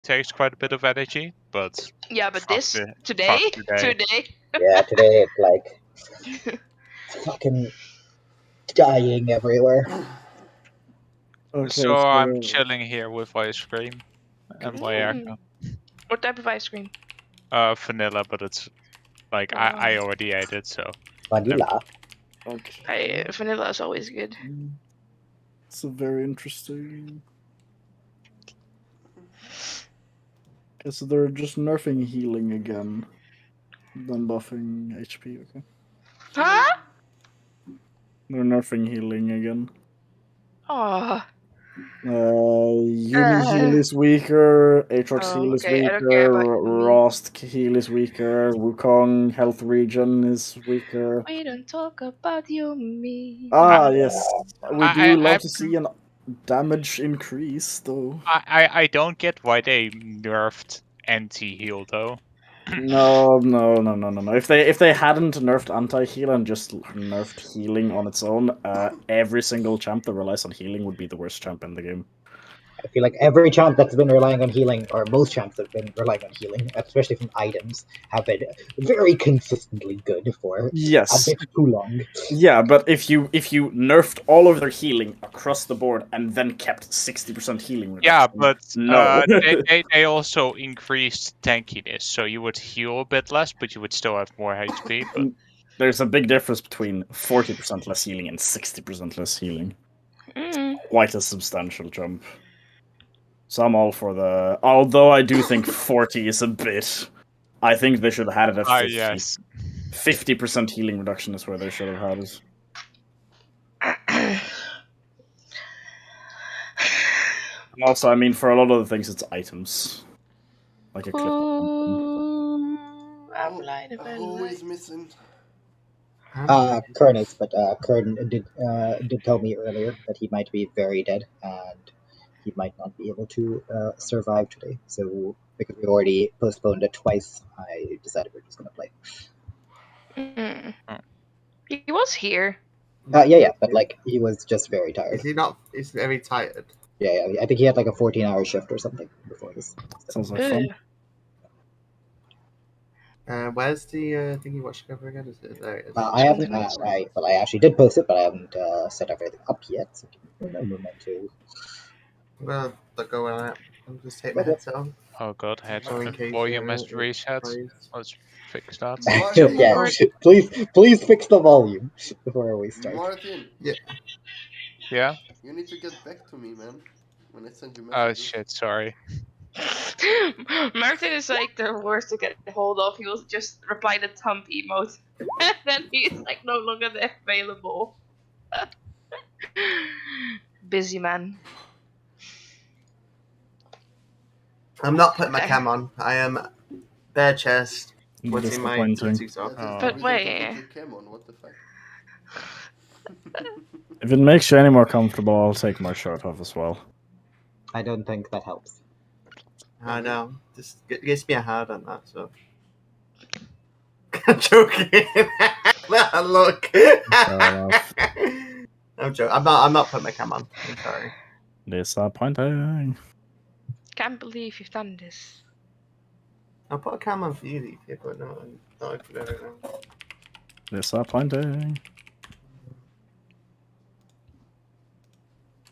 takes quite a bit of energy, but Yeah, but fuck this the- today, fuck today. Yeah, today it's like fucking dying everywhere. Okay, So I'm chilling here with ice cream and my aircon. What type of ice cream? Vanilla, but it's like I already ate it, so Vanilla. Okay. Vanilla is always good. It's very interesting. Okay, so they're just nerfing healing again. Then buffing HP, okay. Huh? They're nerfing healing again. Oh. Yumi's heal is weaker, Aatrox heal is okay, I don't care weaker, about Yumi. Rost heal is weaker, Wukong health regen is weaker. We don't talk about Yumi. Yes. We do love to see an damage increase, though. I don't get why they nerfed anti-heal though. No. If they hadn't nerfed anti-heal and just nerfed healing on its own, every single champ that relies on healing would be the worst champ in the game. I feel like every champ that's been relying on healing, or most champs that have been relying on healing, especially from items, have been very consistently good for a bit too long. Yeah, but if you nerfed all of their healing across the board and then kept 60% healing reduction, Yeah, but no. they also increased tankiness, so you would heal a bit less, but you would still have more HP. But there's a big difference between 40% less healing and 60% less healing. Quite a substantial jump. So I'm all for the... Although I do think 40 is a bit... I think they should have had it at 50. Yes. 50% healing reduction is where they should have had it. And also, I mean, for a lot of the things, it's items. Like a clip. Who is missing? Kern is, but Kern did tell me earlier that he might be very dead and he might not be able to survive today. So because we already postponed it twice, I decided we're just gonna play. He was here. Yeah, but like he was just very tired. Is he not? He's very tired. Yeah, I think he had like a 14-hour shift or something before this. Sounds like fun. Where's the thing you watched over again? Is it there? I haven't. I actually did post it, but I haven't set everything up yet. So give me a moment to. I'm gonna go out and just take my headset on. Oh god, in case, volume has reset. plays. Let's fix that. Yeah, please fix the volume before we start. Martin. Yeah. You need to get back to me, man. When I send you Oh messages. shit, sorry. Martin is like the worst to get hold of. He will just reply the thumb emote. And then he's like no longer available. Busy man. I'm not putting my cam on. I am bare chest. What's in my Disappointing. tattoos off. But wait. What the fuck? If it makes you any more comfortable, I'll take my shirt off as well. I don't think that helps. I know. Just gives me a hard on that, so. I'm joking. Look. I'm joking. I'm not putting my cam on. I'm sorry. Disappointing. Can't believe you've done this. I'll put a cam on for you, Leafy, but no, not for right now. Disappointing.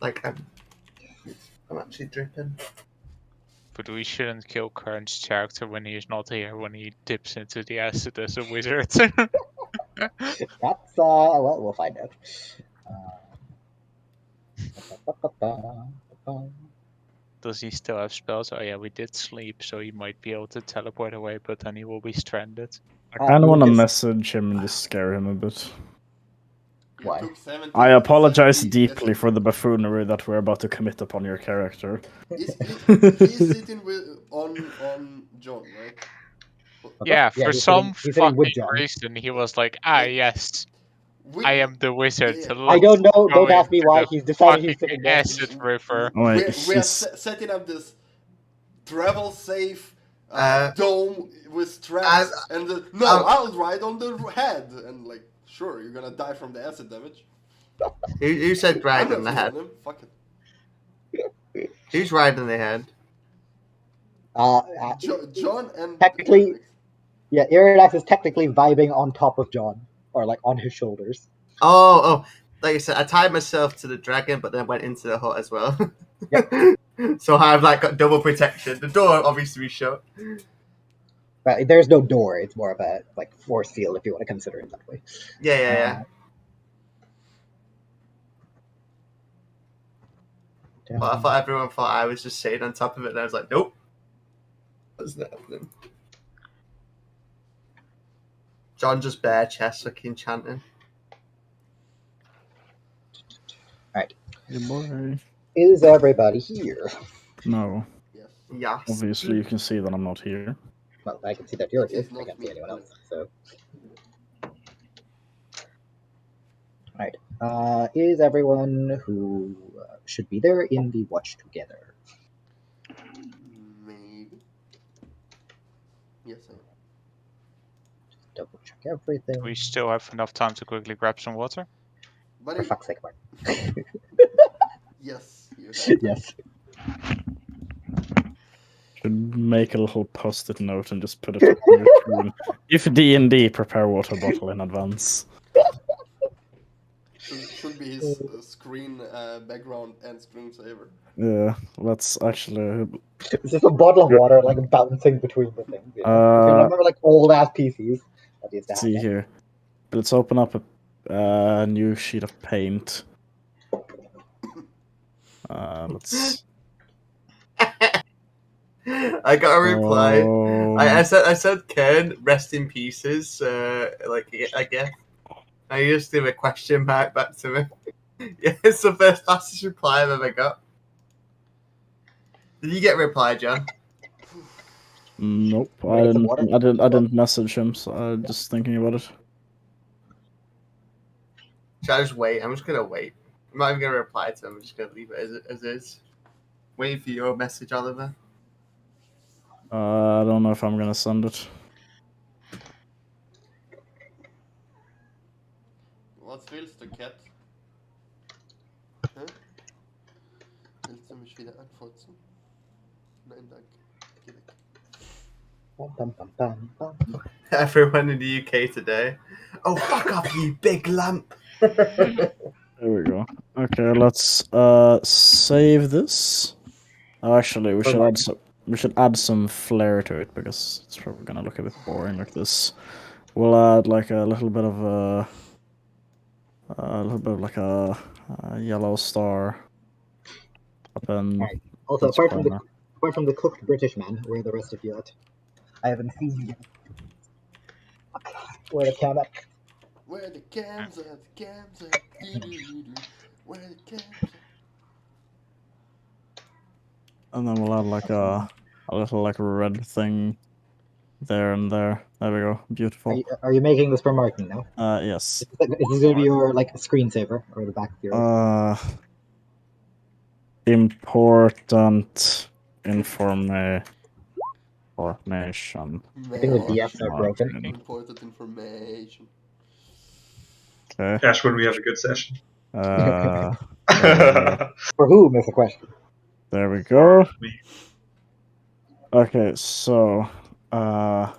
Like I'm actually dripping. But we shouldn't kill Kern's character when he is not here, when he dips into the acid as a wizard. That's well, we'll find out. Does he still have spells? Oh yeah, we did sleep, so he might be able to teleport away, but then he will be stranded. I kind of want to message him and just scare him a bit. Why? I apologize deeply for the buffoonery that we're about to commit upon your character. He's sitting on John, right? Yeah, for some he's sitting with fucking John. reason, he was like, yes, I am the wizard. I don't know. Don't ask me why he's decided he's sitting there. Acid river. We're setting up this travel safe dome with traps, and I'll ride on the head, and like, sure, you're gonna die from the acid damage. Who said ride on the head? Fuck it. Who's riding the head? John and Technically- Alex. Yeah, Iridax is technically vibing on top of John, or like on his shoulders. Oh, like I said, I tied myself to the dragon, but then went into the hut as well. So I've like got double protection. The door obviously is shut. But there's no door. It's more of a like force field if you want to consider it that way. Yeah. But I thought everyone thought I was just sitting on top of it, and I was like, nope. That's not happening. John just bare chest fucking chanting. Hey boy. Is everybody here? No. Yes. Yes. Obviously, you can see that I'm not here. Well, I can see that you're here. It's I not can't me. see anyone else. So, right. Is everyone who should be there in the watch together? Maybe. Yes, I am. Double check everything. We still have enough time to quickly grab some water. For Buddy, fuck's sake, Martin. yes, you have. Yes. Should make a little post-it note and just put it on your screen. If D&D, prepare water bottle in advance. Should be his screen background and screensaver. Yeah, let's actually... It's just a bottle of water like bouncing between the things. You know? If you remember like old ass PCs. That used to See happen. here. Let's open up a new sheet of paint. Let's... I got a reply. Oh, I said Ken, rest in pieces. I guess. I just did a question mark back to me. Yeah, it's the first fastest reply I've ever got. Did you get a reply, John? Nope, Wanna get some water? I didn't message him, so I'm just thinking about it. Should I just wait? I'm just gonna wait. I'm not even gonna reply to him. I'm just gonna leave it as is. Waiting for your message, Oliver. I don't know if I'm gonna send it. Was willst du, Cat? Hä? Willst du mich wieder anfurzen? Nein, danke. Geh weg. Bum, bum, bum, bum, bum. Everyone in the UK today. Oh, fuck off, you big lamp! There we go. Okay, let's save this. Actually, we should add some flair to it because it's probably gonna look a bit boring like this. We'll add like a little bit of like a yellow star up in. Alright. Also, this apart from corner. the cooked British man, where are the rest of you at? I haven't seen you yet. Where the cam at? Where the cams at? Cams at? Doo-doo-doo-doo. Where the cams at? And then we'll add like a little like red thing there and there. There we go. Beautiful. Are you making this for Martin now? Yes. Is this going to be your like screensaver or the back of your? Important information. I think the DFs are broken. Important information. Okay. Cash when we have a good session. Uh, For whom is the question? there we go. Me. Okay, so Yeah,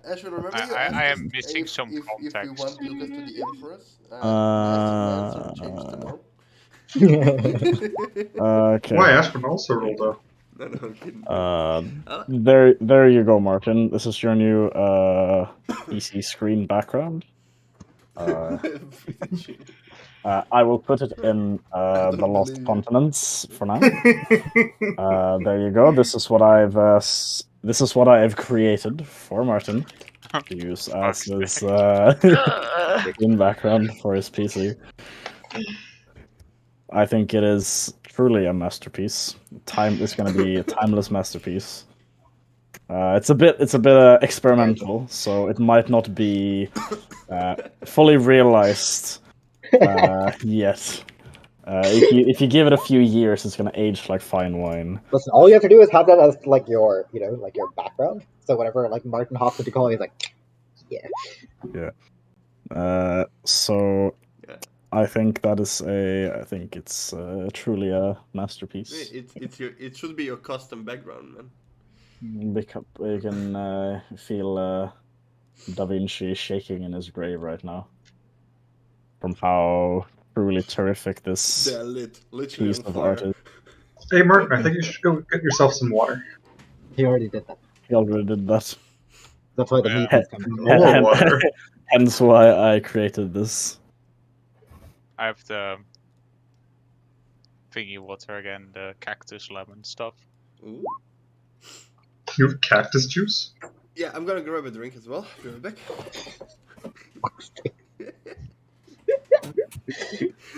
Ashwin, remember you I asked am us missing some if we context. want Lucas to the Empress. Last answer changed the norm. okay. Why Ashburn also rolled up? No, I'm kidding. There you go, Martin. This is your new PC screen background. I will put it in the Lost believe it. Continents for now. There you go. This is what I've created for Martin to use as his screen background for his PC. I think it is truly a masterpiece. It's going to be a timeless masterpiece. It's a bit experimental, so it might not be fully realized yet. If you give it a few years, it's gonna age like fine wine. Listen, all you have to do is have that as like your, like your background. So whenever like Martin hops into call, he's like, yeah. Yeah. So I think it's truly a masterpiece. It should be your custom background, man. You can feel Da Vinci shaking in his grave right now. From how truly terrific this They're literally piece on of fire. art is. Hey, Martin, I think you should go get yourself some water. He already did that. He already did that. That's why the Yeah. meat is coming. More water. Hence why I created this. I have the thingy water again, the cactus lemon stuff. Ooh. You have cactus juice? Yeah, I'm gonna grab a drink as well. Be right back.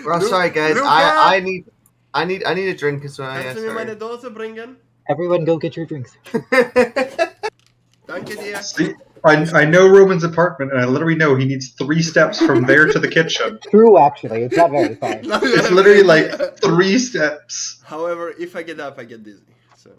Well, sorry guys, Luca! I need a drink as well. Yeah, Kannst du mir meine sorry. Dose bringen? Everyone go get your drinks. Danke dir. See, I know Roman's apartment, and I literally know he needs 3 steps from there to the kitchen. True, actually. It's not very far. Now you It's have literally an like idea. 3 steps. However, if I get up, I get dizzy. So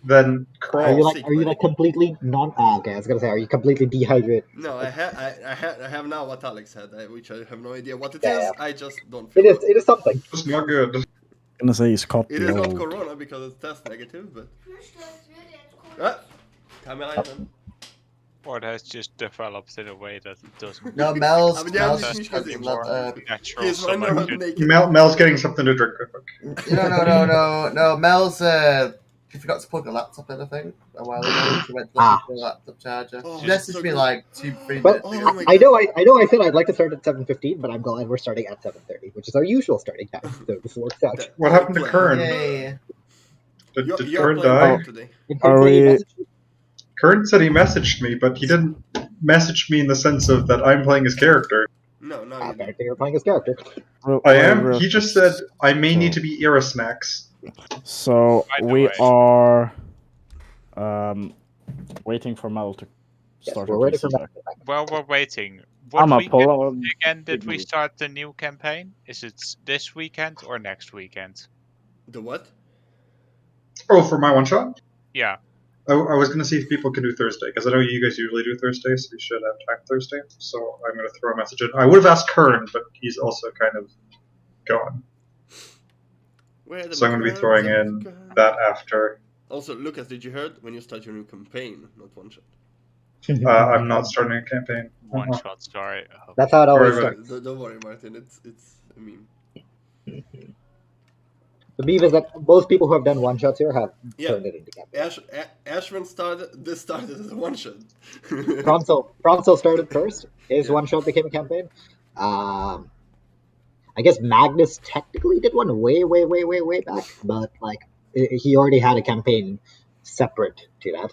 Then crawl. Are you sick, like buddy. completely non? Okay, I was gonna say, are you completely dehydrated? no, I have now what Alex had, which I have no idea what it Yeah, is. yeah. I just don't feel It is something. It's not good. I'm gonna say he's caught It the is not old. Corona because it's test negative, but ah, Kameraden. Or it has just developed in a way that it doesn't No, Mel's Aber die haben Mel's sich nicht has gesehen. natural He's running around selection. naked. Mel's getting something to drink. no. Mel's she forgot to plug the laptop in. I think a while ago. She went to look for the laptop charger. Oh, She that's messaged so me good. like 2-3 Well, minutes ago. Oh my I know. I know. I said I'd like to start at 7:15, but I'm glad we're starting at 7:30, which is our usual starting time. So this works out. That- What happened to plan. Kern? Yay. Did You're Kern playing die? well today. And Are Kurt said he we- messaged you. Kern said he messaged me, but he didn't message me in the sense of that I'm playing his character. No, you don't. Apparently, you're playing his character. I am. He just said I may need to be era snacks. So By the we way. are waiting for Mel to Yes, start we're her ready PC for back. While we're waiting, what I'm a weekend pull. again did we start the new campaign? Is it this weekend or next weekend? The what? Oh, for my one shot? Yeah. I was gonna see if people can do Thursday because I know you guys usually do Thursday, so we should have time Thursday. So I'm gonna throw a message in. I would have asked Kern, but he's also kind of gone. Where the So I'm gonna be throwing in that after. Also, Lucas, did you heard when you start your new campaign, not one shot? I'm not starting a campaign. One Uh-huh. shot, sorry. That's how it always Alright, starts. Don't worry, Martin. It's a meme. The beef is that most people who have done one shots here have Yeah. turned it into campaign. Ashman started. This started as a one shot. Bronzo started first. His Yeah. one shot became a campaign. I guess Magnus technically did one way back, but like he already had a campaign separate to that.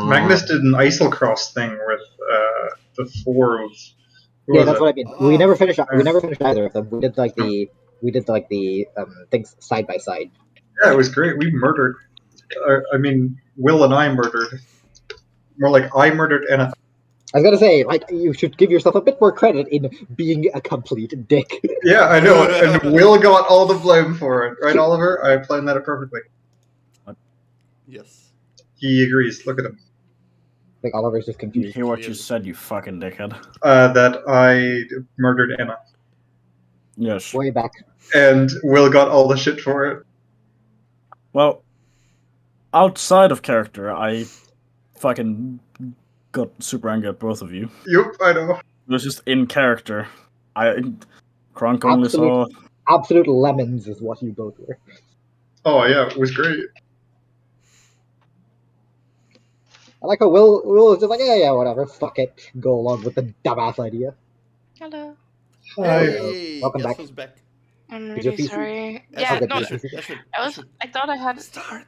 Magnus did an Isocross thing with the 4 of. Who Yeah, was that's it? what I mean. Oh. We never finished either of them. We did like the things side by side. Yeah, it was great. We murdered. I mean, Will and I murdered. More like I murdered Anna. I was gonna say, like, you should give yourself a bit more credit in being a complete dick. Yeah, I know. And Will got all the blame for it, right, Oliver? I planned that perfectly. Yes. He agrees. Look at him. Like Oliver's just You confused. hear what you said, you fucking dickhead. That I murdered Anna, Yes. Way back. and Will got all the shit for it. Well, outside of character, I fucking got super angry at both of you. Yup, I know. It was just in character. Kronk only saw. Absolute lemons is what you both were. Oh yeah, it was great. I like how Will was just like, yeah, whatever, fuck it, go along with the dumbass idea. Hello. Hi. Hey, Welcome guess back. who's back? I'm Is your really PC sorry. Ashman, Yeah, Okay, no, Ashman. I thought I had. Start.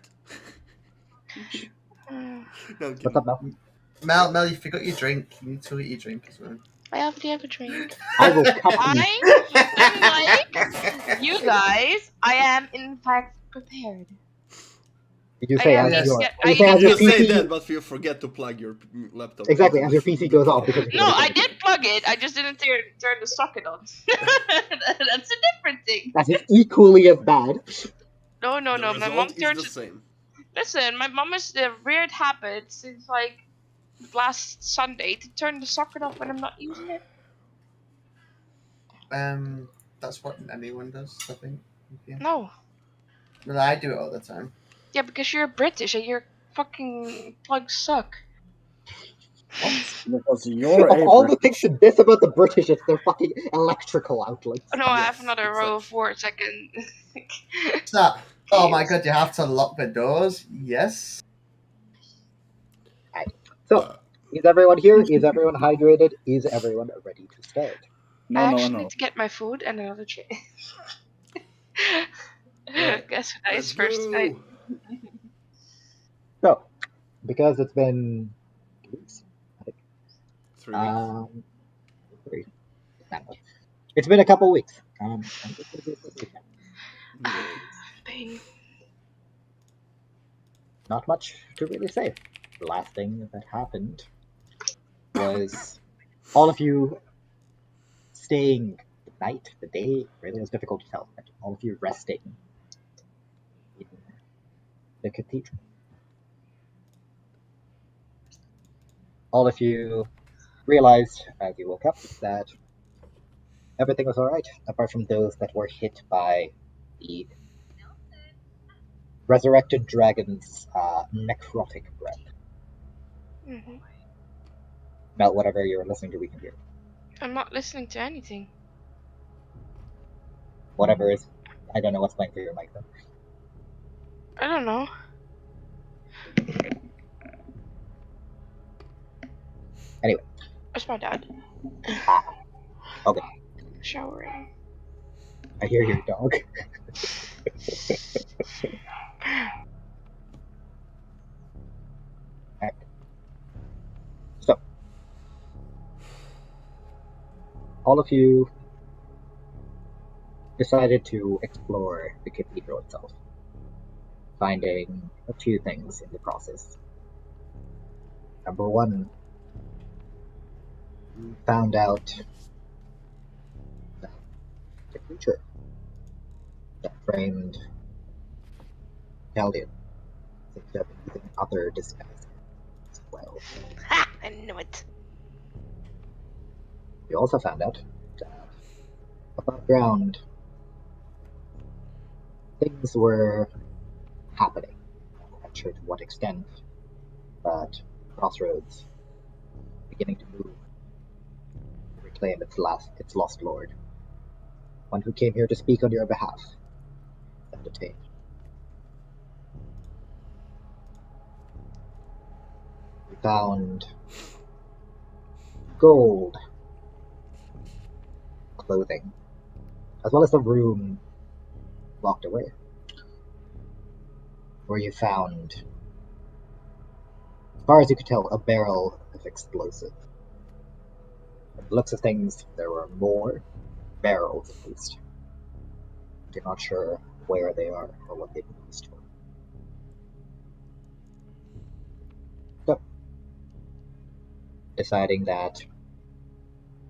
I No, I'm What's kidding. up, Mel? Mel, you forgot your drink. You need to eat your drink as well. already have a drink. I will cut you. Unlike you guys, I am in fact prepared. You say I as am- your, yes, you say as your You say PC. that, but you forget to plug your laptop. Exactly, as your PC goes off because No, I did plug it. I just didn't turn the socket on. That's a different thing. That is equally as bad. No. The My result mom is turned. the same. Listen, my mom has the weird habit since like last Sunday to turn the socket off when I'm not using it. That's what anyone does, I think. Yeah. No. Well, I do it all the time. Yeah, because you're British and your fucking plugs suck. Because you're Of a all the things British. to diss about the British, it's their fucking electrical outlets. Oh no, I have Yes, another row exactly. of words I can. So, oh my use. god, you have to lock the doors? Yes. So, Uh, is everyone here? Is everyone hydrated? Is everyone ready to start? No, I no, actually no. need to get my food and another drink. Alright, Guess who let's dies first tonight? go. So, because it's been 2 weeks, I think. 3 weeks. 3. I don't know. It's been a couple weeks. I think it's gonna be a good week now. Pain. Not much to really say. The last thing that happened was all of you staying the night, the day, really was difficult to tell, but all of you resting in the cathedral. All of you realized as you woke up that everything was alright, apart from those that were hit by the resurrected dragon's necrotic breath. Mm-hmm. Melt, whatever you're listening to, we can hear. I'm not listening to anything. Whatever is, I don't know what's playing through your mic though. I don't know. Anyway. Where's my dad? Okay. Showering. I hear your dog. Right. So, all of you decided to explore the cathedral itself, finding a few things in the process. Number one, you found out that the creature that framed Caldian seems to have been using other disguises as well. Ha! I knew it. You also found out that above ground things were happening. I'm not quite sure to what extent, but Crossroads beginning to move to reclaim its lost lord. One who came here to speak on your behalf and detained. We found gold clothing, as well as a room locked away, where you found, as far as you could tell, a barrel of explosive. From the looks of things, there were more barrels at least. You're not sure where they are or what they've been used for. So, deciding that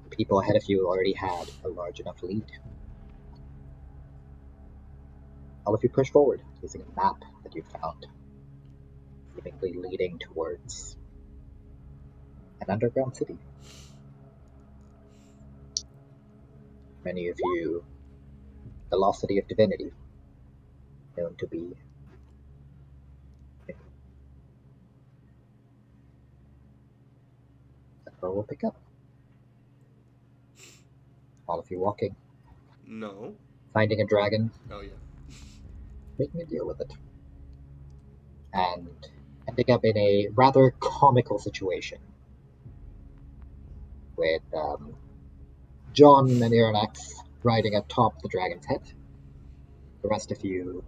the people ahead of you already had a large enough lead, all of you push forward using a map that you found, seemingly leading towards an underground city. Many of you, the lost city of Divinity, known to be. That's where we'll pick up. All of you walking, No. finding a dragon, Oh yeah. making a deal with it, and ending up in a rather comical situation with John and Iranax riding atop the dragon's head, the rest of you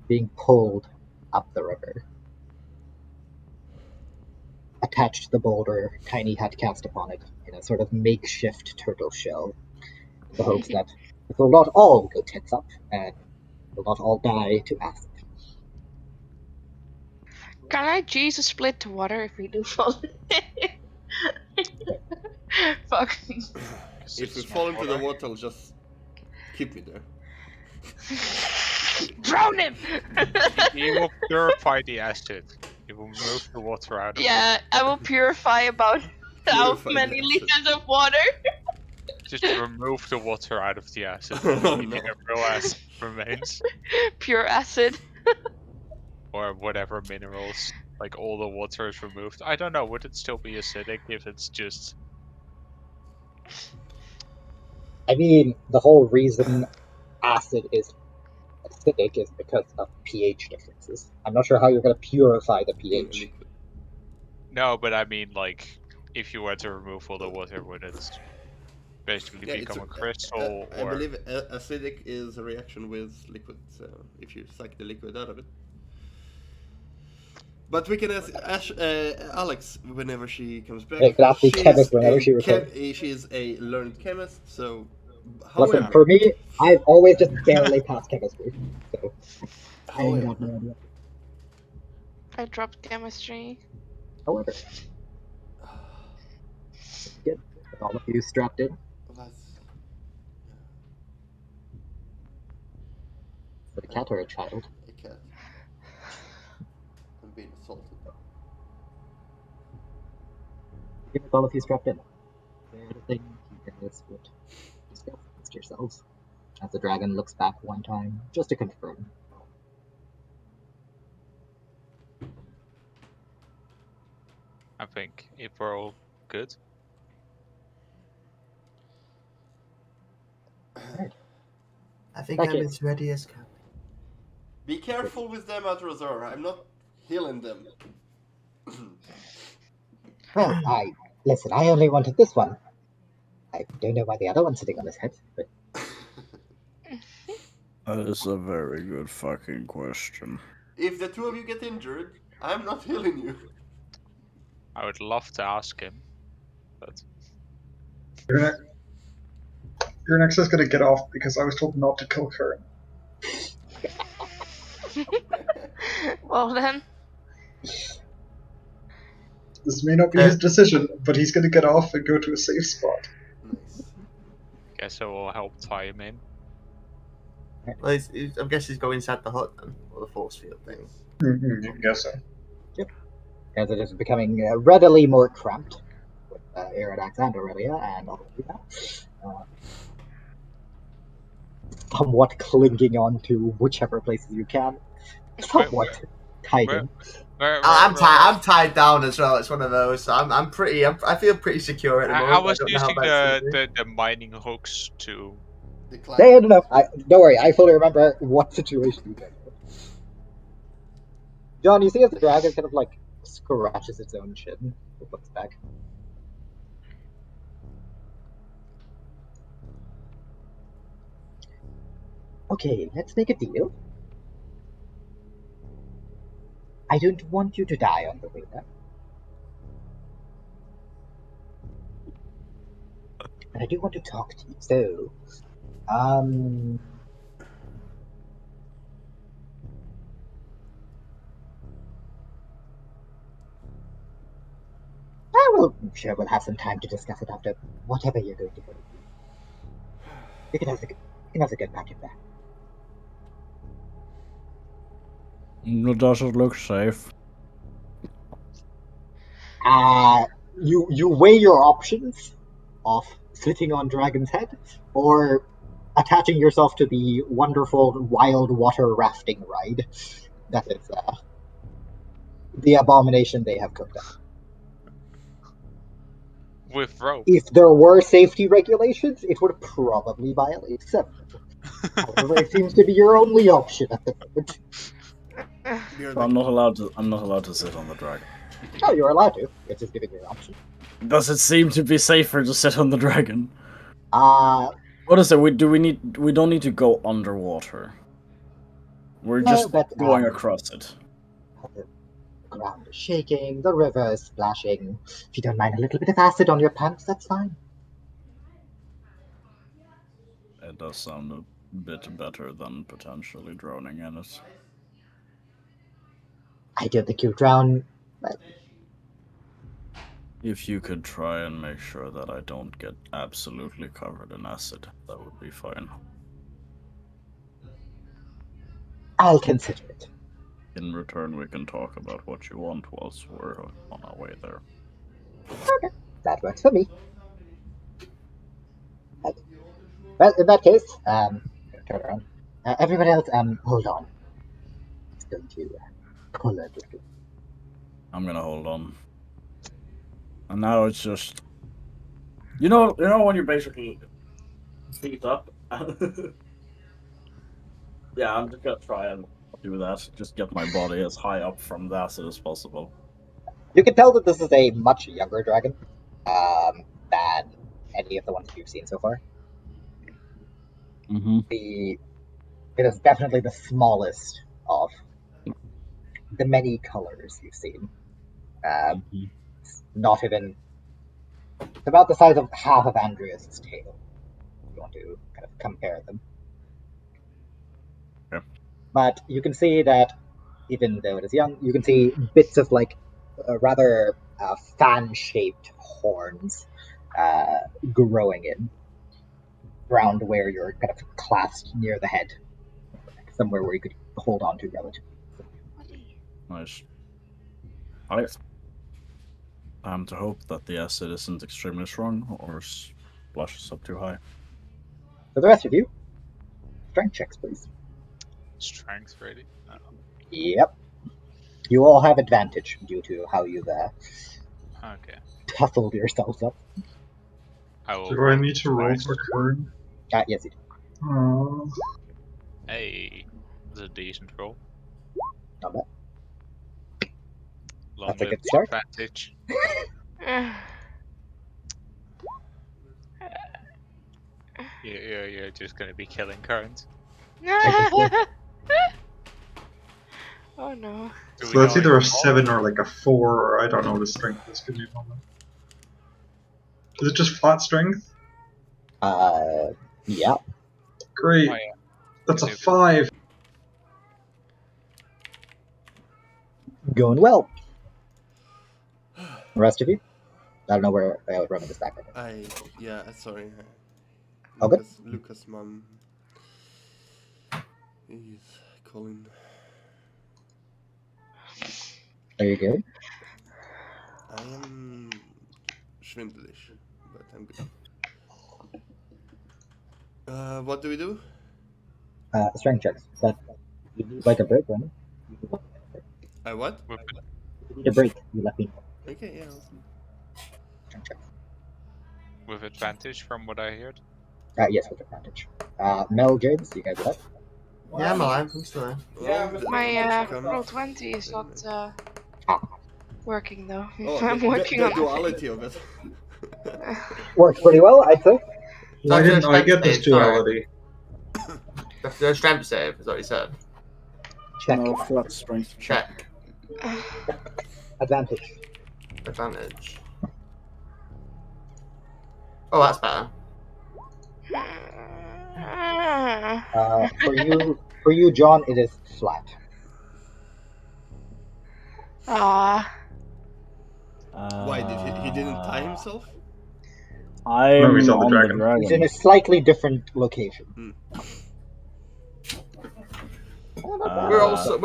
being pulled up the river. Attached to the boulder, Tiny had cast upon it in a sort of makeshift turtle shell, in the hopes that it will not all go tits up and will not all die to acid. Can I choose a split to water if we do fall? Fuck. If we fall into the water, I'll just keep me there. Drown him! He will purify the acid. He will move the water out of it. Yeah, I will purify about how Purify many the acid. liters of water? Just remove the water out of the acid. Keeping No. a real acid remains. Pure acid. Or whatever minerals. Like all the water is removed. I don't know, would it still be acidic if it's just... I mean, the whole reason acid is acidic is because of pH differences. I'm not sure how you're going to purify the In pH. liquid. No, but I mean, like, if you were to remove all the water, would it basically Yeah, become a crystal? I Or believe acidic is a reaction with liquid, so if you suck the liquid out of it. But we can ask Alex whenever she comes back. Yeah, you can ask the chemist whenever she returns. She's a learned chemist, so Listen, however, for me, I've always just barely passed chemistry, so I ain't got no idea. I dropped chemistry. However, good with all of you strapped in. that's For a cat or a child. a cat. I'm being assaulted. Good with all of you strapped in. Is there anything you guys would discuss amongst yourselves? As the dragon looks back one time, just to confirm. I think if we're all good. I think Okay. I'm as ready as can. Be careful with them at reserve. I'm not healing them. Well, listen, I only wanted this one. I don't know why the other one's sitting on his head, but That is a very good fucking question. If the two of you get injured, I'm not healing you. I would love to ask him, but Your next is gonna get off because I was told not to kill Kern. Well then, This may not be his decision, but he's gonna get off and go to a safe spot. Nice. guess it will help tie him in. Well, I guess he's going inside the hut then, or the force field thing. You can guess so. as it is becoming readily more cramped with Iridax and Aurelia and all of you now. Somewhat clinging on to whichever places you can. Somewhat tighten. I'm tied down as well. It's one of those. So I feel pretty secure at the moment. I was don't know how using bad it's gonna be. the mining hooks to... No. Don't worry. I fully remember what situation you guys were. John, you see as the dragon kind of like scratches its own chin, it looks back. Okay, let's make a deal. I don't want you to die on the way there. But I do want to talk to you, so... I'm sure we'll have some time to discuss it after whatever you're going to do. You can have a good packet there. Does it look safe? You weigh your options of sitting on Dragon's Head or attaching yourself to the wonderful wild water rafting ride that is the abomination they have cooked up. With rope. If there were safety regulations, it would probably violate several. However, it seems to be your only option at the moment. I'm not allowed to sit on the dragon. Oh, you're allowed to. It's just giving you an option. Does it seem to be safer to sit on the dragon? What is it? We don't need to go underwater. We're just going across it. The ground is shaking, the river is splashing. If you don't mind a little bit of acid on your pants, that's fine. It does sound a bit better than potentially drowning in it. I don't think you'll drown. But... If you could try and make sure that I don't get absolutely covered in acid, that would be fine. I'll consider it. In return, we can talk about what you want whilst we're on our way there. Okay, that works for me. Well, in that case, turn around. Everybody else, hold on. It's going to pull a little. I'm gonna hold on. And now it's just, you know when you're basically feet up. Yeah, I'm just gonna try and do that. Just get my body as high up from the acid as possible. You can tell that this is a much younger dragon than any of the ones you've seen so far. Mm-hmm. It is definitely the smallest of the many colors you've seen. It's not even. It's about the size of half of Andreas's tail. If you want to kind of compare them. Okay. But you can see that even though it is young, you can see bits of like rather fan-shaped horns growing in around where you're kind of clasped near the head, somewhere where you could hold on to relatively. Nice. Alex. To hope that the acid isn't extremely strong or splashes up too high. For the rest of you, strength checks, please. Strength, really? No. Yep. You all have advantage due to how you've Okay. tussled yourselves up. I will. Do I need to roll twice. for Kern? Yes, you do. Oh. Hey, that's a decent roll. Not bad. Long That's a live good the start. advantage. You're just gonna be killing currents. Oh no. Do we So that's know either a any 7 or like a 4, or I don't know the strength is. Give me a moment. Is it just flat strength? Yeah. Great. Oh, yeah. That's a Is it- 5. Going well. The rest of you? I don't know where I would run this back. Sorry. Okay. Lucas' mom is calling. Are you good? I am schwindelish, but I'm good. What do we do? Strength checks. But you need like a break, right? I what? with, You need a break. You let me know. Okay, yeah. Awesome. Strength checks. with advantage from what I heard? Yes, with advantage. Mel, James, you guys are up. Yeah, I'm alive. I'm still alive. My come- roll 20 is not working though. Oh, I'm working on duality of it. Works pretty well, I'd say. Why That's a didn't I strength get this save, sorry. duality? The strength save is what you said. Check. No flat strength check. Check. Advantage. Advantage. Oh, that's better. For you, John, it is flat. Ah. Why did he didn't tie himself? I'm No, he's on the on dragon. the dragon. He's in a slightly different location. We're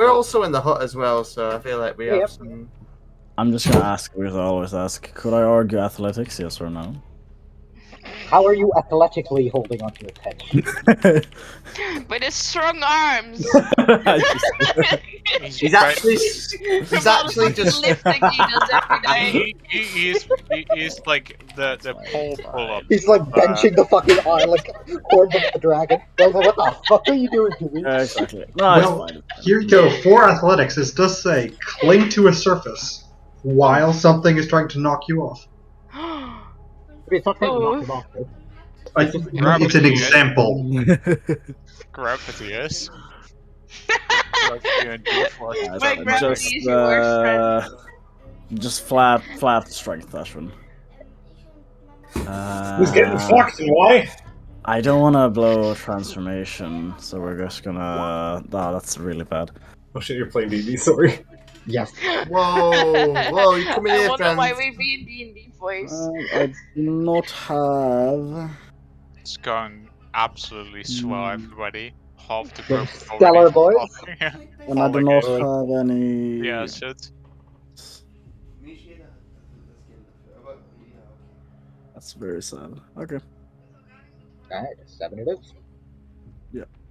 also in the hut as well, so I feel like we have some. I'm just gonna ask because I always ask. Could I argue athletics? Yes or no? How are you athletically holding onto his head? With his strong arms. He's actually just lifting he does every day. He's like the pole pull up. He's like benching the fucking like horns of the dragon. I was like, what the fuck are you doing to me? Exactly. No, it's Well, fine. here you go. For athletics, it does say cling to a surface while something is trying to knock you off. It's not trying to knock him off, right? It's an example. Gravity is. My gravity is your worst friend. Just flat strength, Ashwin. Who's getting fucked and why? I don't want to blow transformation, so we're just gonna. Oh, that's really bad. Oh shit, you're playing D&D, sorry. Yes. Whoa, you coming I here, wonder friend? why we be in D&D voice. I do not have. It's going absolutely swell, everybody. Half the Going group is stellar, already boys. talking. Yeah. And I do not have any. Yeah, shit. That's very sad. Okay. Alright, 7 it is.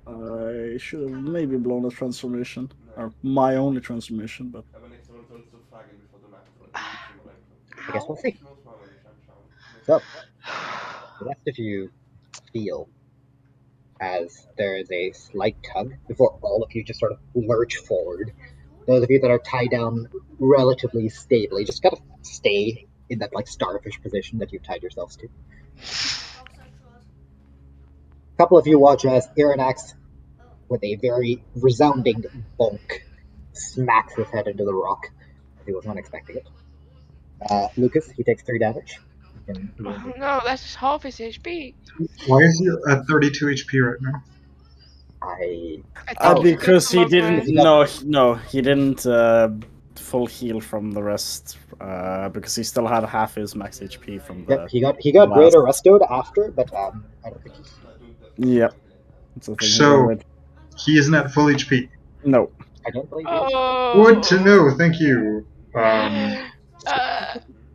I should have maybe blown a transformation. Or my only transformation, but I guess we'll see. So, the rest of you feel as there is a slight tug before all of you just sort of lurch forward. Those of you that are tied down relatively stably just kind of stay in that like starfish position that you've tied yourselves to. A couple of you watch as Irinax, with a very resounding bonk, smacks his head into the rock as he was not expecting it. Lucas, he takes 3 damage. Oh no, that's just half his HP. Why is he at 32 HP right now? I I thought he because got he some didn't. upgrade. No, he didn't full heal from the rest. Because he still had half his max HP from the. Yep, he got greater restored after, but I don't think he's. Yep. That's the thing. So he isn't at full HP. No. I don't believe he is. Oh. Good to know. Thank you.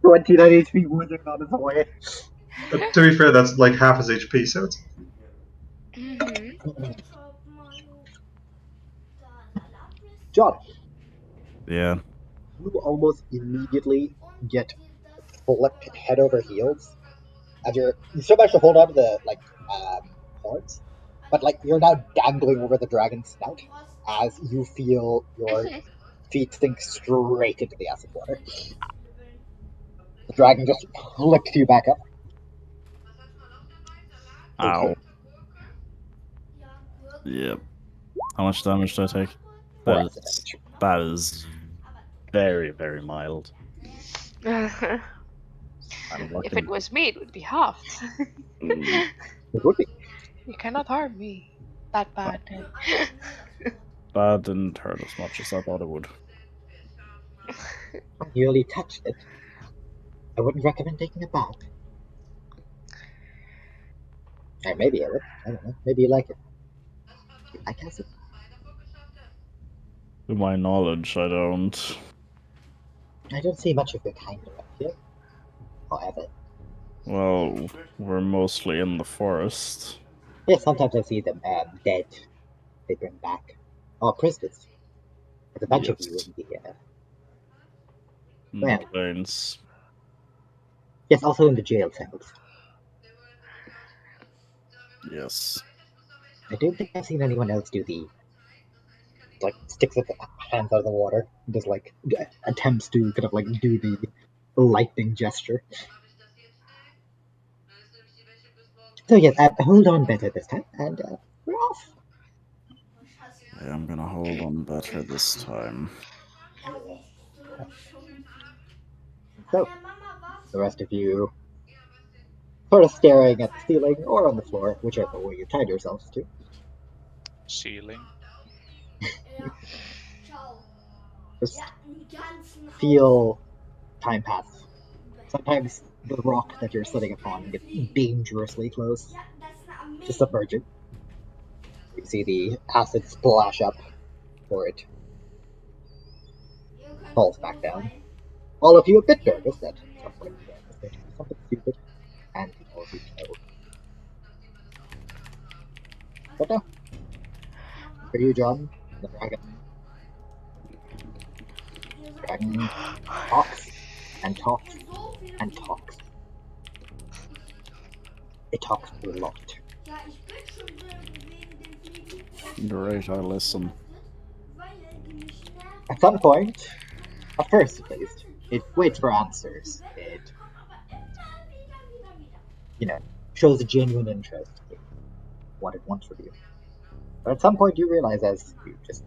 29 HP wizard on his way. To be fair, that's like half his HP, so it's. John, Yeah. you almost immediately get flipped head over heels as you still manage to hold on to the horns, but like you're now dangling over the dragon's snout as you feel your feet sink straight into the acid water. The dragon just flicks you back up. Ow. Yep. How much damage did I take? That is very, very mild. If it was me, it would be halved. It would be. You cannot harm me that bad. That didn't hurt as much as I thought it would. You only touched it. I wouldn't recommend taking it back. Or maybe I would. I don't know. Maybe you like it. You like acid? To my knowledge, I don't. I don't see much of your kind around here. However. Well, we're mostly in the forest. Yeah, sometimes I see them dead. They bring back. Oh, prisoners. There's a bunch of you in the plains. Yes, also in the jail cells. Yes. I don't think I've seen anyone else do the sticks his hands out of the water, just attempts to kind of do the lightning gesture. So yes, hold on better this time, and we're off. Yeah, I'm gonna hold on better this time. So, the rest of you sort of staring at the ceiling or on the floor, whichever way you tied yourselves to. Ceiling. Just feel time pass. Sometimes the rock that you're sitting upon gets dangerously close to submerging. You see the acid splash up before it falls back down. All of you a bit nervous that at some point is going to do something stupid, and all of you know. But no. For you, John, the dragon talks and talks and talks. It talks a lot. Great, I listen. At some point, at first at least, it waits for answers. It, shows a genuine interest in what it wants from you. But at some point you realize as you just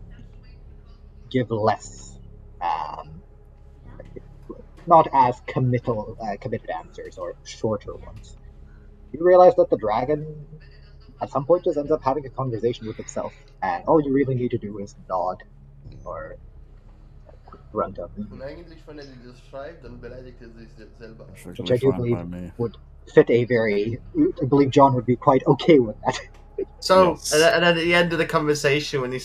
give less, not as committed answers or shorter ones, you realize that the dragon at some point just ends up having a conversation with itself, and all you really need to do is nod or grunt of them. Which I do believe would fit a very. I believe John would be quite okay with that. So, Yes. and then at the end of the conversation, when he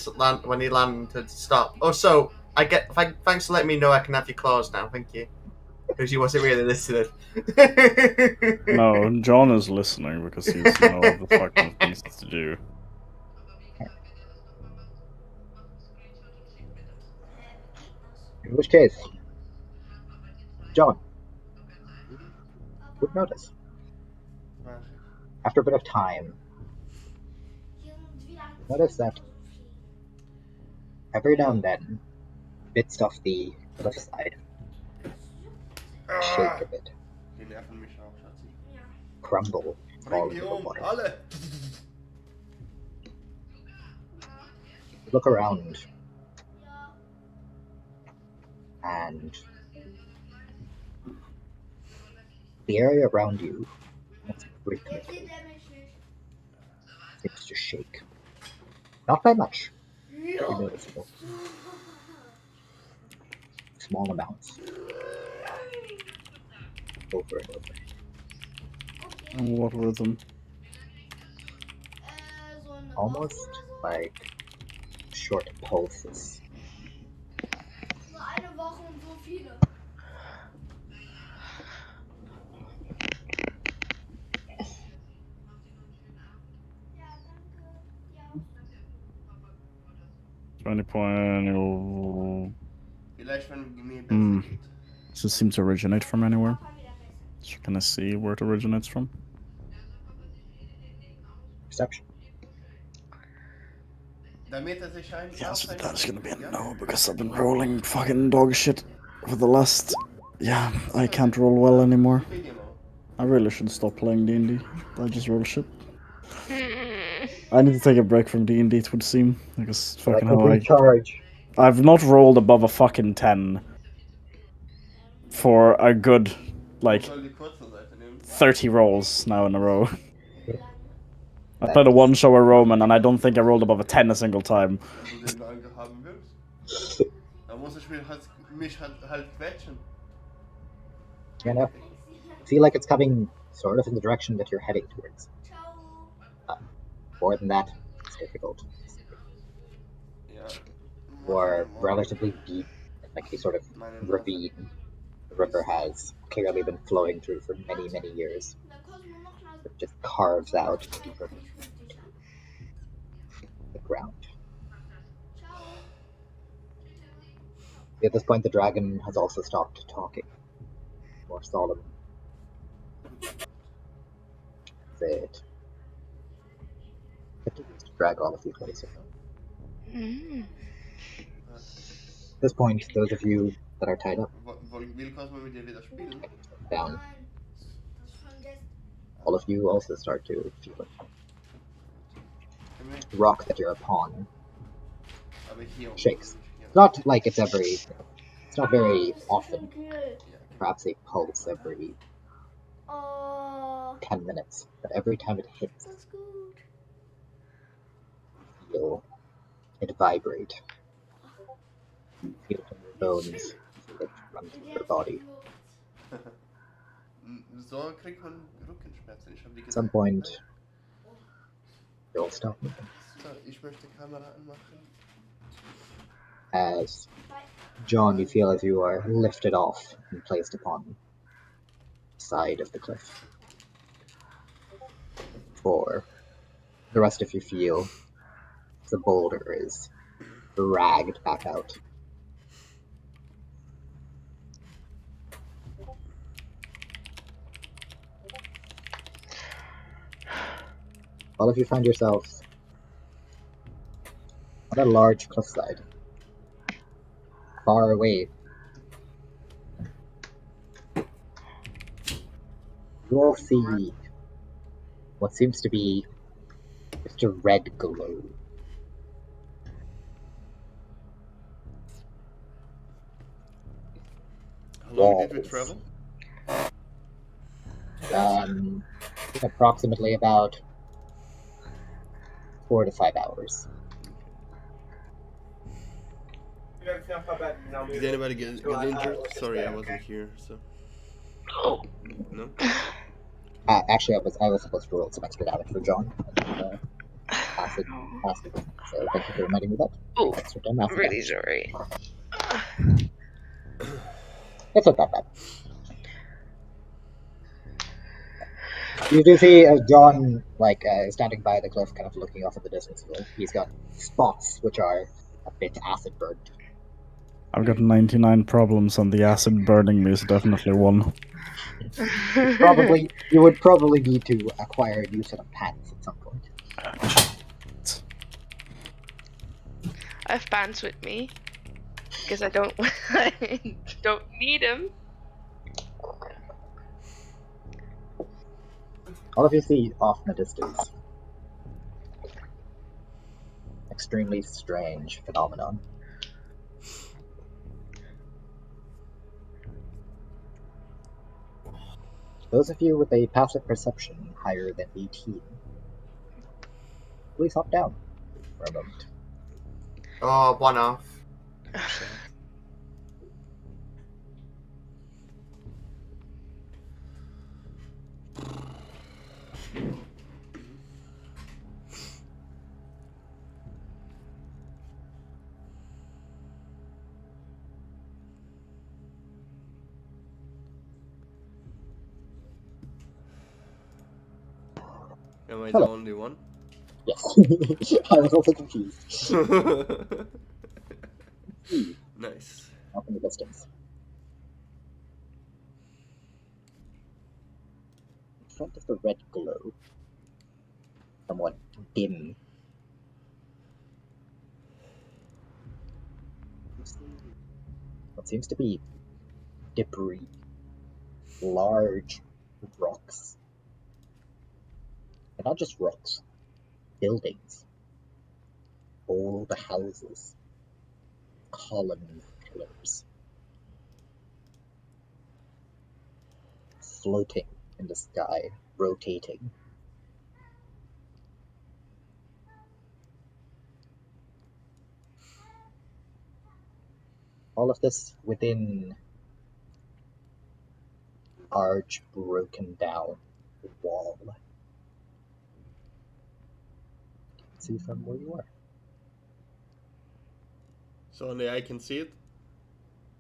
landed, stop. Oh, so I get. Thanks for letting me know I can have your claws now. Thank you. because she wasn't really listening. No, John is listening because he's all the fucking things to do. In which case, John, you would notice after a bit of time, you notice that every now and then, bits of the cliffside shake a bit, Die nerven mich auch, Schatzi. crumble, fall Bring into die the um, water. alle! Look around, and the area around you, almost rhythmically, seems to shake. Not by much, very noticeable. Small amounts. Over and over. And what rhythm? Almost like short pulses. Any point? Vielleicht, wenn mir besser Hmm. geht. Does it seem to originate from anywhere? So can I see where it originates from? Perception. Damit sich ein Yeah, so ausreichend- that's gonna be a Ja? no because I've been rolling fucking dog shit for the last. Yeah, I can't roll well anymore. Ich will mal. I really should stop playing D&D. I just roll shit. I need to take a break from D&D. It would seem because fucking Like a hell, recharge. I've not rolled above a fucking 10 for a good like Ich soll die kurze Seite nehmen. 30 rolls now in a row. I played a one-shower Roman and I don't think I rolled above a 10 a single time. Wenn du den Danke haben willst, dann muss ich mich halt quetschen. You know, I feel like it's coming sort of in the direction that you're heading towards. More than that, it's difficult. Ja. Or relatively deep, like a sort of ravine the river has clearly been flowing through for many, many years. It just carves out deeper into the ground. At this point, the dragon has also stopped talking. More solemn. It continues to drag all of you closer. At this point, those of you that are tied up Will Cosmo mit dir wieder spielen? down, all of you also start to feel it. The rock that you're upon Aber hier shakes. Not like it's not very often. Perhaps a pulse every 10 minutes, but every time it hits, you feel it vibrate. You feel it in your bones, you feel it run through your body. So kriegt man Rückenschmerzen. Ich hab die At some point, you'll stop moving. So, ich möchte Kamera anmachen. As John, you feel as you are lifted off and placed upon the side of the cliff. For the rest of you feel the boulder is dragged back out. All of you find yourselves on a large cliffside, far away. You all see what seems to be just a red glow. How long did we Walls. travel? Approximately about 4 to 5 hours. Did anybody get injured? Sorry, I wasn't here, so. No? Actually, I was supposed to roll some extra damage for John. Acid. So thank you for reminding me of that. Oh, Extra 10 acid really damage. sorry. It's not that bad. You do see John, standing by the cliff, kind of looking off at the distance. He's got spots which are a bit acid burnt. I've got 99 problems, and the acid burning me is definitely one. You would probably need to acquire a new set of pants at some point. I have pants with me because I don't don't need them. All of you see off in the distance. Extremely strange phenomenon. Those of you with a passive perception higher than 18, please hop down for a moment. Oh, one off. Am I the Hello. only one? Yes. I was also confused. Nice. Off in the distance. In front of the red glow, somewhat dim, you see what seems to be debris. Large rocks. And not just rocks, buildings. All the houses. Columns, pillars. Floating in the sky, rotating. All of this within a large, broken down wall. You can see from where you are. So only I can see it?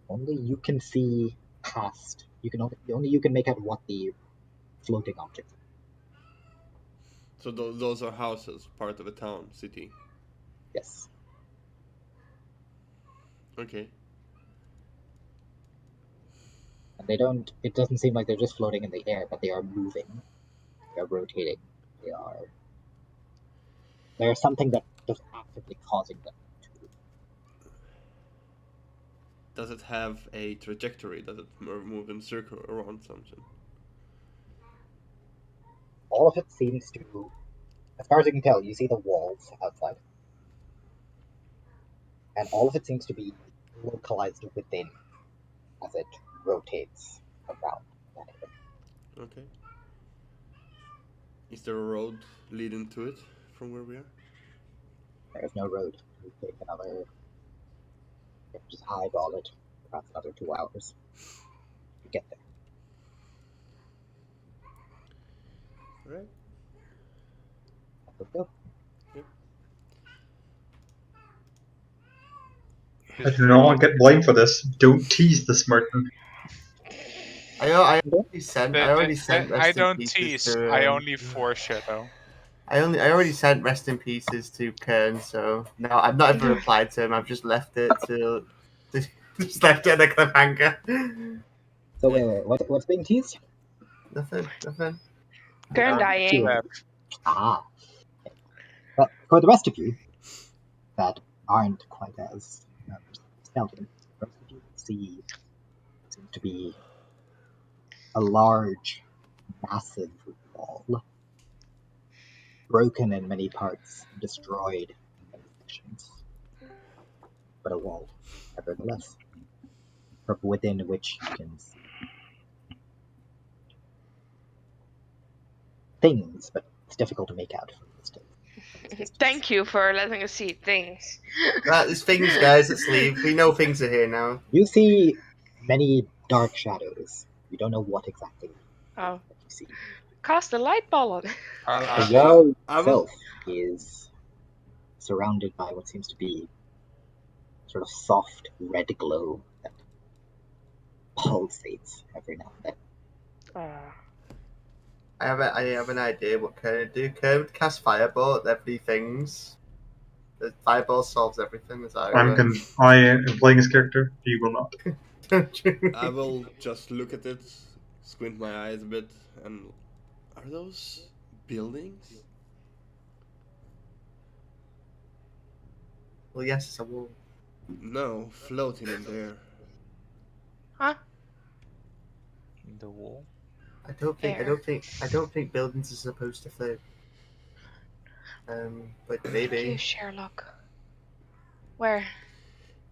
Only you can see past. Only you can make out what the floating objects are. So those are houses, part of a town, city. Yes. Okay. And it doesn't seem like they're just floating in the air, but they are moving. They are rotating. There's something that is actively causing them to. Does it have a trajectory? Does it move in a circle around something? All of it seems to, as far as you can tell, you see the walls outside. And all of it seems to be localized within as it rotates around that area. Okay. Is there a road leading to it from where we are? There is no road. You take just eyeball it, perhaps another 2 hours to get there. Alright. Let's go. I do not want to get blamed for this. Don't tease this, Martin. I already sent. I Rest in don't pieces tease. to, I only foreshadow. I already sent rest in pieces to Kern, so no, I've not ever replied to him. I've just left it to just left it at a cliffhanger. So wait, what's being teased? Nothing. Kern dying. Ah. But for the rest of you that aren't quite as skeleton, the rest of you see what seems to be a large, massive wall, broken in many parts, destroyed in many sections, but a wall, nevertheless, from within which you can see things, but it's difficult to make out from this distance. Thank you for letting us see things. Right, there's things, guys. Let's leave. We know things are here now. You see many dark shadows. You don't know what exactly Oh. that you see. Cast a light ball on it. The wall itself is surrounded by what seems to be sort of soft red glow that pulsates every now and then. I have an idea what Kern would do. Kern would cast Fireball at every things. The Fireball solves everything. Is that I am playing his character. He will not. I will just look at it, squint my eyes a bit, and are those buildings? Well, yes, it's a wall. No, floating in there. Huh? In the wall. I don't think buildings are supposed to float. But Thank you, maybe. Sherlock. Where?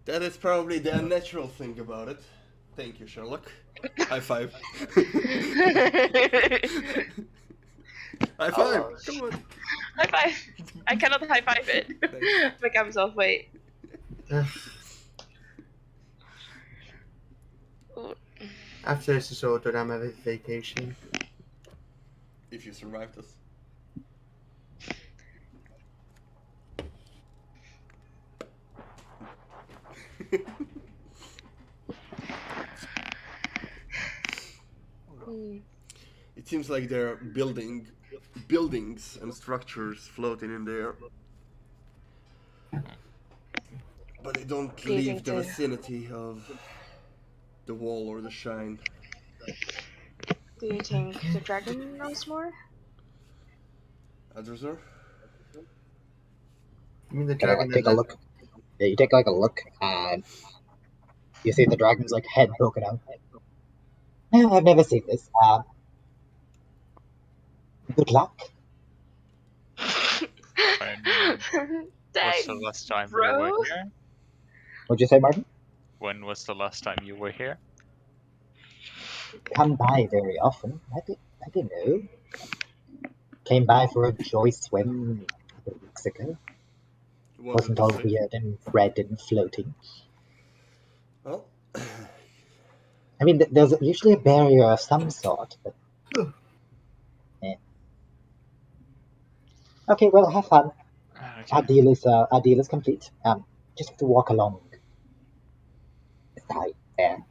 That is probably the unnatural thing about it. Thank you, Sherlock. High five. High five! Oh. Come on! High five! I cannot high five it. Make myself wait. Ooh. After this is all done, I'm having a vacation. If you survive this. It seems like there are buildings and structures floating in there. But they don't leave the vicinity of the wall or the shine. Do you think the dragon knows more? Adresor? You mean the Can I dragon? take a look? Yeah, you take like a look, and you see the dragon's like head poking out. No, I've never seen this. Good luck. What's the last time you bro. were here? What'd you say, Martin? When was the last time you were here? Come by very often. I didn't know. Came by for a joy swim a couple of weeks ago. Wasn't all weird and red and floating. Well, I mean, there's usually a barrier of some sort, but... yeah. Okay, well, have fun. Okay. Our deal is complete. Just have to walk along the side there.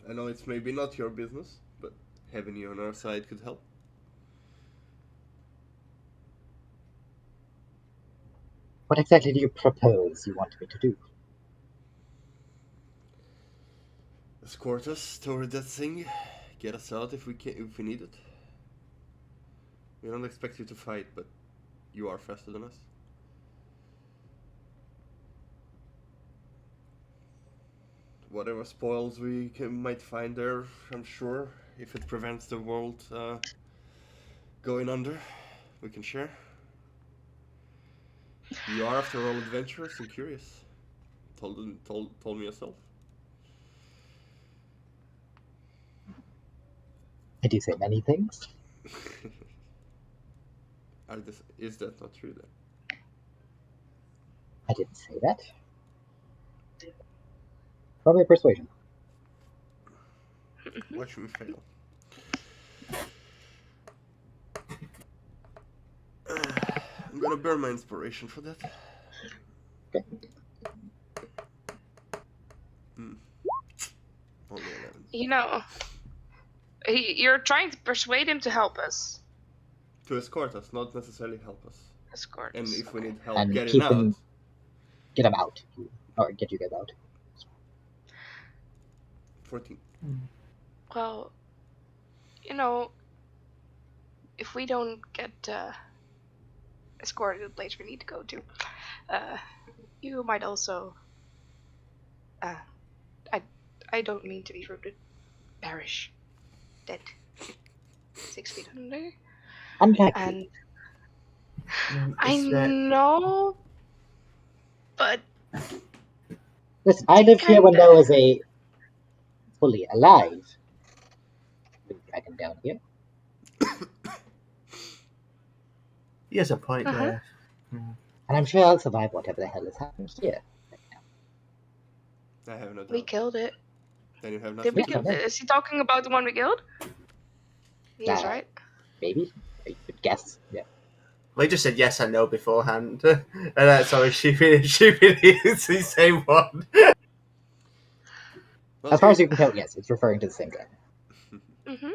I know it's maybe not your business, but having you on our side could help. What exactly do you propose you want me to do? Escort us toward that thing. Get us out if we need it. We don't expect you to fight, but you are faster than us. Whatever spoils we might find there, I'm sure, if it prevents the world going under, we can share. You are, after all, adventurous and curious. Told me yourself. I do say many things. Is that not true then? I didn't say that. Probably persuasion. Watch me fail. I'm gonna burn my inspiration for that. Okay. Only 11. You know, you're trying to persuade him to help us. To escort us, not necessarily help us. Escort And us. if we need help And getting out, get him out, or get you guys out. 14. Well, you know, if we don't get escorted to the place we need to go to, you might also, I don't mean to be rude, perish, dead, 6 feet under. Unlikely. And I know, but Listen, I lived here when there was a fully alive blue dragon down here. He has a point there. And I'm sure I'll survive whatever the hell is happening here. I have no doubt. we killed it. Then you have Did nothing we to kill do. it? Is he talking about the one we killed? He is, right? Maybe? I could guess. Yeah. We just said yes and no beforehand. And that's always stupid. Stupid is the same one. As far as you can tell, yes, it's referring to the same dragon. Mm-hmm.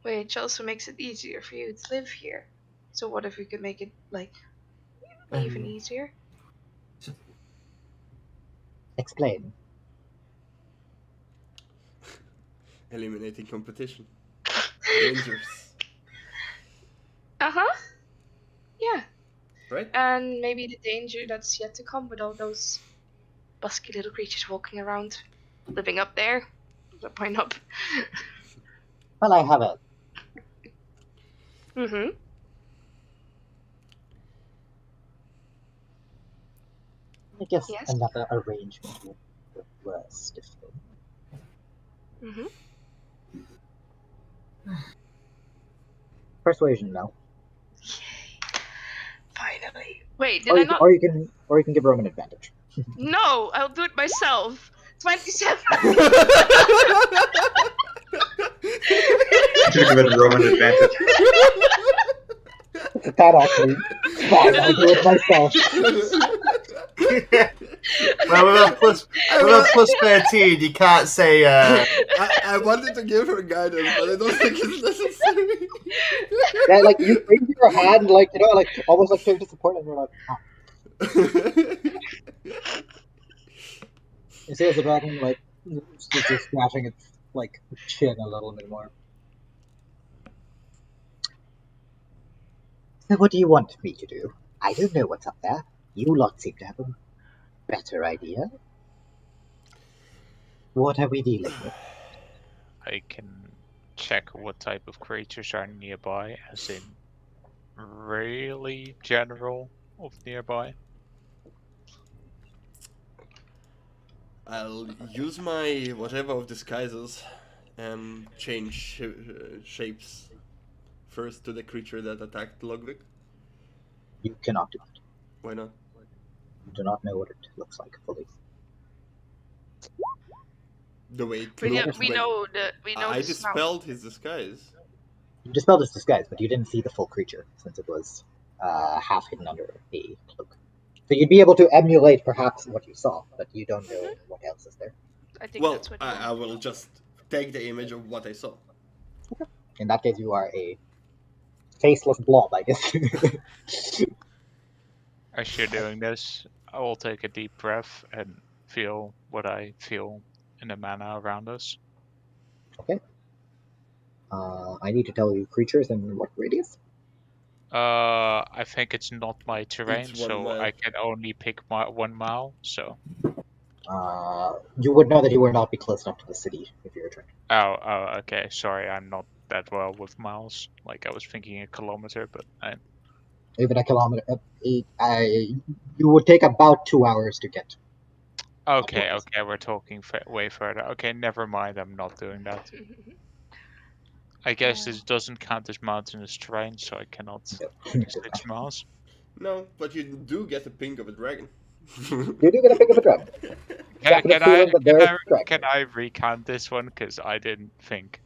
Which also makes it easier for you to live here. So what if we could make it, like, even easier? Explain. Eliminating competition. Dangerous. Uh-huh. Yeah. Right? And maybe the danger that's yet to come with all those busky little creatures walking around, living up there. No point up. Well, I have a. Mm-hmm. I guess Yes. another arrangement would be the worst if Mm-hmm. persuasion, no. Finally. Wait, did Or I you, can, not? or you can give Roman advantage. No, I'll do it myself. 27. Should have given Roman advantage. That actually. Fine, I'll do it myself. Well, with a plus 13, you can't say. I wanted to give her guidance, but I don't think it's necessary. Yeah, like you raise your hand, like like almost like showing support, and you're like, ah. You see as the dragon like just scratching its like chin a little bit more. So what do you want me to do? I don't know what's up there. You lot seem to have a better idea. What are we dealing with? I can check what type of creatures are nearby, as in really general of nearby. I'll use my whatever of disguises and change shapes first to the creature that attacked Ludwig. You cannot do it. Why not? You do not know what it looks like fully. The way it We know, looked we when know I the snout. dispelled his disguise. You dispelled his disguise, but you didn't see the full creature since it was half hidden under a cloak. So you'd be able to emulate perhaps what you saw, but you don't know what else is there. I think Well, that's what you I want. will just take the image of what I saw. In that case, you are a faceless blob, I guess. As you're doing this, I will take a deep breath and feel what I feel in the mana around us. Okay. I need to tell you creatures in what radius? I think it's not my terrain, It's 1 so mile. I can only pick 1 mile. So. You would know that you would not be close enough to the city if you're trying. Oh, okay. Sorry, I'm not that well with miles. Like I was thinking a kilometer, but Even a kilometer. You would take about 2 hours to get. Okay, we're talking way further. Okay, never mind. I'm not doing that. I guess this doesn't count as mountainous terrain, so I cannot take 6 miles. No, but you do get a ping of a dragon. You do get a pick of a dragon. Can I recount this one? Because I didn't think.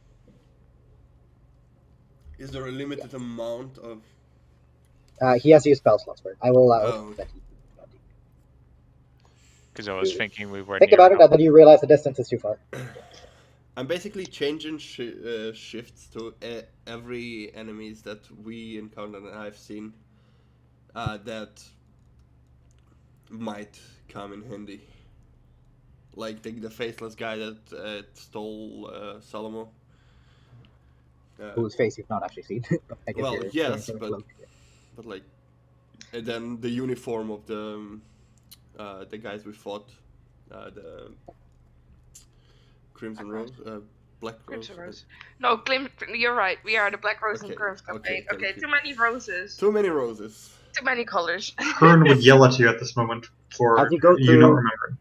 Is there a limited amount of... He has used spell slots for it. I will allow that. Because I was thinking we were Think near about it, enough. and then you realize the distance is too far. I'm basically changing shifts to every enemies that we encountered and I've seen that might come in handy. Like the faceless guy that stole Salomo. Whose face you've not actually seen. I guess Well, yes, but like, and then the uniform of the guys we fought, the Crimson Rose, Black Rose. Crimson Rose. No, you're right. We are the Black Rose and Okay, Crimson campaign. thank Okay, you. too many roses. Too many roses. Too many colors. Kern would yell at you at this moment for As you go you through- not remembering.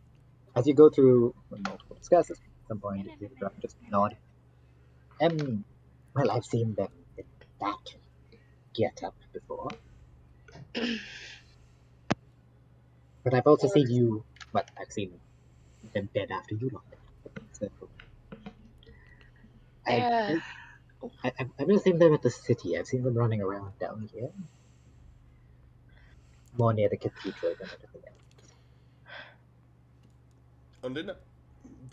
As you go through multiple disguises, at some point you just nod. Well, I've seen them in that get up before. But I've also seen you. Well, I've seen them dead after you left. So, I've never seen them at the city. I've seen them running around down here. More near the cathedral than anything else. And then,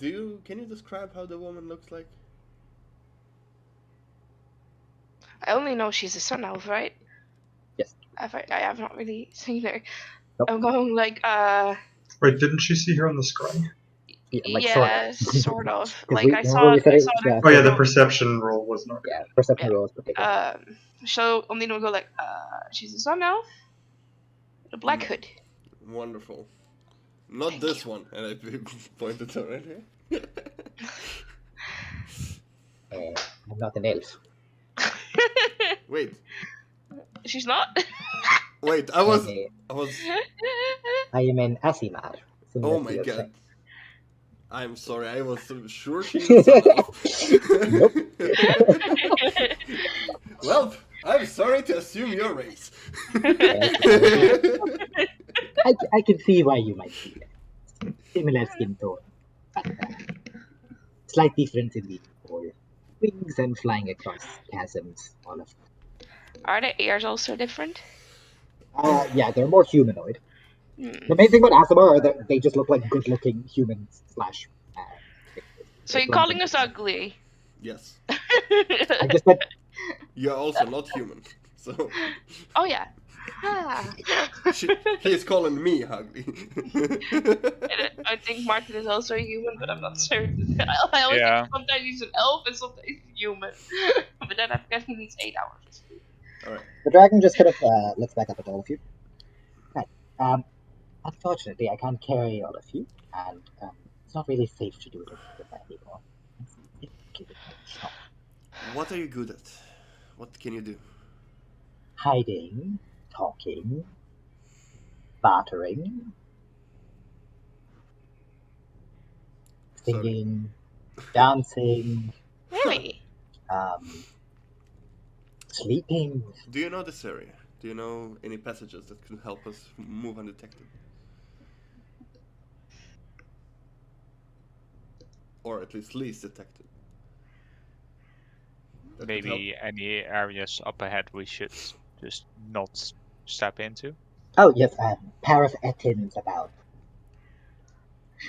Can you describe how the woman looks like? I only know she's a sun elf, right? Yes. I have not really seen her. Nope. I'm going like Wait, didn't you see her on the screen? Yeah, like yeah, sort of. 'Cause Like I remember we saw said I it. saw Yeah, Oh yeah, the go, perception roll was not. yeah. Perception Yeah. rolls particular. so only know go like she's a sun elf with a black hood. Wonderful. Not this one, and I pointed to right here. I'm not an elf. Wait, She's not. wait. I was. I am an Asimar. Oh similar to my your god. strength. I'm sorry. I was so sure she's a son of. Nope. Well, I'm sorry to assume your race. I can see why you might be there. Similar skin tone, but slight difference in the wings and flying across chasms. All of Are the ears also different? yeah, they're more humanoid. Hmm. The main thing about Asimar are that they just look like good-looking humans slash. So you're calling us ugly? Yes. I just said. You're also not human, so. Oh yeah. Ah. He's calling me ugly. I think Martin is also a human, but I'm not certain. I always think sometimes he's an elf and sometimes he's human. But then I'm guessing he's 8 hours of sleep. Alright. The dragon just kind of looks back up at all of you. Right. Unfortunately, I can't carry all of you, and it's not really safe to do it with that anymore. Give it a shot. What are you good at? What can you do? Hiding, talking, bartering, singing, dancing. Really? Sleeping. Do you know this area? Do you know any passages that can help us move undetected? Or at least detected? That could Maybe any areas up ahead we should just not step into? Oh, yes, Pair of Etin's about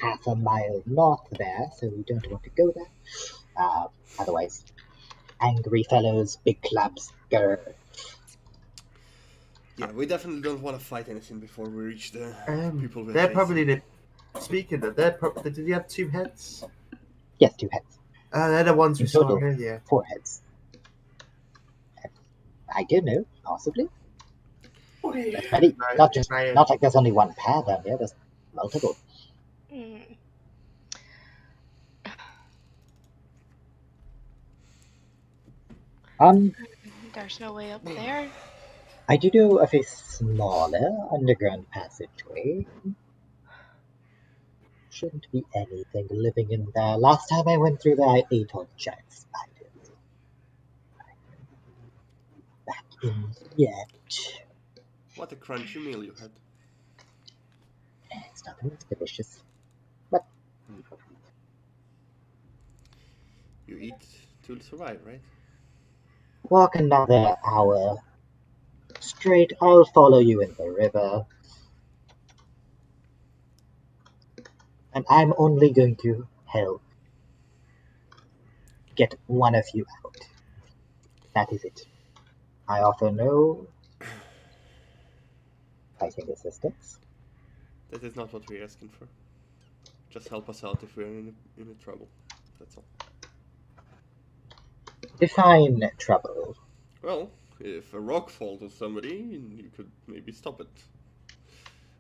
half a mile north there, so we don't want to go there. Otherwise, angry fellows, big clubs, grr. Yeah, we definitely don't want to fight anything before we reach the people we're They're facing. probably the. Speaking of, did you have 2 heads? Yes, 2 heads. They're the ones we In saw total, earlier. 4 heads. I don't know, possibly. That's many. Not like there's only one pair down here. There's multiple. There's no way up there. I do know of a smaller underground passageway. Shouldn't be anything living in there. Last time I went through there, I ate all giant spiders. Back in yet. What a crunchy meal you had. It's nothing delicious. But you eat to survive, right? Walk another hour. Straight, I'll follow you in the river. And I'm only going to help get one of you out. That is it. I offer no fighting assistance. That is not what we're asking for. Just help us out if we're in trouble. That's all. Define trouble. Well, if a rock falls on somebody, you could maybe stop it.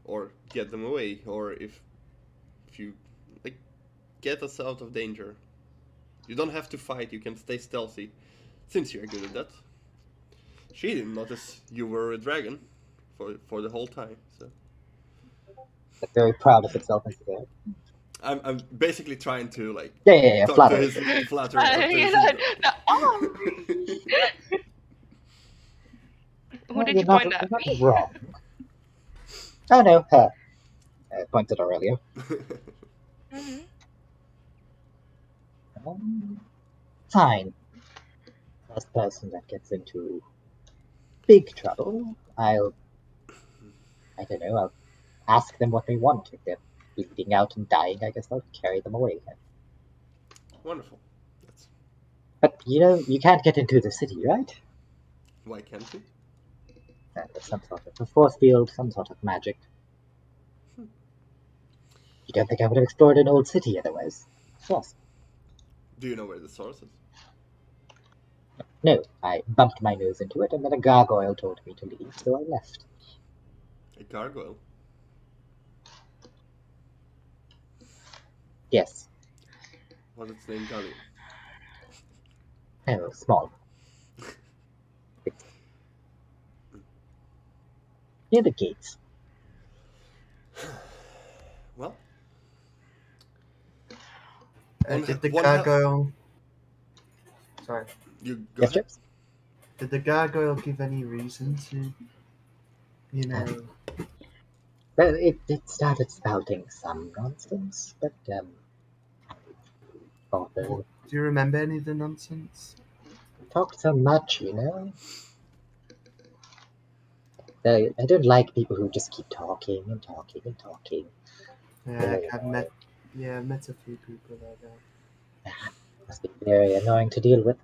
Or get them away. Or if you get us out of danger. You don't have to fight, you can stay stealthy. Since you're good at that. She didn't notice you were a dragon for the whole time, so. It's very proud of itself and today. I'm basically trying to talk flatter. to flatter Who did you point at? You're not wrong. Oh no, her. I pointed her earlier. Fine. First person that gets into big trouble, I don't know, I'll ask them what they want. If they're bleeding out and dying, I guess I'll carry them away. Wonderful. That's... But you can't get into the city, right? Why can't we? There's some sort of a force field, some sort of magic. You don't think I would have explored an old city otherwise? Yes. Do you know where the source is? No, I bumped my nose into it, and then a gargoyle told me to leave, so I left. A gargoyle? Yes. What's its name, Gully? Oh, small. Near the gates. Well. Did the gargoyle... Sorry. You go Yes, ahead. Chips? Did the gargoyle give any reason to, Well, it started spouting some nonsense, but, Do you remember any of the nonsense? talked so much, I don't like people who just keep talking and talking and talking. Yeah, I've met a few people like that. Must be very annoying to deal with.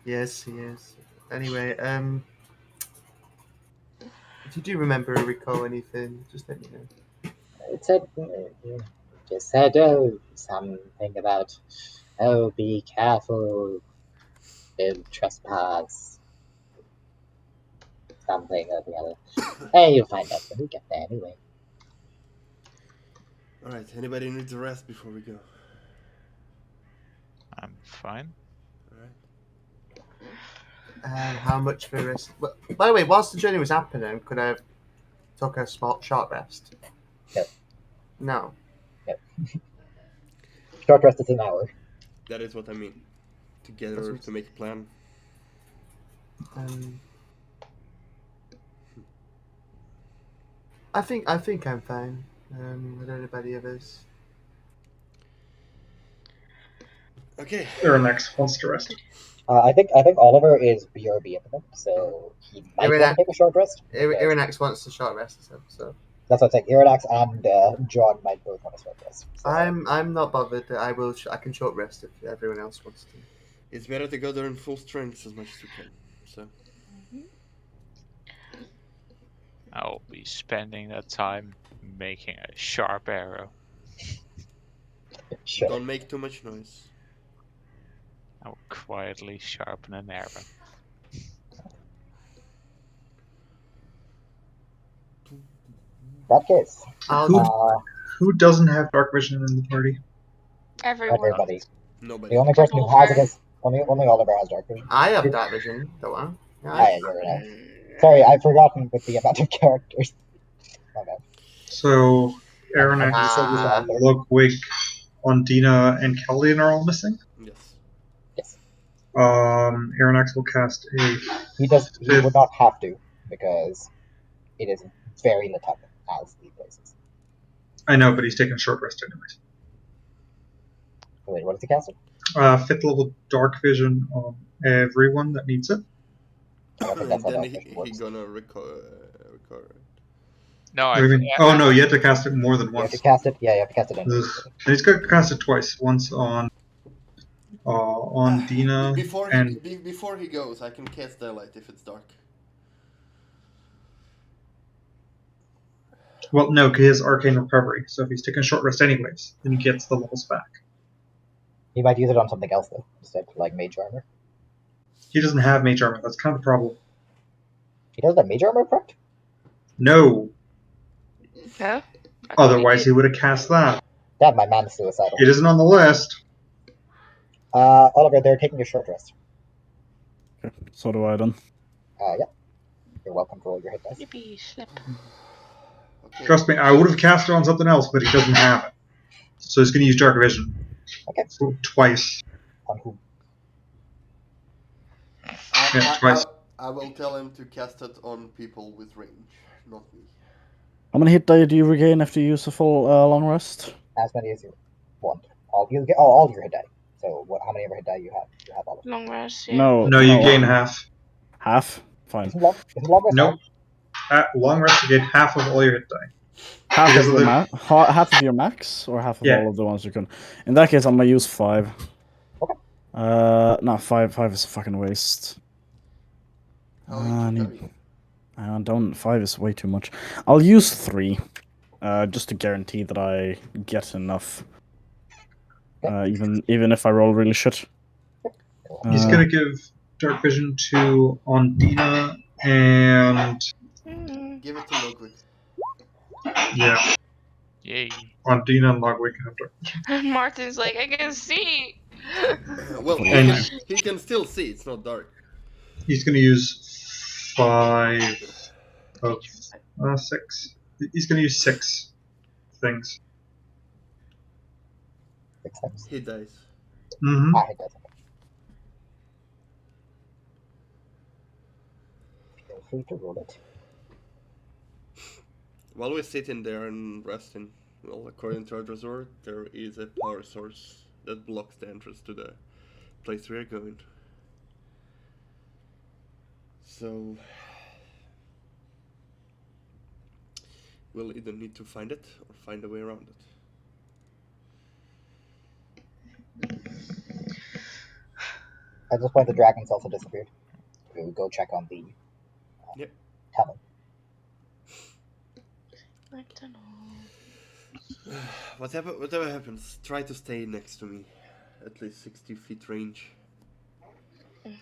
Yes, he is. Anyway, if you do remember or recall anything, just let me know. It said, just said, something about, be careful, don't trespass, something or the other. Hey, you'll find out when we get there anyway. Alright, anybody needs a rest before we go? I'm fine. And how much for a rest? Well, by the way, whilst the journey was happening, could I have took a short rest? No. No. No. Short rest is an hour. That is what I mean. Together to make a plan. I think I'm fine. With anybody others. Okay. Aranex wants to rest. I think Oliver is BRB at the moment, so he might want to take a short rest. Iranex wants a short rest, so. That's what I'm saying. Iranex and John might both want a short rest. So. I'm not bothered. I can short rest if everyone else wants to. It's better to go there in full strength as much as you can. So. I'll be spending that time making a sharp arrow. Sure. Don't make too much noise. I will quietly sharpen an arrow. That case. Who doesn't have dark vision in the party? Everybody. Nobody. The only person who has it is only Oliver has dark vision. I have dark vision. Don't I? Yeah, you're right. Sorry, I've forgotten with the amount of characters. My bad. So, Aranex, Ludwig, Ondina, and Kellian are all missing? Yes. Yes. Aranex will cast a... He would not have to, because it is very lit up as the places. I know, but he's taking a short rest anyways. Wait, what is he casting? 5th level dark vision on everyone that needs it. And then he's gonna record. No, no, you have to cast it more than once. You have to cast it. Yeah, you have to cast it. And he's going to cast it twice. Once on Dina. Before he goes, I can cast daylight if it's dark. Well, no, because he has arcane recovery. So if he's taking a short rest anyways, then he gets the levels back. He might use it on something else though, instead, like mage armor. He doesn't have mage armor. That's kind of the problem. He doesn't have mage armor, correct? No. Yeah. Otherwise, he would have cast that. Damn, my man is suicidal. It isn't on the list. Oliver, they're taking a short rest. Okay, so do I then. Yeah. You're welcome to roll your hit dice. Yippee, slip. Okay. Trust me, I would have cast it on something else, but he doesn't have it. So he's going to use dark vision. Okay. So twice. On who? Twice. I will tell him to cast it on people with range, not me. How many hit die do you regain after you use a full long rest? As many as you want. All your hit die. So how many ever hit die you have? You have all of them. Long rest. Yeah. No, you gain half. Half? Fine. Isn't long rest? Nope. At long rest, you get half of all your hit die. Half of your max, or half of all of the ones you can? In that case, I'm gonna use 5. Okay. No, five is a fucking waste. How much are you? I don't. 5 is way too much. I'll use 3, just to guarantee that I get enough. Even if I roll really shit. He's gonna give dark vision to Ondina and Give it to Ludwig. yeah, Yay. Ondina and Logwig have dark vision. Martin's like, I can see. Well, And he can still see. It's not dark. he's gonna use 5 of 6. He's gonna use 6 things. 6 times. He dies. Mm-hmm. Ah, it doesn't. Feel free to roll it. While we're sitting there and resting, well, according to our resort, there is a power source that blocks the entrance to the place we're going. So we'll either need to find it or find a way around it. At this point, the dragons also disappeared. We would go check on the Yep. tunnel. I don't know. Whatever happens, try to stay next to me. At least 60 feet range.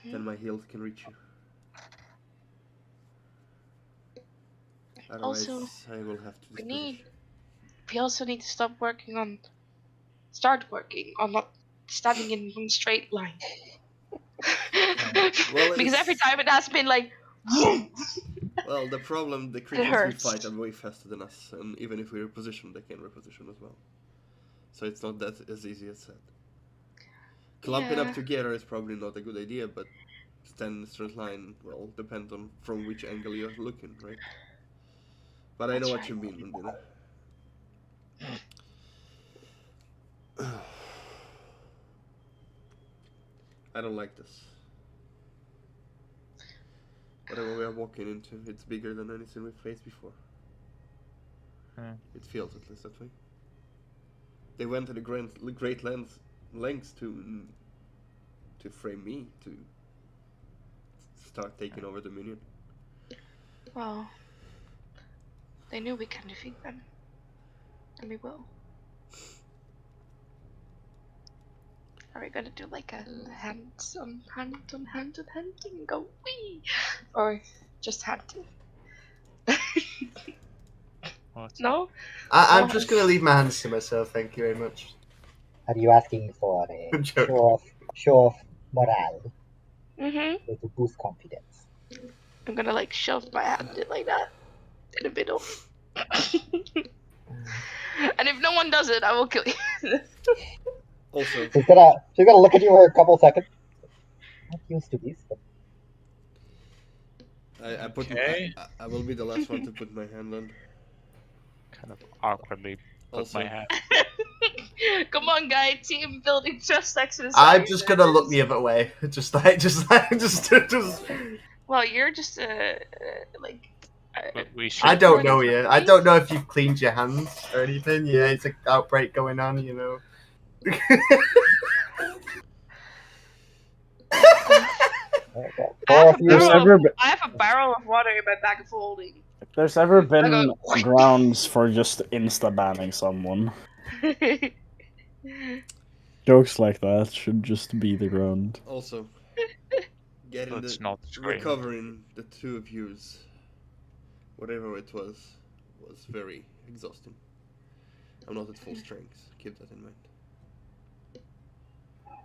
Then my heels can reach you. Otherwise, Also, I will have to we also need to start working on not standing in one straight line. Well, Because every it's- time it has been like Well, the problem, the creatures we hurts. fight are way faster than us, and even if we reposition, they can reposition as well. So it's not that as easy as that. Clumping Yeah. up together is probably not a good idea, but stand in a straight line, well, depends on from which angle you're looking, right? But I know That's what right. you mean, Mundina. I don't like this. Whatever we are walking into, it's bigger than anything we've faced before. It feels at least that way. They went to the great lengths to frame me to start taking over Dominion. well, they knew we can defeat them, and we will. Are we gonna do like a hand-on thing and go wee, or just hand-to? What? No. I'm just gonna leave my hands to myself. Thank you very much. Are you asking for a I'm joking. show of morale Mm-hmm. or to boost confidence? I'm gonna like shove my hand in like that in the middle. And if no one does it, I will kill you. Also, She's gonna look at you for a couple seconds. Not used to these, but I put Okay. I will be the last one to put my hand on. Kind of awkwardly put Also, my hand. Come on, guy. Team building trust exercise. I'm just gonna look the other way. Just. Well, you're just like. But we should. I don't know you. I don't know if you've cleaned your hands or anything. Yeah, it's an outbreak going on, you know. okay. I have a barrel of water in my bag of holding. If there's ever been go- grounds for just insta-banning someone, jokes like that should just be the ground. also, getting Let's the not scream. recovering the two of yous, whatever it was very exhausting. I'm not at full strength. Keep that in mind.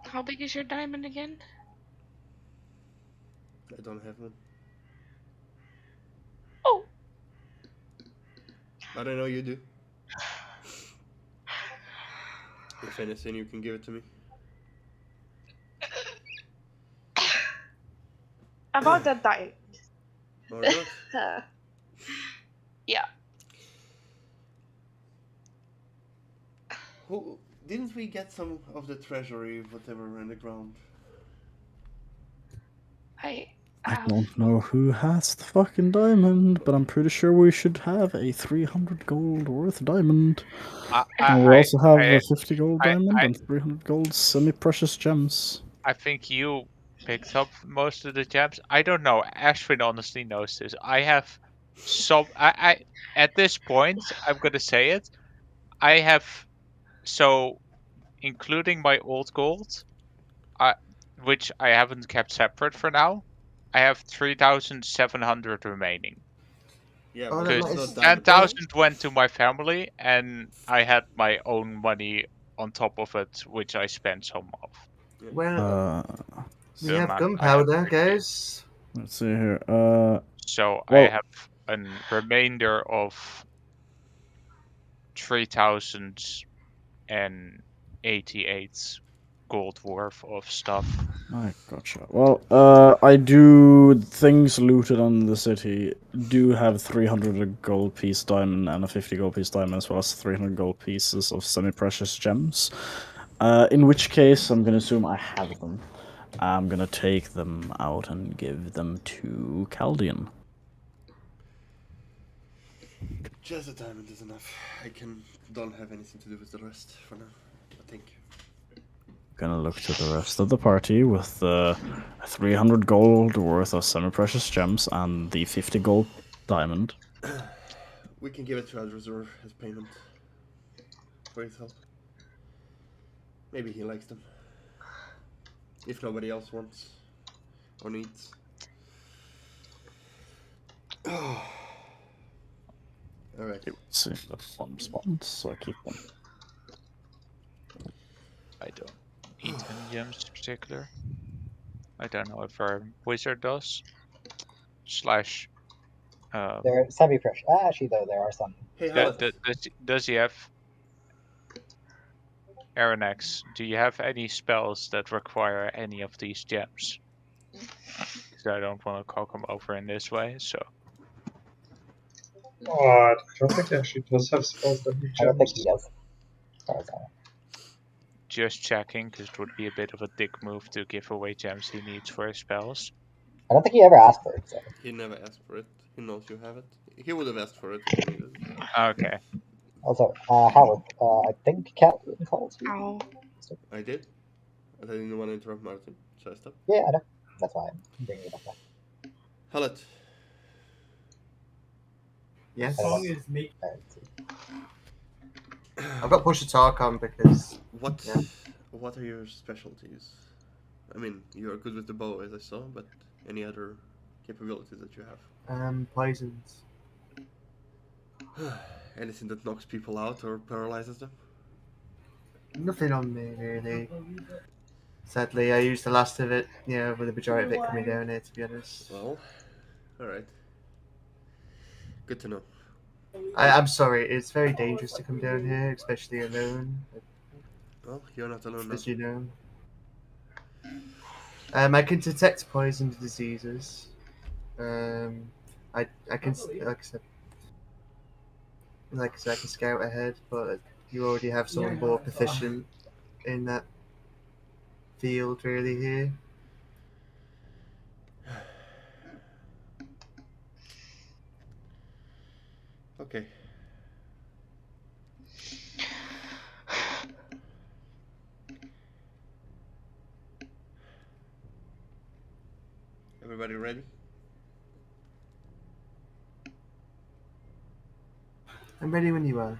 How big is your diamond again? I don't have one. Oh. But I know you do. If anything, you can give it to me. About that diamond. Or not. Yeah. Who didn't we get some of the treasury, whatever, in the ground? I I don't know who has the fucking diamond, but I'm pretty sure we should have a 300 gold worth diamond. And we also have a 50 gold diamond and 300 gold semi-precious gems. I think you picked up most of the gems. I don't know. Ashwin honestly knows this. I have some. I at this point, I'm gonna say it. I have so including my old gold, which I haven't kept separate for now. I have 3,700 remaining. Yeah, Oh, but that Because it's nice. not diamond. 10,000 went to my family, and I had my own money on top of it, which I spent some of. Well, we The have amount I had gunpowder, for it. guys. Let's see here. So I Well, have a remainder of 3,088 gold worth of stuff. I gotcha. Well, I do things looted on the city do have 300 gold piece diamond and a 50 gold piece diamond, as well as 300 gold pieces of semi-precious gems. In which case, I'm gonna assume I have them. I'm gonna take them out and give them to Chaldean. Just a diamond is enough. Don't have anything to do with the rest for now. I think. Gonna look to the rest of the party with the 300 gold worth of semi-precious gems and the 50 gold diamond. We can give it to Adrazor as payment for his help. Maybe he likes them. If nobody else wants or needs. Alright. Let's see, the fun spot, so I keep them. I don't need any gems in particular. I don't know if our wizard does. Slash. They're semi-precious. Actually, though, there are some. Hey, Does he have Aranex? Do you have any spells that require any of these gems? Because I don't want to cock him over in this way, so. I don't think he actually does have spells that need I don't think gems. he does. As far as I know. Just checking, because it would be a bit of a dick move to give away gems he needs for his spells. I don't think he ever asked for it. So. He never asked for it. He knows you have it. He would have asked for it if he needed it. Okay. Also, Howard, I think Cat calls you. Ow. I did. I didn't want to interrupt Martin, so I stopped. Yeah, I know. That's why I'm bringing it up now. Hallet. Yes. Alright, I've got push to talk on because What are your specialties? I mean, you're good with the bow, as I saw, but any other capabilities that you have? Poisons. Anything that knocks people out or paralyzes them? Nothing on me really. Sadly, I used the last of it. With the majority of it coming down here. To be honest. Well, all right. Good to know. I'm sorry. It's very dangerous to come down here, especially alone. Well, you're not alone now. As you know. I can detect poison diseases. I can, like I said, I can scout ahead, but you already have someone more proficient in that field, really, here. Okay. Everybody ready? I'm ready when you are.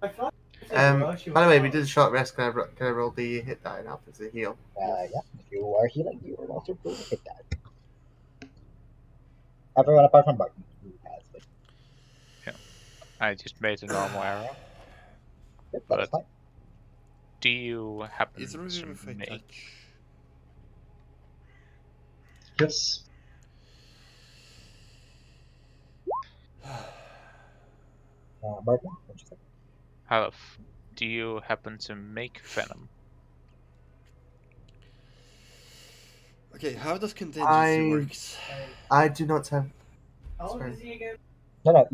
By the way, we did a short rest. Can I roll the hit die now as a heal? yeah, if you are healing, you are also going to hit that. Everyone apart from Barton, who has it. Yeah. I just made a normal arrow. Yep, that is But fine. do you happen Is there to if I make... touch? Yes. Barton, what you say? Half, do you happen to make venom? Okay, how does contingency works? I do not have. No,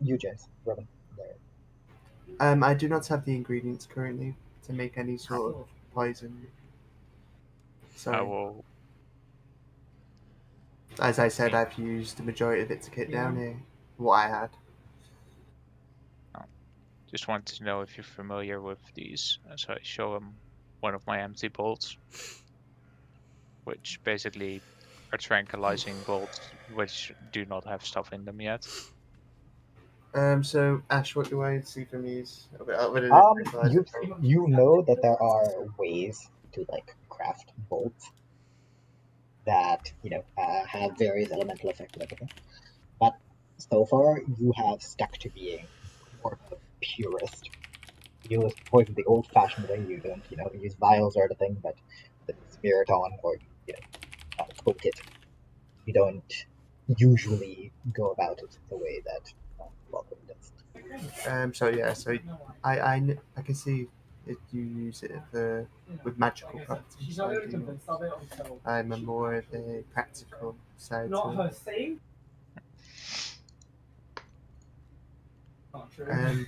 you, James. Robin. There. I do not have the ingredients currently to make any sort of poison. Sorry. I will... As I said, I've used the majority of it to get down here. What I had. Just wanted to know if you're familiar with these, as I show him one of my empty bolts. which basically are tranquilizing bolts, which do not have stuff in them yet. So Ash, what do I see from these? You know that there are ways to like craft bolts that have various elemental effects and everything, but so far you have stuck to being more of a purist. You use poison the old-fashioned way. You don't use vials or anything, but smear it on or coat it. You don't usually go about it the way that Welcome does. So I can see that you use it with magical properties. I'm a more of a practical side to it.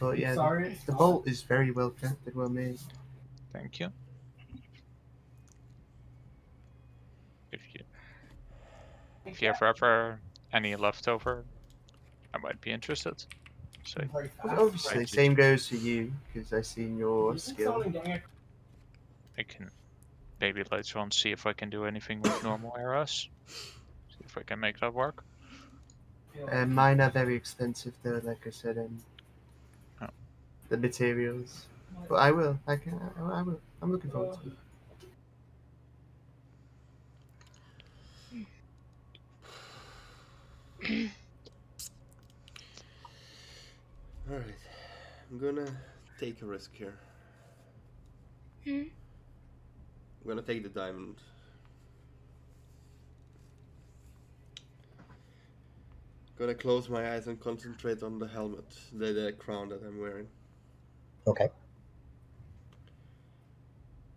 But yeah, the bolt is very well crafted, well made. Thank you. If you have ever any leftover, I might be interested. So obviously, same goes for you because I've seen your skill. I can maybe later on see if I can do anything with normal arrows. See if I can make that work. Mine are very expensive though, like I said, and the materials. But I will. I will. I'm looking forward to it. Alright. I'm gonna take a risk here. I'm gonna take the diamond. Gonna close my eyes and concentrate on the helmet, the crown that I'm wearing. Okay.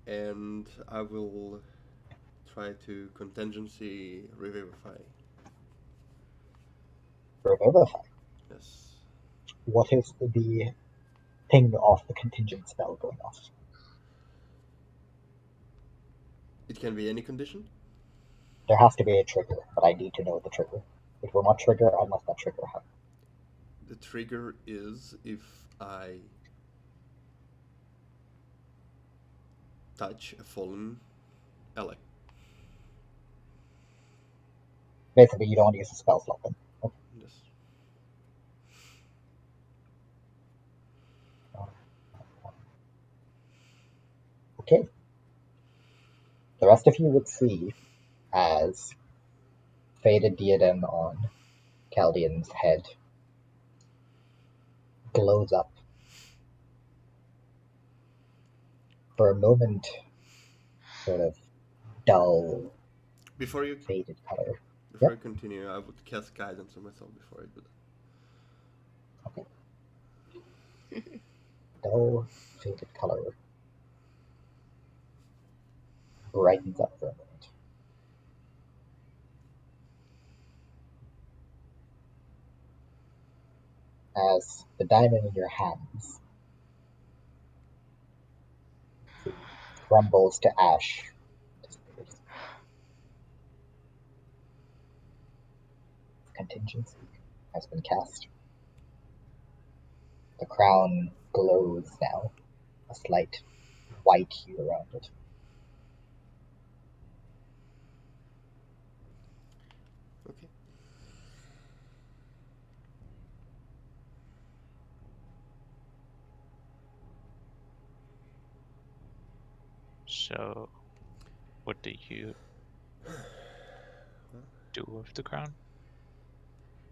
And I will try to contingency revivify. Revivify? Yes. What is the thing of the contingent spell going off? It can be any condition? There has to be a trigger, but I need to know the trigger. It will not trigger unless that trigger happens. The trigger is if I touch a fallen ally. Basically, you don't use a spell slot then. Okay. Yes. Okay. The rest of you would see as faded diadem on Chaldean's head glows up. For a moment, sort of dull, faded color. Before you continue, I would cast guidance on myself before I do that. Okay. Dull, faded color brightens up for a moment. As the diamond in your hands crumbles to ash. Contingency has been cast. The crown glows now, a slight white hue around it. Okay. So, what do you do with the crown?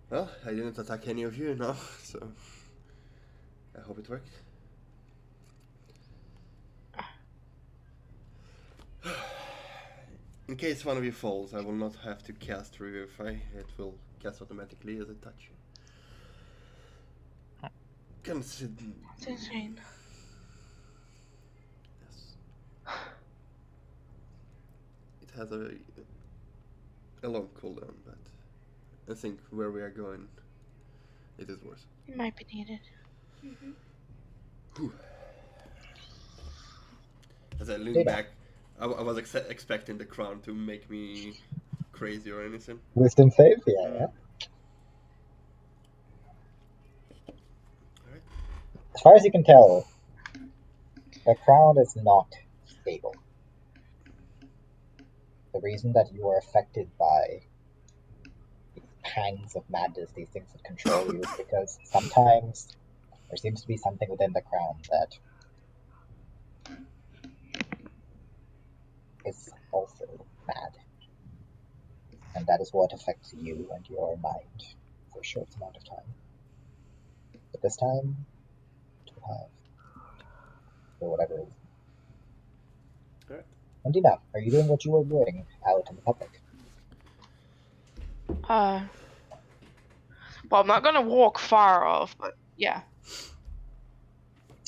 Well, I didn't attack any of you now, so I hope it worked. In case one of you falls, I will not have to cast Revivify. It will cast automatically as I touch you. Consider. It's insane. Yes. It has a long cooldown, but I think where we are going, it is worth it. It might be needed. As I lean back, I was expecting the crown to make me crazy or anything. Wisdom save? Yeah. Alright. As far as you can tell, the crown is not stable. the reason that you are affected by these pangs of madness, these things that control you, is because sometimes there seems to be something within the crown that is also mad. And that is what affects you and your mind for a short amount of time. But this time, to have, for whatever reason. Alright. Undina, are you doing what you were doing out in the public? Well, I'm not gonna walk far off, but yeah.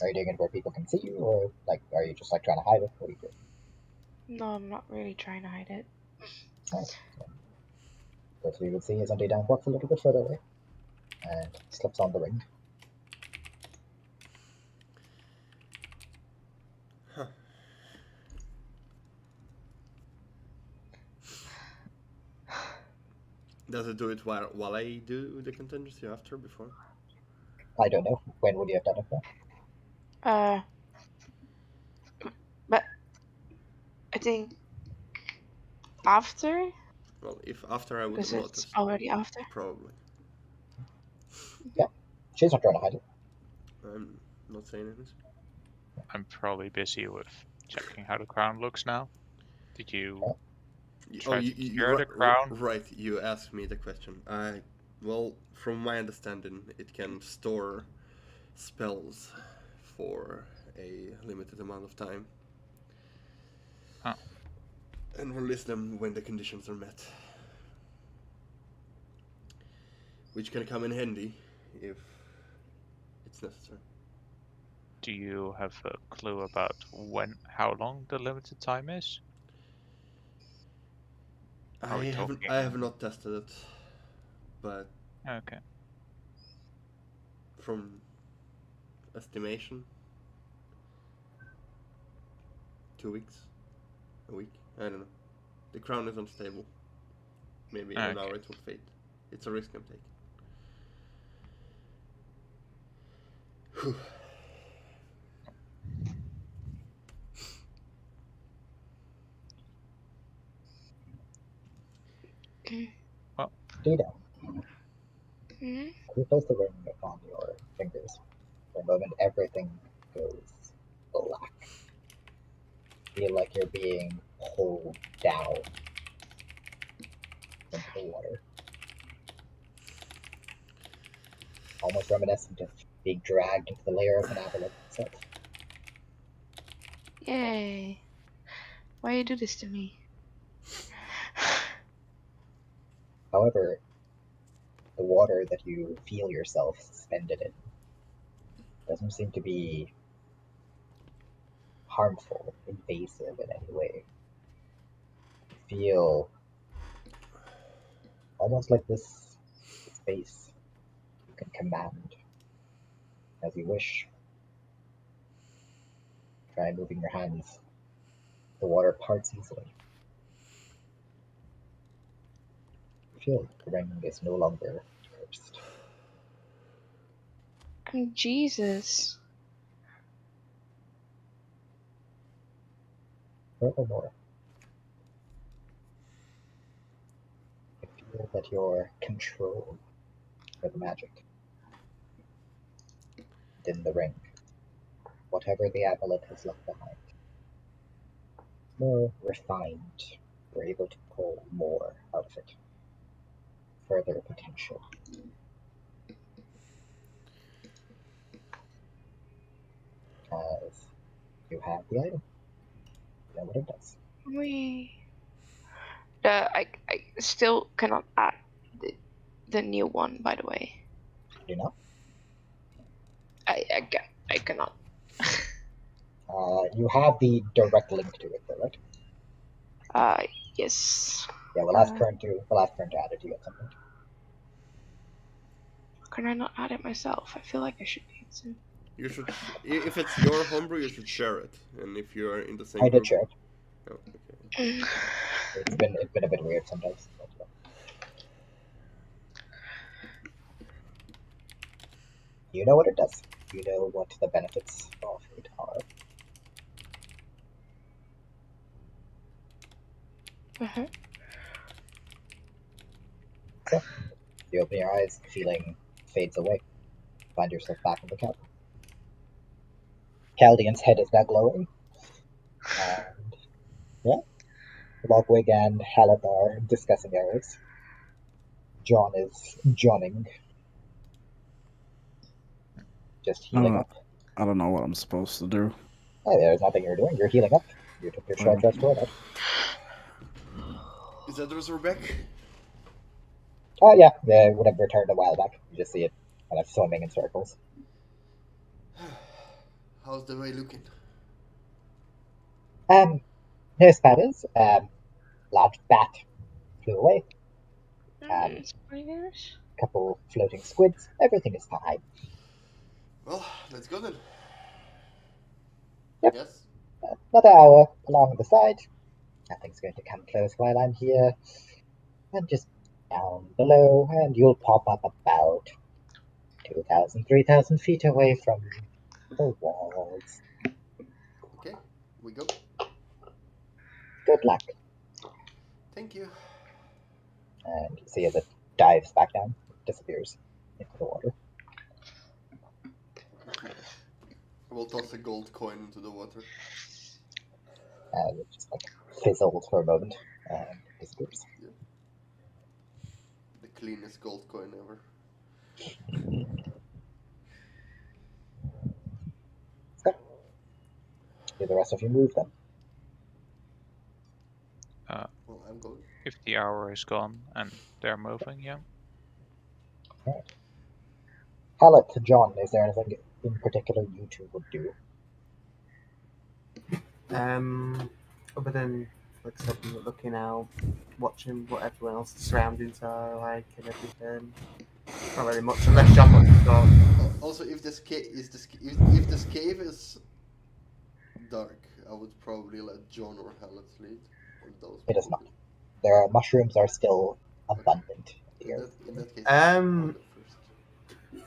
Are you doing it where people can see you, or like, are you just like trying to hide it? What are you doing? No, I'm not really trying to hide it. Alright. What we would see is Undina walks a little bit further away and slips on the ring. Huh. Does it do it while I do the contingency after, before? I don't know. When would you have done it for? But I think after? Well, if after I would have Because it's noticed. already after. Probably. Yeah. She's not trying to hide it. I'm not saying anything. I'm probably busy with checking how the crown looks now. Did you try to cure the crown? Right, you asked me the question. Well, from my understanding, it can store spells for a limited amount of time. Oh. And release them when the conditions are met. Which can come in handy if it's necessary. Do you have a clue about how long the limited time is? I have not tested it, but okay. From estimation, 2 weeks, a week, I don't know. The crown is unstable. Maybe in an hour it will fade. It's a risk I'm taking. Whew. Well, Data. Mm-hmm. You place the ring on your fingers. For a moment, everything goes black. You feel like you're being pulled down into the water. Almost reminiscent of being dragged into the lair of an aboleth itself. Yay. Why you do this to me? However, the water that you feel yourself suspended in doesn't seem to be harmful, invasive in any way. You feel almost like this space you can command as you wish. Try moving your hands. The water parts easily. You feel the ring is no longer cursed. Jesus. Furthermore, you feel that your control for the magic within the ring, whatever the aboleth has left behind, more refined. You're able to pull more out of it. Further potential. As you have the item. You know what it does. I still cannot add the new one, by the way. Do you know? I cannot. You have the direct link to it, though, right? Yes. Yeah, we'll ask Kern to add it to you at some point. Can I not add it myself? I feel like I should be able to. You should, if it's your homebrew, you should share it, and if you are in the same I group. did share it. Oh, okay. It's been a bit weird sometimes. But, you know what it does. You know what the benefits of it are. Mm-hmm. So, you open your eyes, the feeling fades away. Find yourself back in the cabin. Chaldean's head is now glowing. And yeah, Logwig and Haleth are discussing errors. John is Johning. Just healing up. I don't know what I'm supposed to do. Hey, there's nothing you're doing. You're healing up. You took your short rest for that. Is that Razorback? Oh yeah, they would have returned a while back. You just see it kind of swimming in circles. How's the way looking? No spatters. Large bat flew away. Spiders? Couple floating squids. Everything is fine. Well, let's go then. Yep. Yes. Another hour along the side. Nothing's going to come close while I'm here. And just down below, and you'll pop up about 2,000, 3,000 feet away from the walls. Okay, we go. Good luck. Thank you. And you see as it dives back down, disappears into the water. I will toss a gold coin into the water. And it just like fizzles for a moment and disappears. Yeah. The cleanest gold coin ever. So, do the rest of you move them? Well, I'm going. If the hour is gone and they're moving, yeah. Alright. Haleth, John, is there anything in particular you two would do? Other than, like I said, looking out, watching what everyone else's surroundings are like and everything. Not really much, unless John wants to go. Also, if this if this cave is dark, I would probably let John or Haleth lead. Or those It is people. not. There are mushrooms are still abundant here. In that case, Um, first.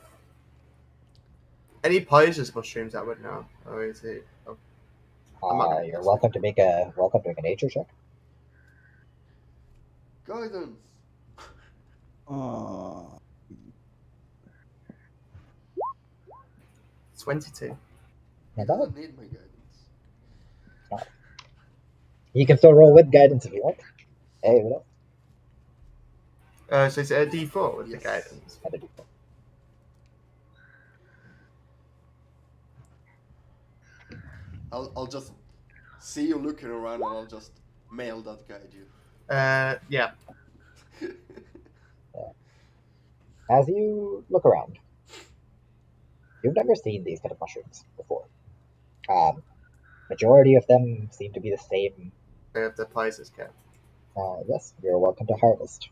Any poisonous mushrooms I would know, or is it? Oh, I'm not gonna You're guess. welcome to make a nature check. Guidance. 22. Not I bad. don't need my guidance. You can still roll with guidance if you want. Hey, what else? So is it a D4 with Yes. the guidance? Have a d4. I'll just see you looking around and I'll just mail that guide you. Yeah. As you look around, you've never seen these kind of mushrooms before. Majority of them seem to be the same. If the poisonous cap. Yes, you're welcome to harvest.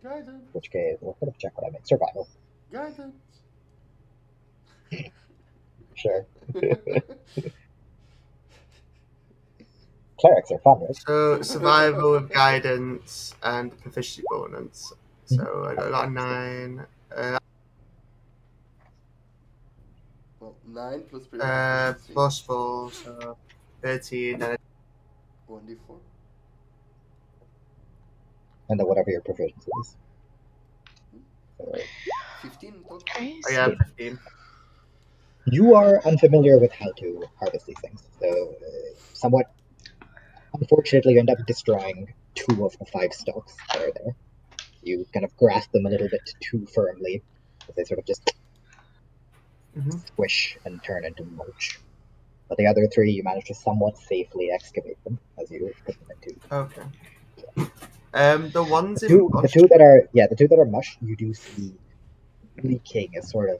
Guidance. Which case, what kind of check would I make? Survival. Guidance. Sure. Clerics are fun, right? So survival with guidance and proficiency bonus. So I got a 9. Well, 9 plus proficiency. Plus 4, so 13. And 1d4. And then whatever your proficiency is. So, 15 total. oh yeah, 15. you are unfamiliar with how to harvest these things, so somewhat unfortunately you end up destroying 2 of the 5 stalks that are there. You kind of grasp them a little bit too firmly, as they sort of just squish and turn into mulch. But the other 3, you manage to somewhat safely excavate them as you put them into. Okay. The ones The in two, mush. the two that are mush, you do see leaking a sort of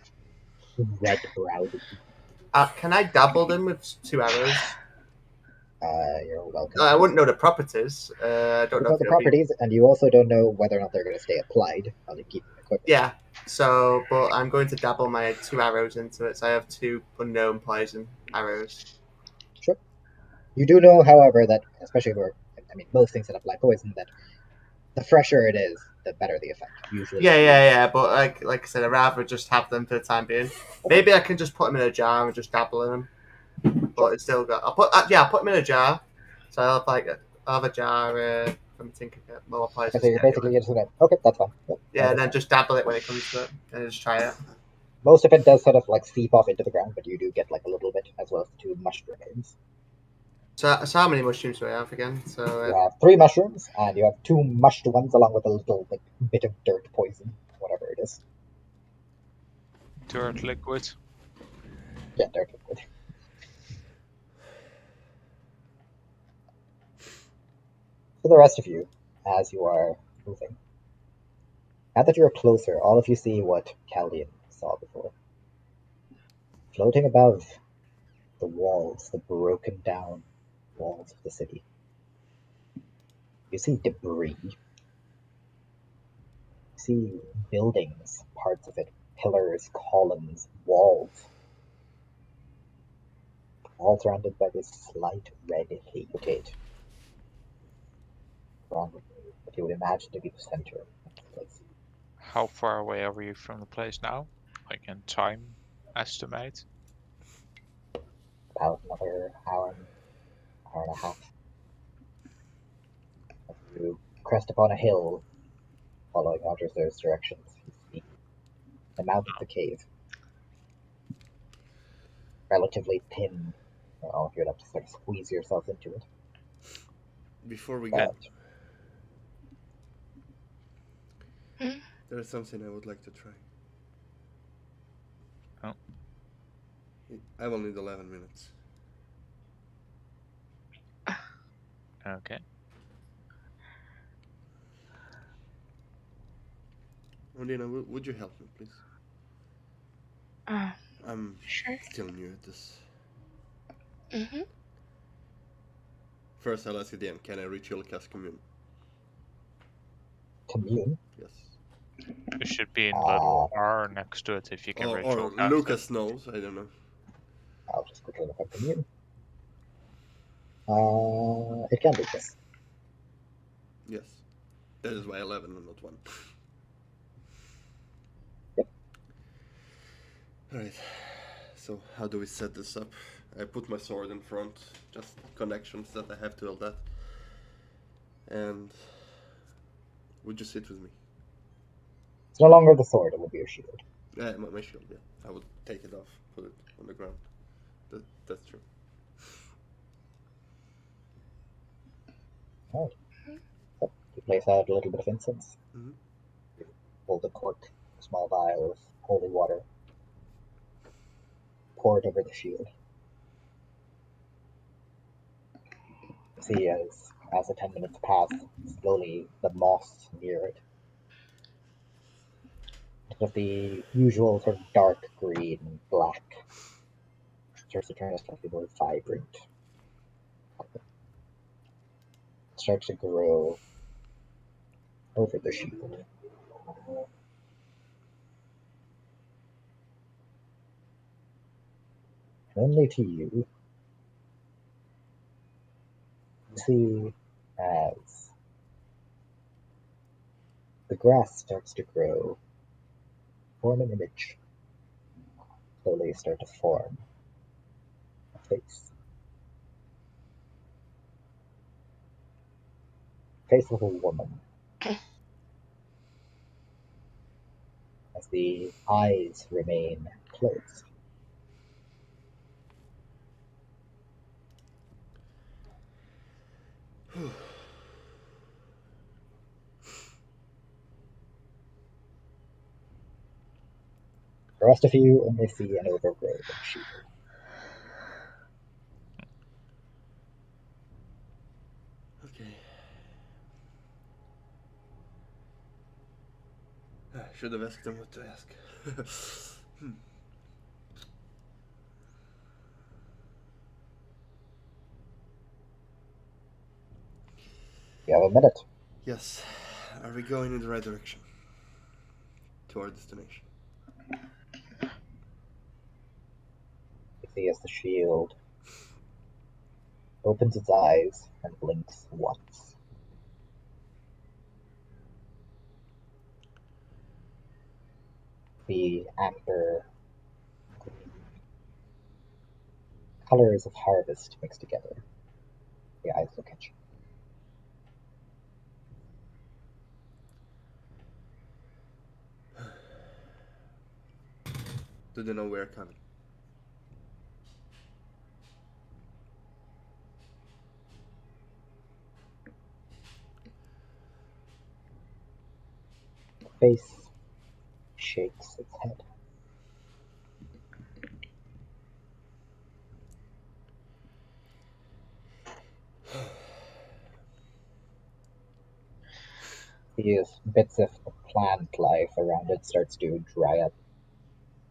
red brown. Can I dabble them with 2 arrows? You're welcome. I wouldn't know the properties. I don't know You if the they'll be- properties, and you also don't know whether or not they're going to stay applied while you keep them equipped. Yeah. So, but I'm going to dabble my 2 arrows into it. So I have 2 unknown poison arrows. Sure. You do know, however, that especially most things that apply poison, that the fresher it is, the better the effect. Usually. Yeah. But like I said, I'd rather just have them for the time being. Maybe I can just put them in a jar and just dabble in them. But it's still got. I'll put them in a jar. So I'll have I'll have a jar. Let me think of it. Well, I'll probably So just you're get basically it. just gonna. Okay, that's fine. Yeah, and then just dabble it when it comes to it, and just try it. Most of it does sort of like seep off into the ground, but you do get like a little bit, as well as 2 mushrooms. So how many mushrooms do I have again? So You have 3 mushrooms, and you have 2 mushed ones, along with a little like bit of dirt poison, whatever it is. Dirt liquid. Yeah, dirt liquid. For the rest of you, as you are moving, now that you're closer, all of you see what Caldian saw before. Floating above the walls, the broken down walls of the city, you see debris. You see buildings, parts of it, pillars, columns, walls, all surrounded by this slight red haze. Around what you would imagine to be the center of the place. How far away are we from the place now? Like in time estimate? About another hour and a half. As you crest upon a hill, following Arthur's directions, you see the mouth of the cave. Relatively thin. I don't know if you'd have to sort of squeeze yourself into it. Before we But get, there is something I would like to try. Oh. I will need 11 minutes. Okay. Ondina, would you help me, please? I'm Sure. still new at this. Mm-hmm. First, I'll ask you DM, can I ritual cast commune? commune? Yes. It should be in little R next to it if you can Or cast Lucas it. knows, I don't know. I'll just quickly look up commune. It can be, yes. Yes. That is why 11 and not 1. Yep. Alright. So, how do we set this up? I put my sword in front, just connections that I have to all that. And would you sit with me? It's no longer the sword, it will be your shield. My shield, yeah. I would take it off, put it on the ground. That's true. Alright. So you place out a little bit of incense. Mm-hmm. You hold a cork, a small vial of holy water. Pour it over the shield. You see as the 10 minutes pass, slowly the moss near it, instead of the usual sort of dark green and black, starts to turn a slightly more vibrant. It starts to grow over the shield. Only to you, see as the grass starts to grow, form an image, slowly start to form a face. Face of a woman. As the eyes remain closed. The rest of you only see an overgrown shield. Okay. I should have asked them what to ask. You have a minute. Yes. Are we going in the right direction? To our destination. You see as the shield opens its eyes and blinks once. The amber green colors of harvest mixed together. The eyes look at you. Do they know we're coming? Face shakes its head. These bits of plant life around it starts to dry up.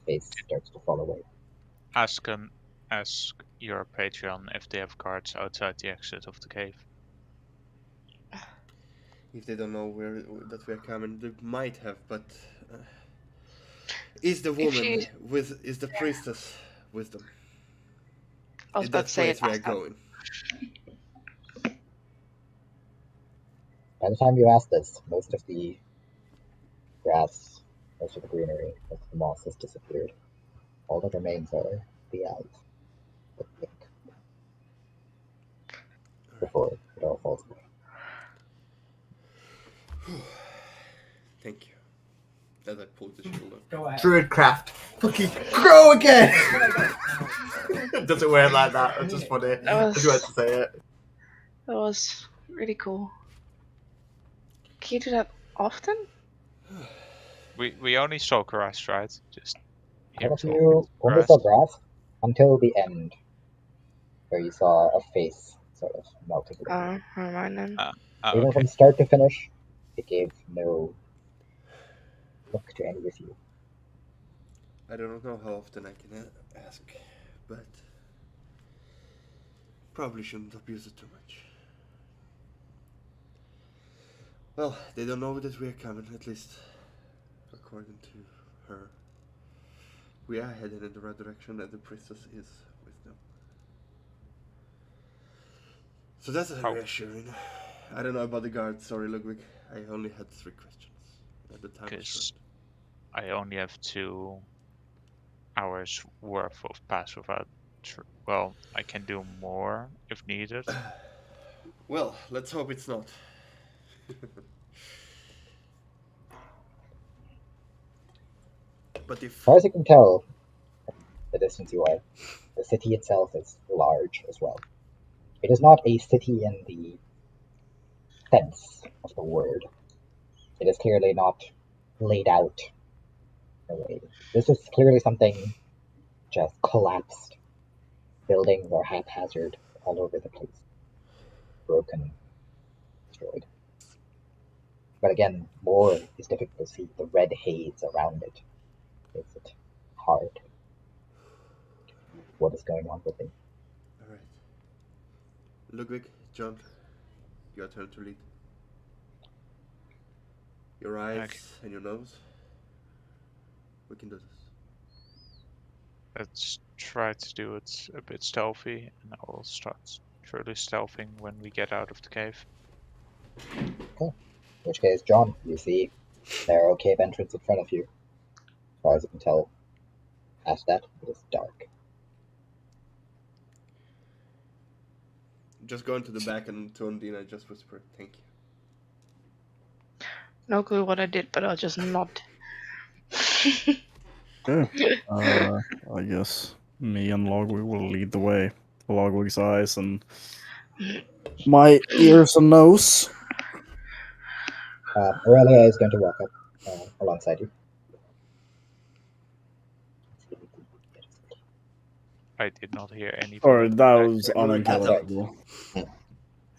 Face starts to fall away. Ask your Patreon if they have guards outside the exit of the cave. If they don't know that we're coming, they might have, but is the woman is the priestess with them? I was about to say it. That's where we're going. By the time you ask this, most of the grass, most of the greenery, most of the moss has disappeared. All that remains are the eyes that blink before it all falls away. Thank you. As I pulled the shield up. Druidcraft. Fucking grow again! Does it wear like that? It's just funny. I just wanted to say it. That was really cool. Can you do that often? We only saw grass, right? Just All of you only saw grass until the end, where you saw a face sort of melting away. Never mind then. Even from start to finish, it gave no look to any of you. I don't know how often I can ask, but probably shouldn't abuse it too much. Well, they don't know that we're coming, at least according to her. We are headed in the right direction, and the priestess is with them. So that's reassuring. I don't know about the guards. Sorry, Ludwig. I only had 3 questions at the time. Because I only have 2 hours worth of pass without. Well, I can do more if needed. Well, let's hope it's not. But if, as far as you can tell, from the distance you are, the city itself is large as well. It is not a city in the sense of the word. It is clearly not laid out in a way. This is clearly something just collapsed. Buildings are haphazard all over the place. Broken, destroyed. But again, more is difficult to see. The red haze around it makes it hard. What is going on with it? Alright. Ludwig, John, your turn to lead. Your eyes and your nose. We can do this. Let's try to do it a bit stealthy, and I will start truly stealthing when we get out of the cave. Okay. In which case, John, you see narrow cave entrance in front of you. As far as you can tell, past that, it is dark. Just go into the back and to Undina, just whisper, thank you. No clue what I did, but I'll just nod. I guess me and Logwig will lead the way. Logwig's eyes and my ears and nose. Aurelia is going to walk up alongside you. I did not hear any. Or that was unintelligible.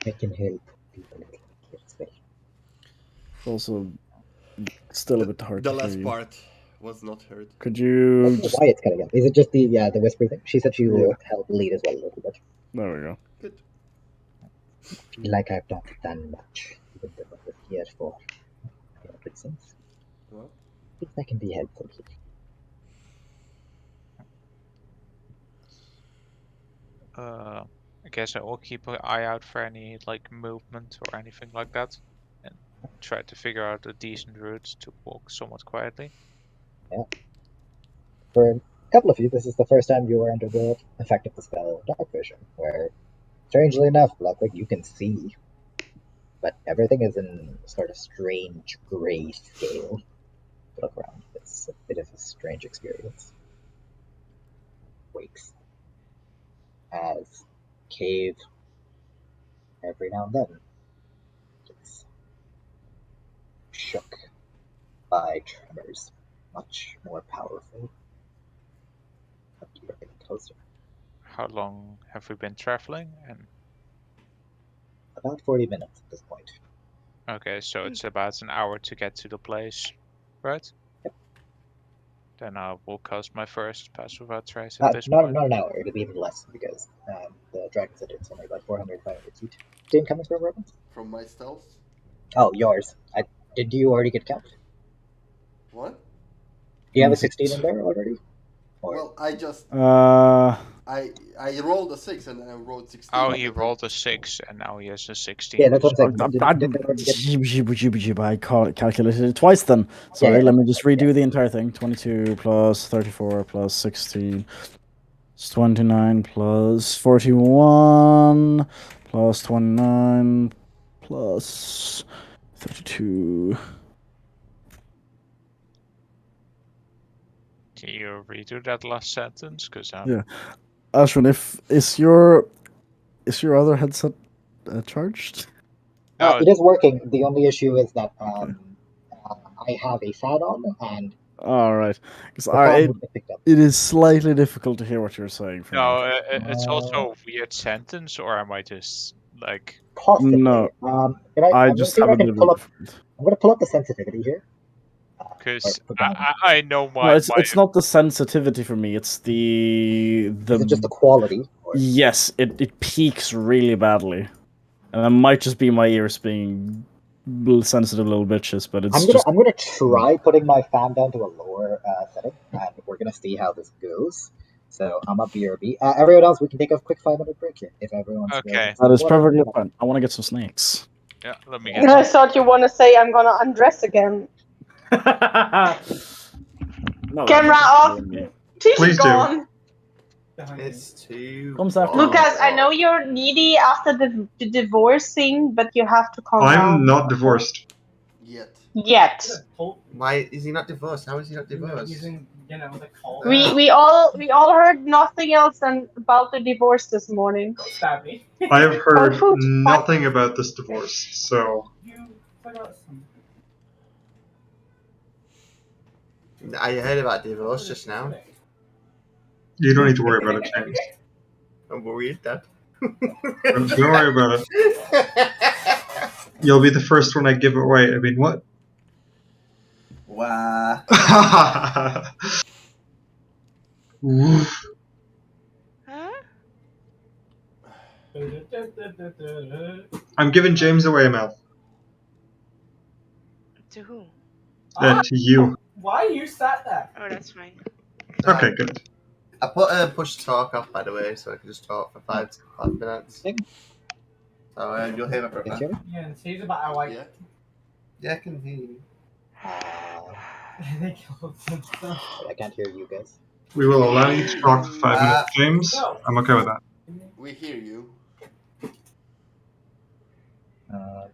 I can help people. Also, still a bit hard the to hear last you. part was not heard. Could you just... Why it's cutting out? Is it just the whisper thing? She said she will help lead as well a little bit. There we go. Good. Feel like I've not done much, even though I was here for reasons. Well, I think I can be helpful here. I guess I will keep an eye out for any movement or anything like that, and try to figure out a decent route to walk somewhat quietly. Yeah. For a couple of you, this is the first time you are under the effect of the spell Dark Vision, where, strangely enough, Ludwig, you can see, but everything is in sort of strange gray scale. Look around. It's a bit of a strange experience. wakes as cave every now and then gets shook by tremors much more powerful. But you're getting closer. How long have we been traveling? And About 40 minutes at this point. okay, so it's about an hour to get to the place, right? Yep. Then I will cast my first pass without trace at this Not point. an hour, it'll be even less because the dragon said it's only about 400, 500 feet. Didn't come from Robin? From my stealth? Oh, yours. Did you already get count? What? Do you have a 16 in there already? Or... Well, I just I rolled a 6 and then I rolled 16. Oh, he rolled a 6 and now he has a 16. Yeah, that's what I'm saying. I calculated it twice then. Sorry, Yeah. let me just redo the entire thing. 22 plus 34 plus 16. It's 29 plus 41 plus 29 plus 32. Can you redo that last sentence? Because Yeah. Ashwin, is your other headset charged? It is working. The only issue is that I have a fan on, and all right, because it is slightly difficult to hear what you're saying. No, it's also a weird sentence, or am I just like possibly? No, I'm just have a bit of. I'm going to pull up the sensitivity here. Because I know my. No, it's not the sensitivity for me. It's the. Is it just the quality? Or? Yes, it peaks really badly, and it might just be my ears being sensitive little bitches. But it's I'm gonna try putting my fan down to a lower setting, and we're gonna see how this goes. So I'm a BRB. Everyone else, we can take a quick 5-minute break here if everyone's okay. That is perfectly fine. I want to get some snakes. Yeah, let me get. I thought you want to say I'm gonna undress again. No, Camera off. Please do. Gone. It's too. Lucas, I know you're needy after the divorcing, but you have to calm down. I'm not divorced. Yet. Why is he not divorced? How is he not divorced? We all heard nothing else than about the divorce this morning. I have heard nothing about this divorce, so. I heard about divorce just now. You don't need to worry about it, James. I'm worried, Dad. Don't worry about it. You'll be the first one I give away. I mean, what? Wow. Oof. I'm giving James away, Mel. To who? To you. Why you sat there? Oh, that's fine. Okay, good. I put a push talk off, by the way, so I can just talk for 5 minutes. So you'll hear my brother. Yeah, and he's about how I. Yeah, I can hear you. I can't hear you guys. We will allow you to talk for 5 minutes, James. I'm okay with that. We hear you. Alright,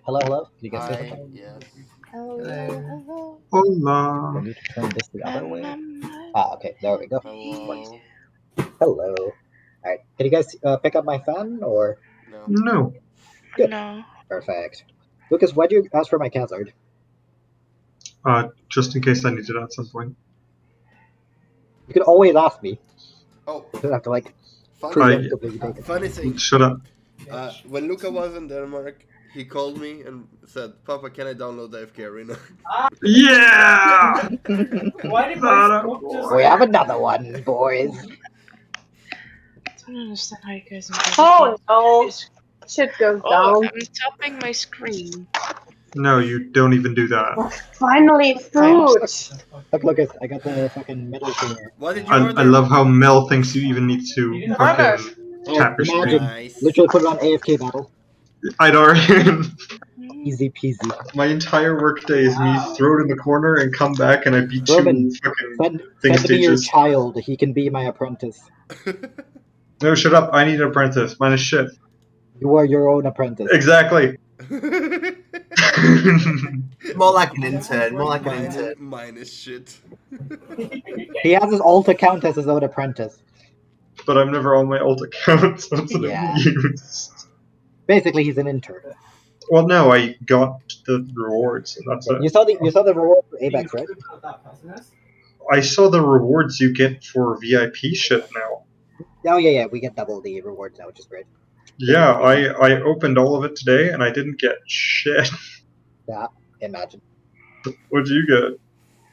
hello? Can you guys hear me? Yes. Hello. Hola. I need to turn this the other way. Okay, there we go. Hello. Alright, can you guys pick up my fan, or? No. Good. No. Perfect. Lucas, why'd you ask for my Khazard? Just in case I need it at some point. You can always ask me. Oh. You don't have to, like, Funny thing. Shut up. When Luca was in Denmark, he called me and said, "Papa, can I download the FK Arena?" Yeah! Why did my We have another one, boys. I don't understand how you guys. Oh no! Shit goes down. I'm tapping my screen. No, you don't even do that. Finally, food. Look, Lucas, I got the fucking middle finger. What did you I love how Mel thinks you even need to fucking tap your screen. Imagine, literally put it on AFK battle. I don't. Easy peasy. My entire workday is me throw it in the corner and come back and I beat Robin, two fucking send thing me your stages. child. He can be my apprentice. No, shut up. I need an apprentice. Mine is shit. You are your own apprentice. Exactly. More like an intern. More like an intern. Mine is shit. He has his alt account as his own apprentice. But I'm never on my alt account, so it's of Yeah. use. Basically, he's an intern. Well, no, I got the rewards, and that's it. You saw the reward for Apex, right? I saw the rewards you get for VIP shit now. Oh yeah, we get double the rewards now, which is great. Yeah, I opened all of it today, and I didn't get shit. Yeah, imagine. What'd you get?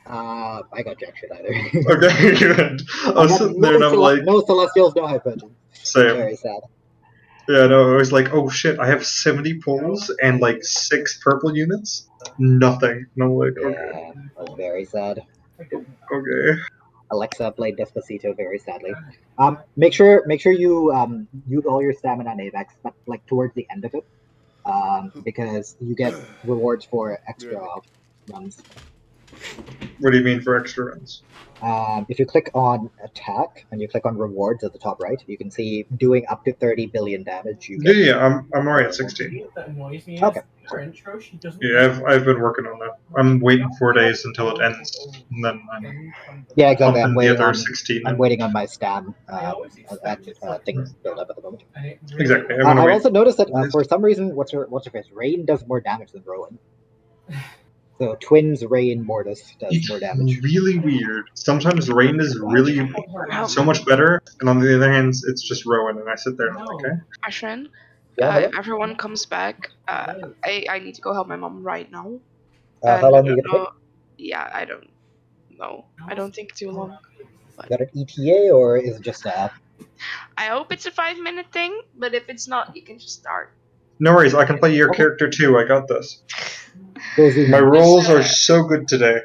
I got jack shit either. Okay, good. I was sitting there and I'm like, no Celestials, no Hypergens. same. Very sad. Yeah, no, I was like, oh shit, I have 70 pulls and like 6 purple units. Nothing. And I'm like, okay. Yeah, that was very sad. Okay. Alexa played Despacito very sadly. Make sure you use all your stamina on Avex, but like towards the end of it, because you get rewards for extra runs. What do you mean for extra runs? If you click on attack and you click on rewards at the top right, you can see doing up to 30 billion damage. You get I'm already at 16. Okay. Yeah, I've been working on that. I'm waiting 4 days until it ends, and then I'm Yeah, exactly. pumping the other 16. I'm waiting on my stam things build up at the moment. Exactly. I've also noticed that for some reason, what's her face? Rain does more damage than Rowan. So twins, Rain, Mortis does more damage. Really weird. Sometimes Rain is really so much better, and on the other hand, it's just Rowan, and I sit there and I'm like, okay. Ashwin, Yeah, if everyone comes back, I need to go help my mom right now. How long do you get to Yeah, I don't know. I don't think too long. Got an ETA or is it just I hope it's a 5-minute thing, but if it's not, you can just start. No worries, I can play your character too. I got this. Rosie? My rolls are so good today.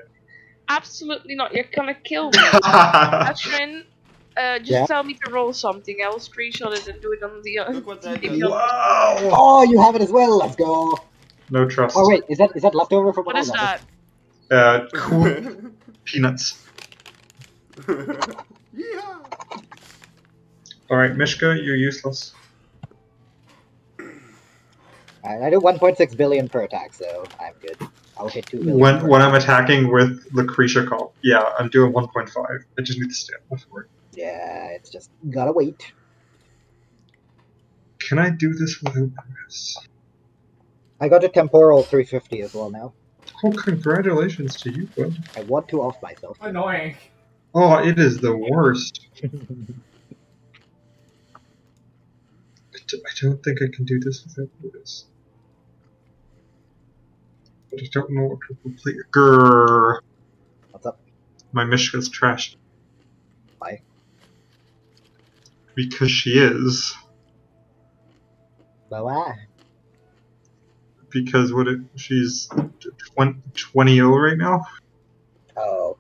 Absolutely not. You're gonna kill me. Ashwin, just tell me to roll something. I'll screenshot it and do it on the. Look what I got. Wow! Oh, you have it as well. Let's go. No trust. Oh wait, is that leftover from What is that? Cool peanuts. Yeah. Alright, Mishka, you're useless. I do 1.6 billion per attack, so I'm good. I'll hit 2 billion. When I'm attacking with Lucretia Call, yeah, I'm doing 1.5. I just need to stand before it. Yeah, it's just gotta wait. Can I do this without this? I got a temporal 350 as well now. Oh, congratulations to you, bud. I want to off myself. Annoying. Oh, it is the worst. I don't think I can do this without this. But I don't know what to complete. Grrr. What's up? My Mishka's trashed. Why? Because she is. Well, why? Because she's 20-0 right now? Oh.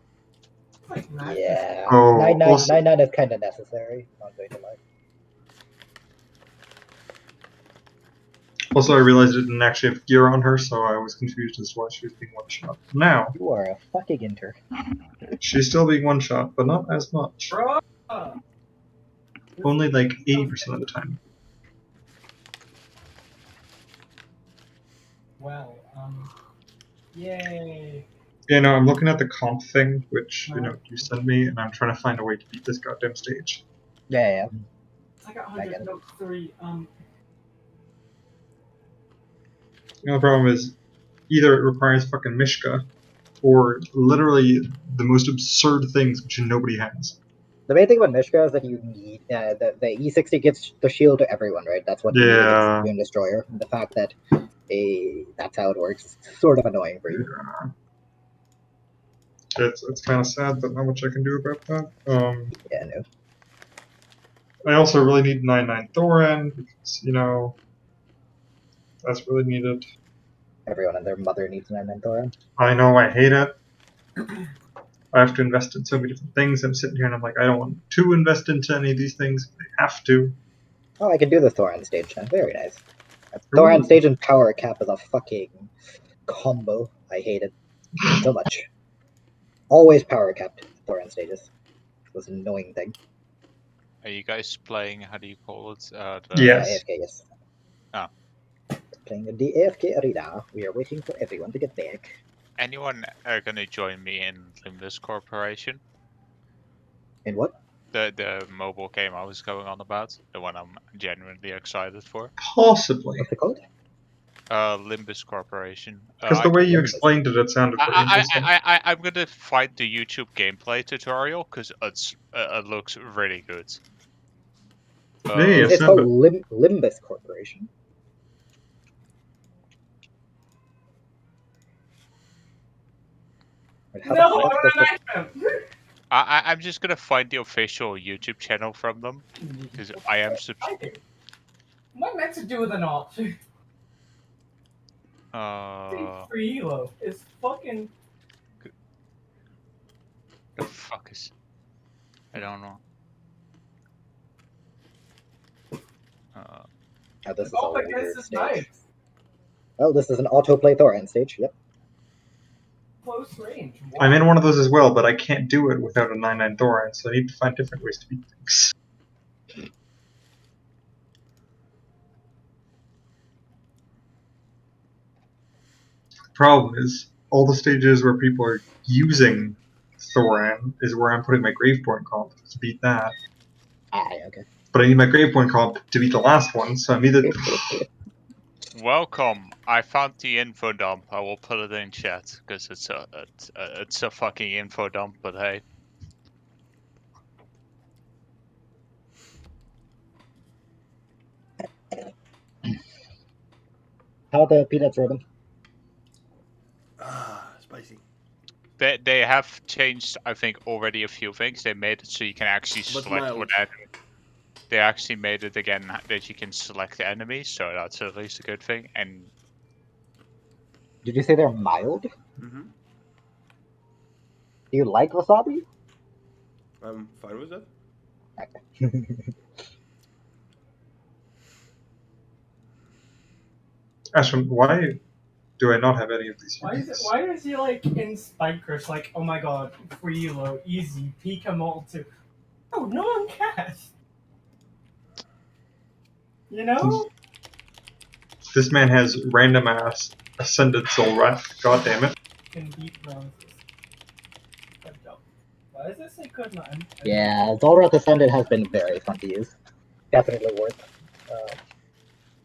Yeah. Oh, 9-9 is kind of necessary. Not going to lie. Also, I realized it didn't actually have gear on her, so I was confused as to why she was being one-shot. Now, You are a fucking inter. she's still being one-shot, but not as much. Only like 80% of the time. Well, yay. Yeah, no, I'm looking at the comp thing, which, you sent me, and I'm trying to find a way to beat this goddamn stage. Yeah. I got I get it. 103. The only problem is, either it requires fucking Mishka, or literally the most absurd things which nobody has. The main thing about Mishka is that you need the E60 gives the shield to everyone, right? That's what you need against Dune Destroyer. And the fact that that's how it works is sort of annoying for you. Yeah. It's kind of sad, but not much I can do about that. Yeah, no. I also really need 9-9 Thoran, because, that's really needed. Everyone and their mother needs 9-9 Thoran. I know, I hate it. I have to invest in so many different things. I'm sitting here and I'm like, I don't want to invest into any of these things, but I have to. Oh, I can do the Thoran stage now. Very nice. Thoran stage and power cap is a fucking combo. I hate it so much. Always power capped Thoran stages. It was an annoying thing. Are you guys playing, how do you call it? Yes. AFK, yes. Oh. Playing in the AFK arena. We are waiting for everyone to get back. anyone gonna join me in Limbus Corporation? In what? The mobile game I was going on about, the one I'm genuinely excited for. Possibly. What's it called? Limbus Corporation. Because the way you explained it, it sounded pretty interesting. I'm gonna find the YouTube gameplay tutorial because it looks really good. It's called Limbus Corporation. No, I'm just gonna find the official YouTube channel from them because I am what meant to do with an alt? For Elo, it's fucking. The fuck is? I don't know. This is all this weird is stage. nice. Oh, this is an autoplay Thoran stage. Yep. Close range. Wow. I'm in one of those as well, but I can't do it without a 9/9 Thoran, so I need to find different ways to beat things. The problem is, all the stages where people are using Thoran is where I'm putting my Graveborn comp to beat that. Okay. But I need my Graveborn comp to beat the last one, so I'm either... Welcome. I found the info dump. I will put it in chat because it's a fucking info dump. But hey, How are the peanuts, Robin? Spicy. they have changed. I think already a few things. They made it so you can actually But select mild. what enemy. They actually made it again that you can select the enemies, so that's at least a good thing. And Did you say they're mild? Mm-hmm. Do you like wasabi? I'm fine with that. Okay. Ashwin, why do I not have any of these units? Why is he like in Spikers like, oh my god, free Elo, easy, peek them all too. Oh, no one cares. You know? This man has random ass Ascended Soul Wrath, god damn it. Can beat bronzes. Why does it say could not? Yeah, Zolrath Ascended has been very fun to use. Definitely worth.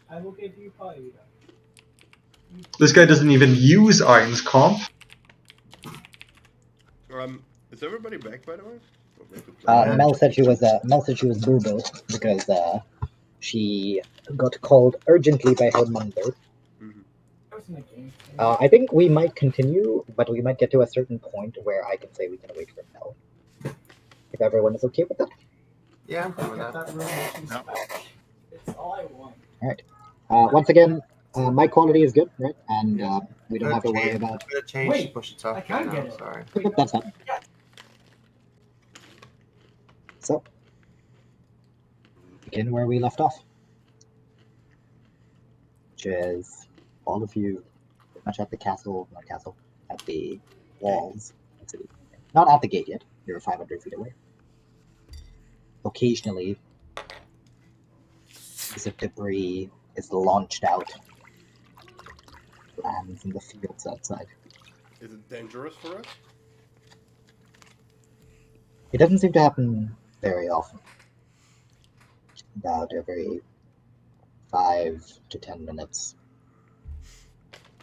I will give you pie. This guy doesn't even use Iron's comp. Is everybody back, by the way? Mel said she was boo boo because she got called urgently by her mother. I think we might continue, but we might get to a certain point where I can say we can wait for Mel. If everyone is okay with that. Yeah, I'm fine with that. It's all I want. Alright. Once again, my quality is good, right? And we don't have to worry about... Wait, push it off. I can't get it. Sorry. That's fine. So, begin where we left off. Which is all of you pretty much at the castle, at the walls of the city. Not at the gate yet, you're 500 feet away. Occasionally, piece of debris is launched out, lands in the fields outside. Is it dangerous for us? It doesn't seem to happen very often. About every 5 to 10 minutes.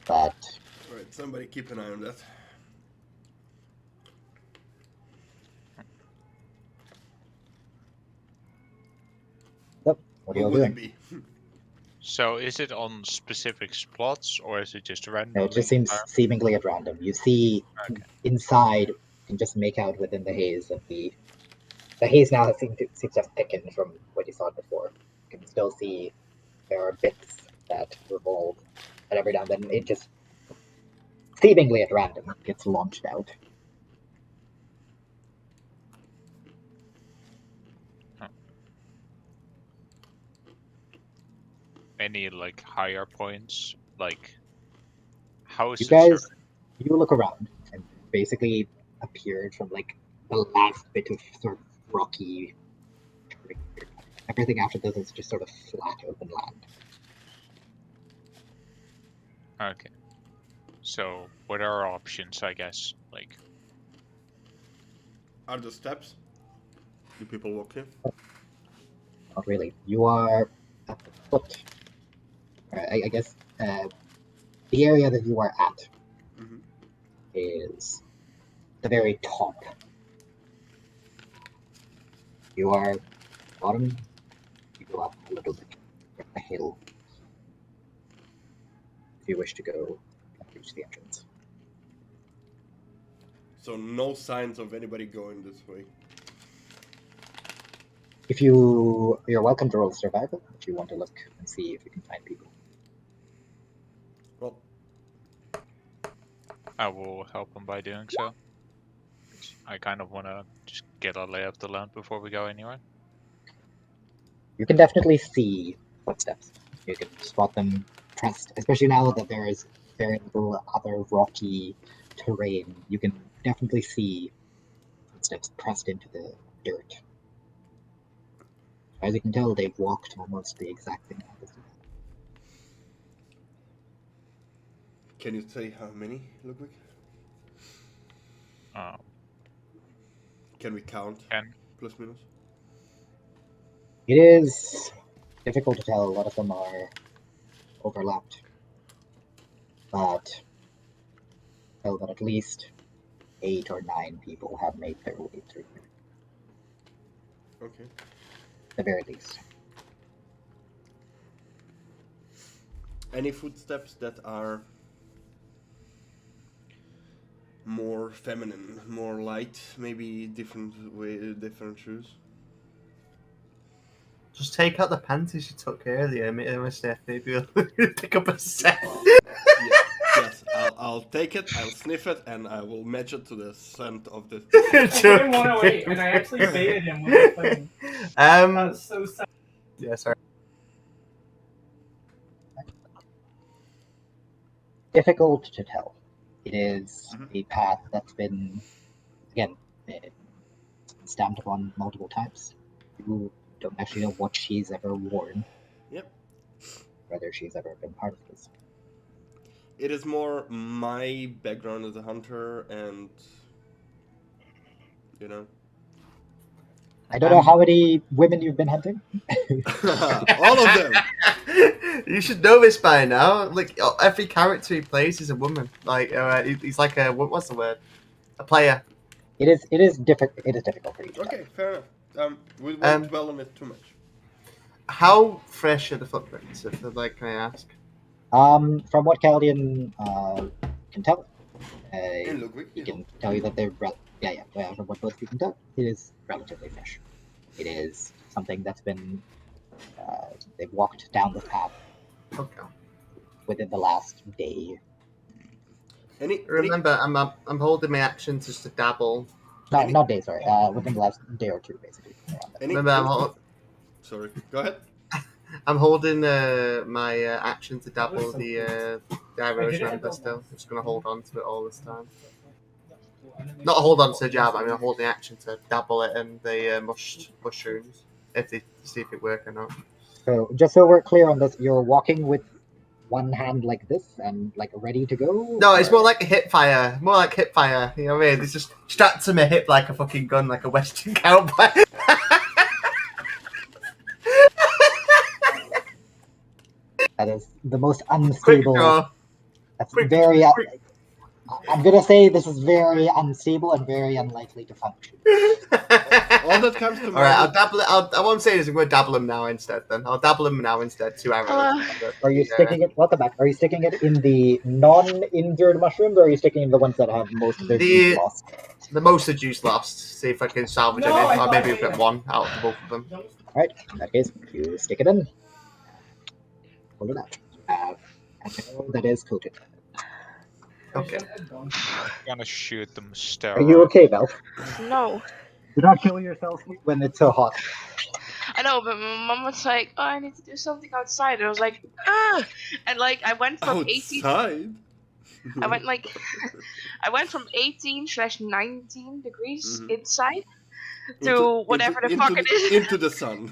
But... Alright, somebody keep an eye on that. Yep, what are you all doing? so, is it on specific spots or is it just random? No, it just seems seemingly at random. You see inside, you can just make out within the haze that the haze now seems to have thickened from what you saw before. You can still see there are bits that revolve, and every now and then it just seemingly at random gets launched out. Any like higher points? Like how is You it guys, you look around and basically appeared from like the last bit of sort of rocky. Everything after this is just sort of flat open land. Okay. So, what are our options, I guess? Like, Are the steps? Do people walk here? Not really. You are at the foot. I guess the area that you are at Mm-hmm. is the very top. You are bottom. You go up a little bit, a hill. If you wish to go and reach the entrance. So no signs of anybody going this way. If you're welcome to roll survival if you want to look and see if you can find people. Well, I will help him by doing so. I kind of want to just get a lay of the land before we go anywhere. You can definitely see footsteps. You can spot them pressed, especially now that there is very little other rocky terrain. You can definitely see footsteps pressed into the dirt. As you can tell, they've walked almost the exact same distance. can you say how many, Ludwig? Can we count? 10. Plus minus? It is difficult to tell. A lot of them are overlapped. But tell that at least 8 or 9 people have made their way through here. Okay. At the very least. Any footsteps that are more feminine, more light, maybe different shoes? Just take out the panties you took earlier, Mr. Maybe we'll pick up a set. Yes, I'll take it, I'll sniff it, and I will match it to the scent of the... I didn't want to wait, and I actually baited him with the thing. That's so sad. Yeah, sorry. Difficult to tell. It is a path that's been, again, stamped upon multiple times. You don't actually know what she's ever worn. Yep. Whether she's ever been part of this. It is more my background as a hunter and, you know... I don't know how many women you've been hunting. All of them! You should know this by now. Like, every character he plays is a woman. Like, he's like a, what's the word? A player. It is difficult for you. Okay, fair enough. We won't dwell on it too much. How fresh are the footprints, if can I ask? From what Caldian can tell, he can tell you that they're from what both of you can tell, it is relatively fresh. It is something that's been they've walked down the path within the last day. Remember, I'm holding my action just to dabble. No, not day. Sorry, within the last day or two, basically. Remember, Sorry, go ahead. I'm holding my action to dabble the arrows, remember, still. I'm just going to hold on to it all this time. Not hold on to the jab, I mean, I'm holding action to dabble it in the mushrooms, to see if it works or not. So, just so we're clear on this, you're walking with one hand like this and like ready to go? No, it's more like a hip fire. More like hip fire, you know what I mean? It's just strapped to my hip like a fucking gun, like a Western cowboy. That is the most unstable. That's very. I'm gonna say this is very unstable and very unlikely to function. All that comes to mind. All right, I'll dabble it. What I'm saying is I'm going to dabble him now instead. Then I'll dabble him now instead. 2 arrows. Are you sticking it? Welcome back. Are you sticking it in the non-injured mushrooms, or are you sticking in the ones that have most of their juice lost? The most of juice lost. See if I can salvage any, or maybe get one out of both of them. All right. In that case, you stick it in. Pull it out. That is coated. Okay. I'm gonna shoot them Are you okay, Val? No. Do not kill yourself when it's so hot. I know, but my mom was like, "Oh, I need to do something outside." And I was like, "Ah!" And like, I went from 18. I went from 18/19 degrees inside to whatever the fuck it is. Into the sun.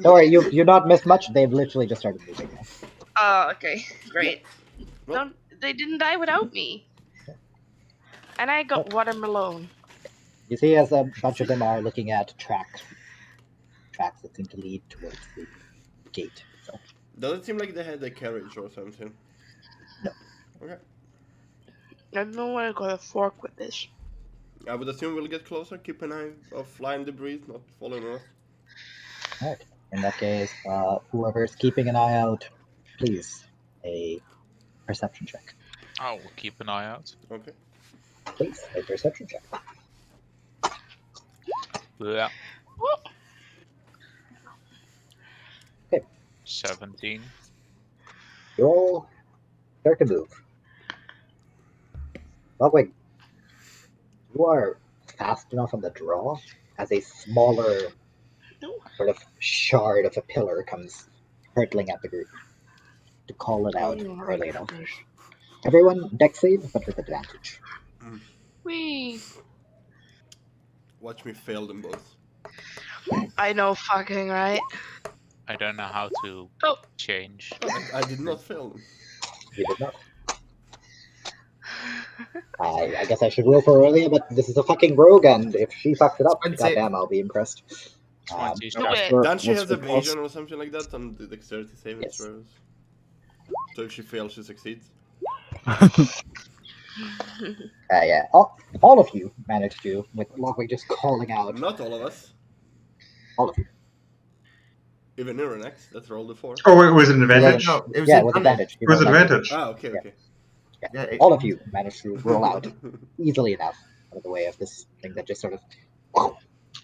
Don't worry, you not missed much. They've literally just started moving. Oh, okay, great. Well, they didn't die without me. And I got watermelon. You see, as a bunch of them are looking at tracks that seem to lead towards the gate itself. Does it seem like they had a carriage or something? No. Okay. I don't know where I got a fork with this. I would assume we'll get closer. Keep an eye of flying debris, not following us. Alright. In that case, whoever's keeping an eye out, please, a perception check. I will keep an eye out. Okay. Please, a perception check. Yeah. Whoop. Okay. 17. You all start to move. Ludwig, you are fast enough on the draw as a smaller sort of shard of a pillar comes hurtling at the group to call it out early enough. Everyone, deck save, but with advantage. Whee! Watch me fail them both. I know, fucking right. I don't know how to change. I did not fail them. You did not. I guess I should roll for earlier, but this is a fucking rogue, and if she fucks it up, goddamn, I'll be impressed. Don't she have evasion or something like that on the dexterity saving throws? So if she fails, she succeeds? Yeah, all of you managed to, with Ludwig just calling out. Not all of us. All of you. Even Neuronex, that's rolled a 4. Oh, wait, was it an advantage? No, it was with advantage. It was advantage. Ah, okay, okay. Yeah. All of you managed to roll out easily enough out of the way of this thing that just sort of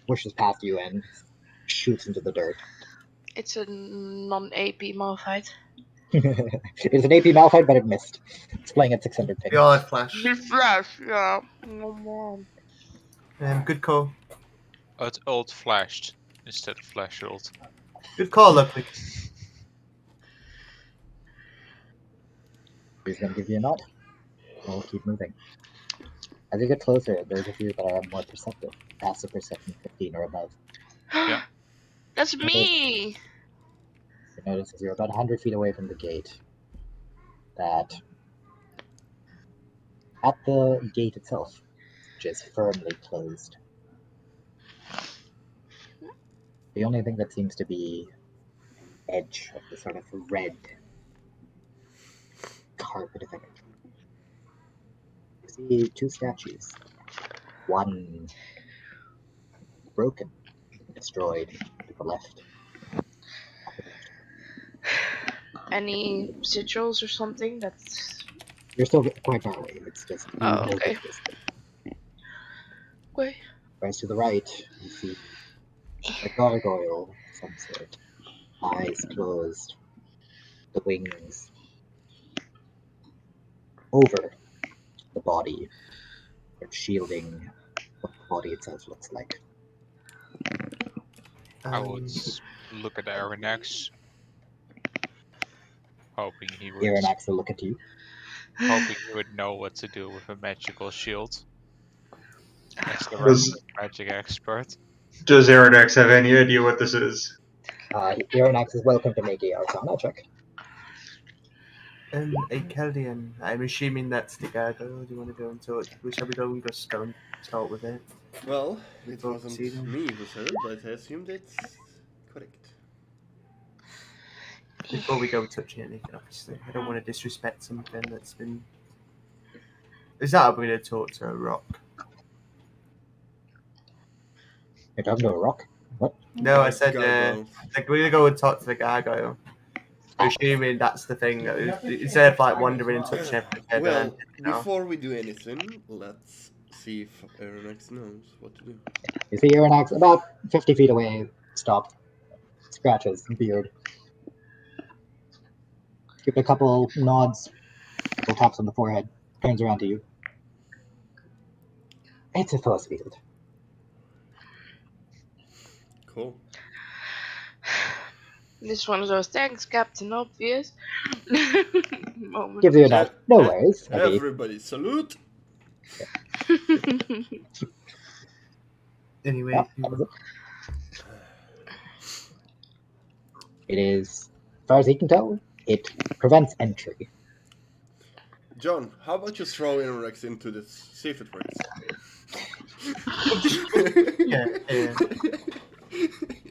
pushes past you and shoots into the dirt. It's a non-AP Malphite. It's an AP Malphite, but it missed. It's playing at 600 ping. Yeah, flash. Flash, yeah. Good call. Oh, it's ult flashed instead of flash ult. Good call, Ludwig. He's going to give you a nod. We'll keep moving. As you get closer, those of you that are more perceptive, passive perception 15 or above. Yeah. That's me! You notice as you're about 100 feet away from the gate that at the gate itself, which is firmly closed, the only thing that seems to be edge of the sort of red carpet of energy. You see two statues. One broken, destroyed to the left. Any sigils or something? That's. You're still quite far away. It's just. Oh, okay. Wait. Whereas to the right, you see a gargoyle of some sort. Eyes closed. The wings over the body, shielding what the body itself looks like. I would look at Aranex, hoping he would. Aranex will look at you. Hoping he would know what to do with a magical shield. As the magic expert. Does Aranex have any idea what this is? Aranex is welcome to make a Arcana check. A Keldian. I'm assuming that's the gargoyle. Do you want to go and talk? Shall we go and just go and start with it? Well, it wasn't me who said it, but I assumed it's correct. Before we go touching anything, obviously. I don't want to disrespect something that's been... Is that I'm going to talk to a rock? You're talking to a rock? What? No, I said like we're going to go and talk to the gargoyle. Assuming that's the thing, instead of like wandering and touching everything. Well, before we do anything, let's see if Aranex knows what to do. You see Aranex about 50 feet away, stopped, scratches, beard. Give it a couple nods, couple taps on the forehead, turns around to you. It's a force field. Cool. This one of those thanks, Captain Obvious. Gives you a nod. No worries. Everybody, salute! Anyway. It is, as far as he can tell, it prevents entry. John, how about you throw Rex into this? See if it works. Yeah.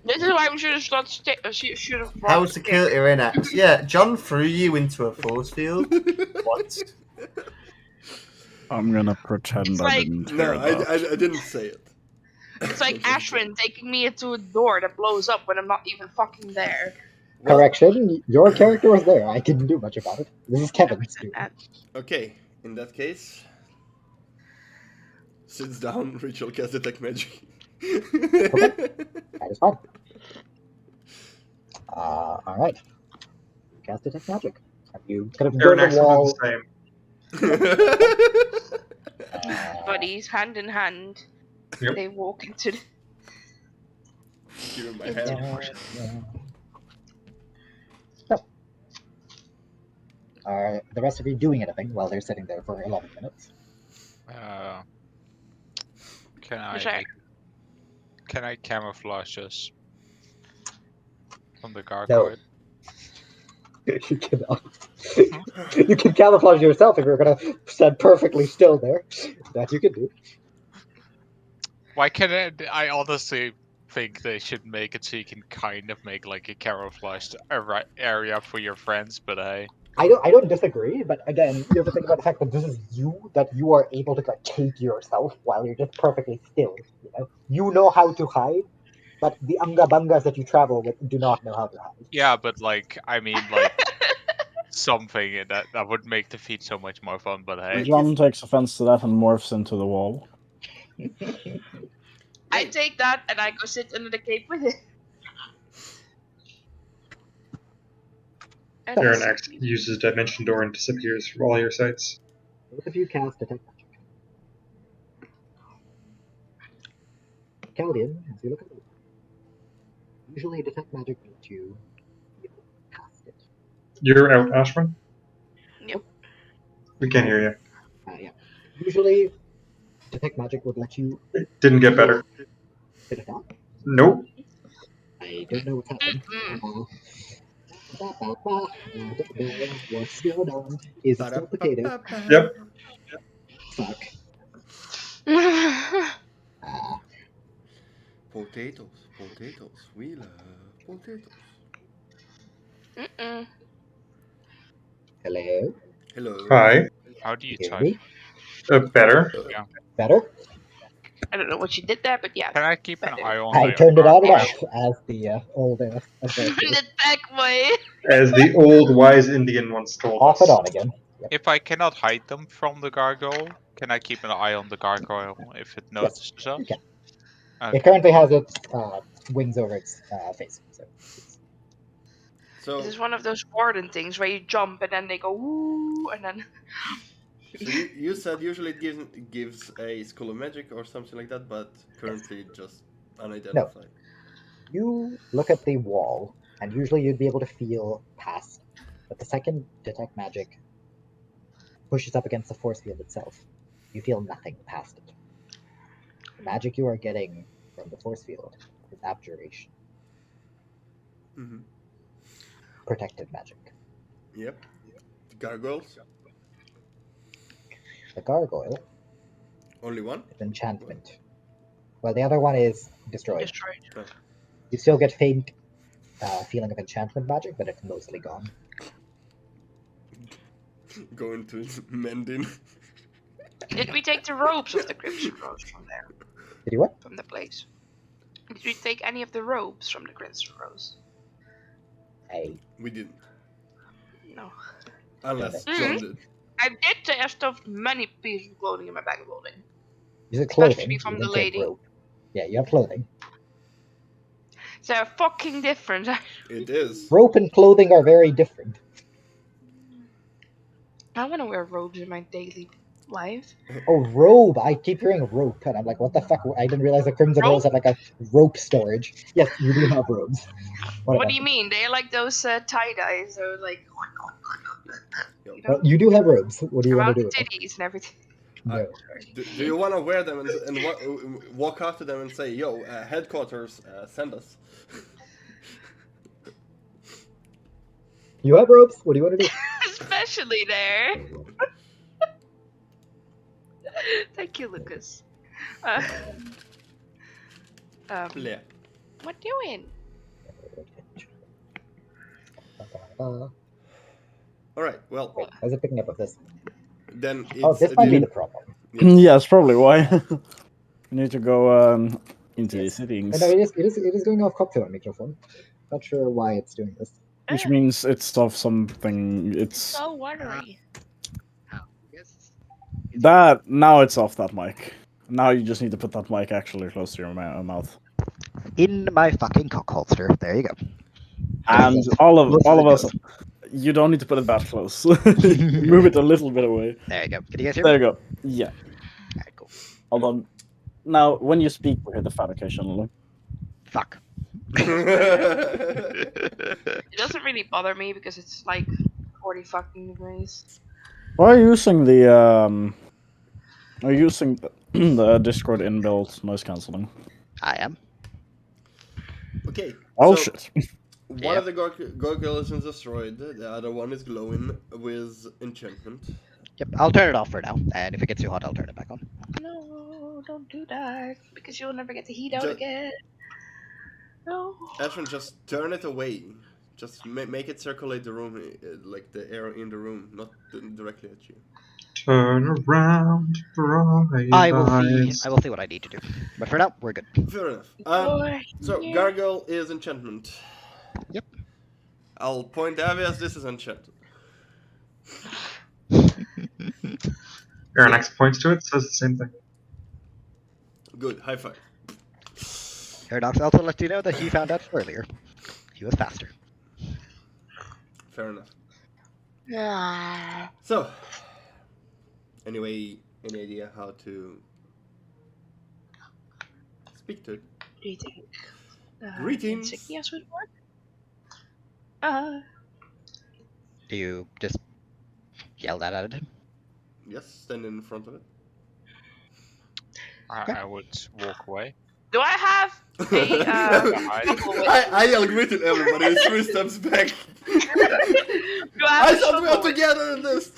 This is why we should have not should have brought How a to stick. kill Irinax. Yeah, John threw you into a force field once. I'm gonna pretend It's I like- didn't hear No, that. I didn't say it. It's like Ashwin taking me into a door that blows up when I'm not even fucking there. Well, Correction, your character was there. I couldn't do much about it. This is Kevin's doing. okay, in that case, sits down, ritual cast detect magic. That is fine. Alright. Cast detect magic. Have you kind of They're built a next to wall? the same. Buddies, hand in hand, Yep. they walk into the... Give him my hand. So, are the rest of you doing anything while they're sitting there for 11 minutes? Can I camouflage us from the gargoyle? You cannot. You can camouflage yourself if you're gonna stand perfectly still there. That you can do. Why can't I honestly think they should make it so you can kind of make like a camouflaged area for your friends, but I don't disagree, but again, you have to think about the fact that this is that you are able to like take yourself while you're just perfectly still. You know how to hide, but the Unga Bungas that you travel with do not know how to hide. Yeah, but like I mean like something that would make the feat so much more fun, but hey. John takes offense to that and morphs into the wall. I take that and I go sit under the cape with it. And Aaron X uses Dimension Door and disappears from all your sights. Both of you cast detect magic. Caldian, as you look at it, usually detect magic means you cast it. You're out, Ashman? Yep. We can't hear you. Yeah. Usually, detect magic would let you. It didn't get better. Did it not? Nope. I don't know what's happened. What's going on? Is it complicated? Yep. Fuck. Potatoes, we love potatoes. Hello? Hello. Hi. How do you Hear type? me? Better. Yeah. Better? I don't know what you did there, but yeah. Can I keep an eye on I the turned it on and gargoyle? off as the old The tech boy. As the old wise Indian once told off us. and on again. Yep. If I cannot hide them from the gargoyle, can I keep an eye on the gargoyle if it notices us? You can. Okay. It currently has its wings over its face. So This is one of those warden things where you jump and then they go woo and then. So you said usually it gives a School of Magic or something like that, but currently just unidentified. No. You look at the wall, and usually you'd be able to feel past. But the second detect magic pushes up against the force field itself, you feel nothing past it. The magic you are getting from the force field is abjuration. Mm-hmm. Protective magic. Yep. The gargoyles? The gargoyle Only one? is enchantment. Well, the other one is destroyed. Destroyed. Oh. You still get faint feeling of enchantment magic, but it's mostly gone. Going to mending. Did we take the robes of the Crimson Rose from there? Did you what? From the place? Did we take any of the robes from the Crimson Rose? We didn't. No. Unless Mhm. John did. I did say I stuffed many pieces of clothing in my bag of holding. Is it clothing? Especially from You the didn't say lady. robe. Yeah, you have clothing. They're fucking different. It is. Rope and clothing are very different. I want to wear robes in my daily life. Oh, robe! I keep hearing rope, and I'm like, what the fuck? I didn't realize the Crimson Rose had like a rope storage. Yes, you do have robes. What do you mean? They're like those tie-dyes, so like... You know? Well, you do have robes. What do you want Around to do the with them? titties and everything. No. Do you want to wear them and walk out to them and say, yo, headquarters, send us? You have robes? What do you want to do? Especially there. Thank you, Lucas. Uh, Yeah. what doing? All right. Well, Wait, how's it picking up with this? then Oh, it's this might be the problem. Yeah, that's probably why. You need to go into the Yes. settings. No, it is going off copy on microphone. Not sure why it's doing this. Which means it's of something. It's So watery. that now it's off that mic. Now you just need to put that mic actually close to your mouth. In my fucking cock holster. There you go. And all of us, you don't need to put it that close. Move it a little bit away. There you go. Can you guys hear There me? you go. Yeah. Alright, cool. Hold on. Now, when you speak, we hear the fan occasionally. Fuck. It doesn't really bother me because it's like 40 fucking degrees. Why are you using the Are you using the Discord inbuilt noise cancelling? I am. Okay. Oh so shit. One of the gargoyles is destroyed. The other one is glowing with enchantment. Yep, I'll turn it off for now, and if it gets too hot, I'll turn it back on. No, don't do that because you'll never get the heat out Ju- again. No. Ashwin, just turn it away. Just make it circulate the room, like the air in the room, not directly at you. Turn around, bright I will eyes. see what I need to do. But for now, we're good. Fair enough. So Yeah. gargoyle is enchantment. Yep. I'll point Avi as this is enchanted. Aranex points to it, says the same thing. Good, high five. Paradox also lets you know that he found out earlier. He was faster. Fair enough. Ah. So, anyway, any idea how to speak to it? What do you think? Greetings. Insignias would work? Do you just yell that at him? Yes, stand in front of it. I would walk away. Do I have a I yell greeting everybody. It's 3 steps back. Do I I have a thought we were shovel? together in this.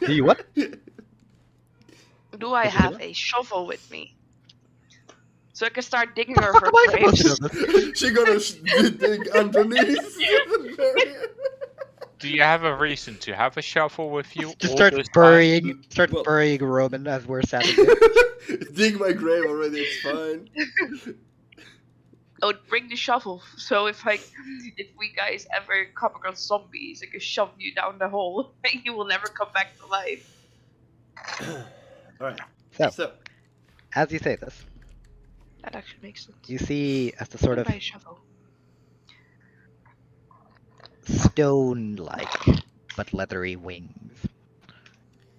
Do you what? Do I have a shovel with me? So I can start digging her Fuck for am I supposed to graves. know this? She gonna dig underneath. Do you have a reason to have a shovel with you? Just all start this time? burying, Well- burying Roman as we're sat here. Dig my grave already. It's fine. I would bring the shovel, so if we guys ever come across zombies, I can shove you down the hole, and you will never come back to life. All right. So, as you say this, That actually makes sense. you see as the sort of Buy a shovel. stone-like but leathery wings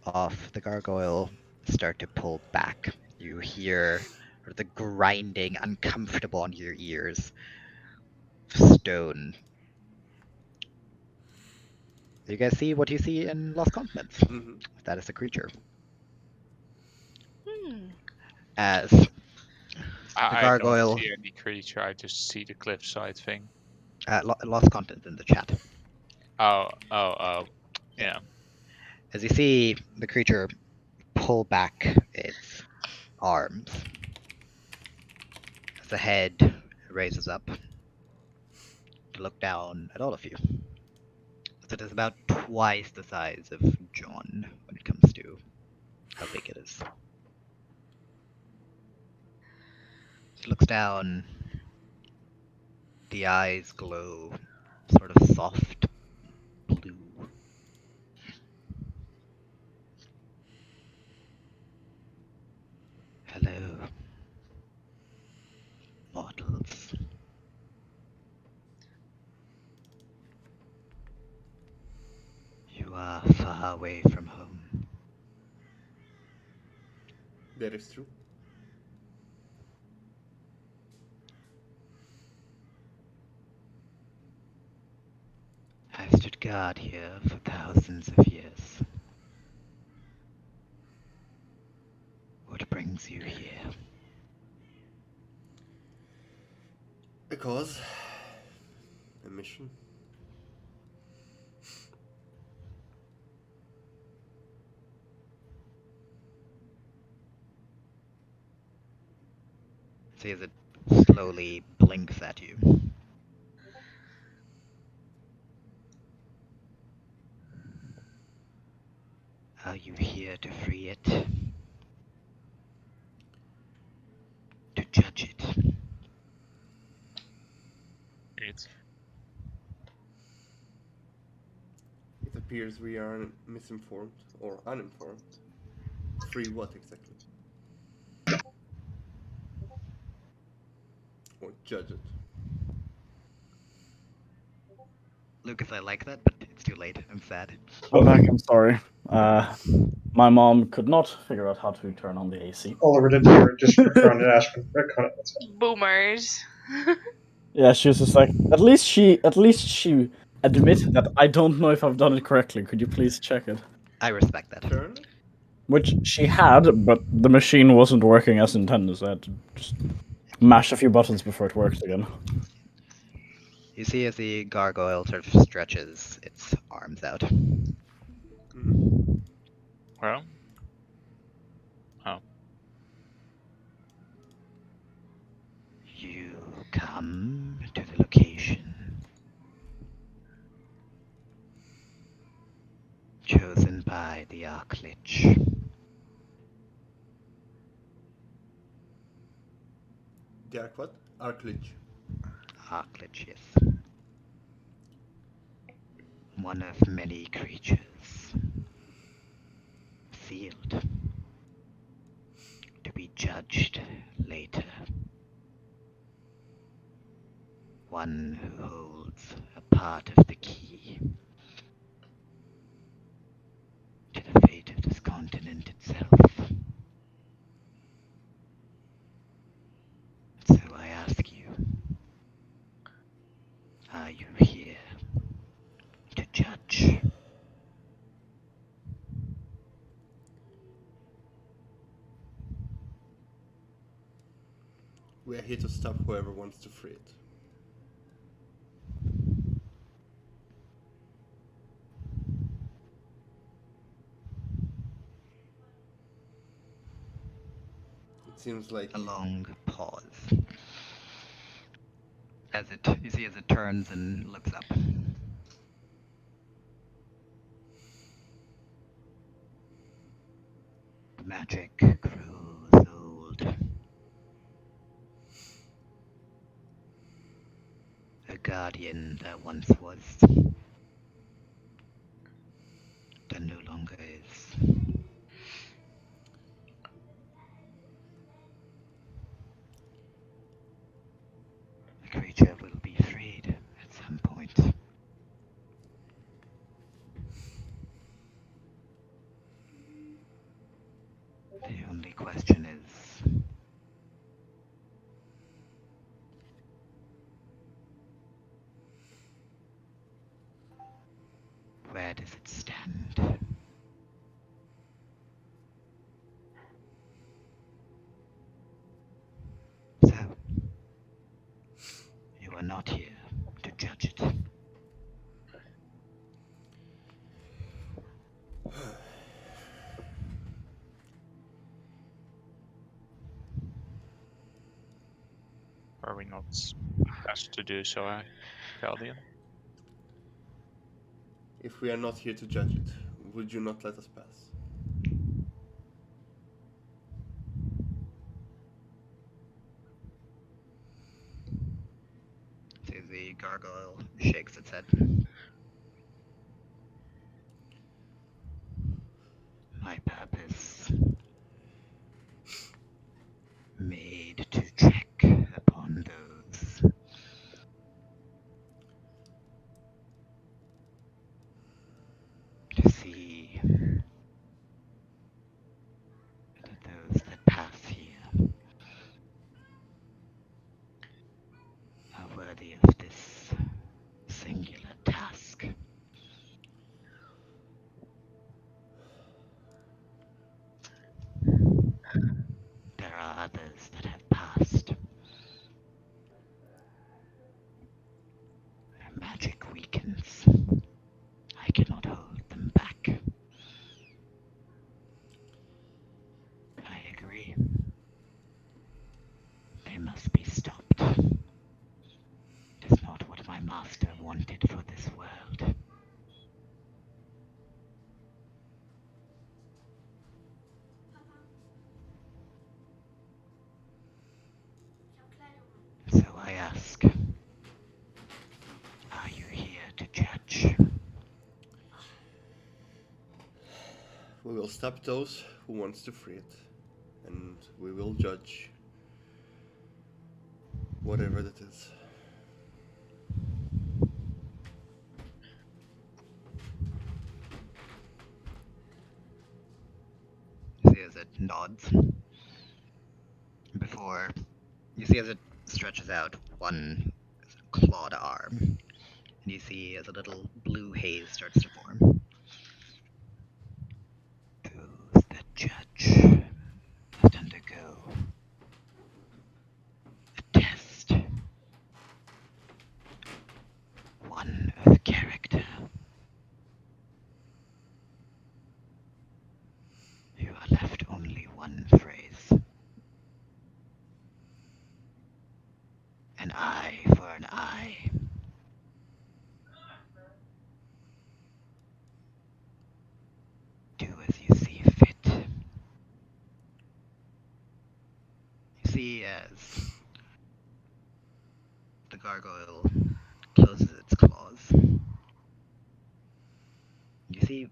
of the gargoyle start to pull back. You hear the grinding, uncomfortable on your ears. Stone. You guys see what you see in Lost Continents? Mm-hmm. That is the creature. Hmm. As I gargoyle- don't see any creature. I just see the cliffside thing. Lost Continents in the chat. Oh. Yeah. As you see the creature pull back its arms, as the head raises up to look down at all of you. So it is about twice the size of John when it comes to how big it is. It looks down. The eyes glow sort of soft blue. Hello, mortals. You are far away from home. That is true. I've stood guard here for thousands of years. What brings you here? A cause. A mission. See as it slowly blinks at you. Are you here to free it? To judge it? It's It appears we are misinformed or uninformed. Free what exactly? Or judge it. Lucas, I like that, but it's too late. I'm sad. I'm back. I'm sorry. My mom could not figure out how to turn on the AC. Oliver didn't hear it, just around and Ashman. That's fine. Boomers. Yeah, she was just like, at least she admitted that I don't know if I've done it correctly. Could you please check it? I respect that. Turn? Which she had, but the machine wasn't working as intended, so I had to just mash a few buttons before it worked again. You see as the gargoyle sort of stretches its arms out. well. Oh. You come to the location chosen by the Archlich. The Ark what? Archlich. Archlich, yes. One of many creatures sealed to be judged later. One who holds a part of the key to the fate of this continent itself. So I ask you, are you here to judge? We are here to stop whoever wants to free it. It seems like a long pause. As you see as it turns and looks up. Magic grows old. A guardian that once was, that no longer is. The creature will be freed at some point. The only question is, where does it stand? So, you are not here to judge it. Are we not asked to do so, Guardian? if we are not here to judge it, would you not let us pass? So the gargoyle shakes its head. My purpose made to check upon those to see that those that pass here are worthy of this singular task. There are others that have passed. Their magic weakens. I cannot hold them back. I agree. They must wanted for this world. So I ask, are you here to judge? We will stop those who wants to free it, and we will judge whatever that is. You see as it nods. Before, you see as it stretches out one clawed arm, and you see as a little blue haze starts to form. Those that judge must undergo a test. One of character. You are left only one phrase. An eye for an eye. Do as you see fit. You see as the gargoyle closes its claws. You see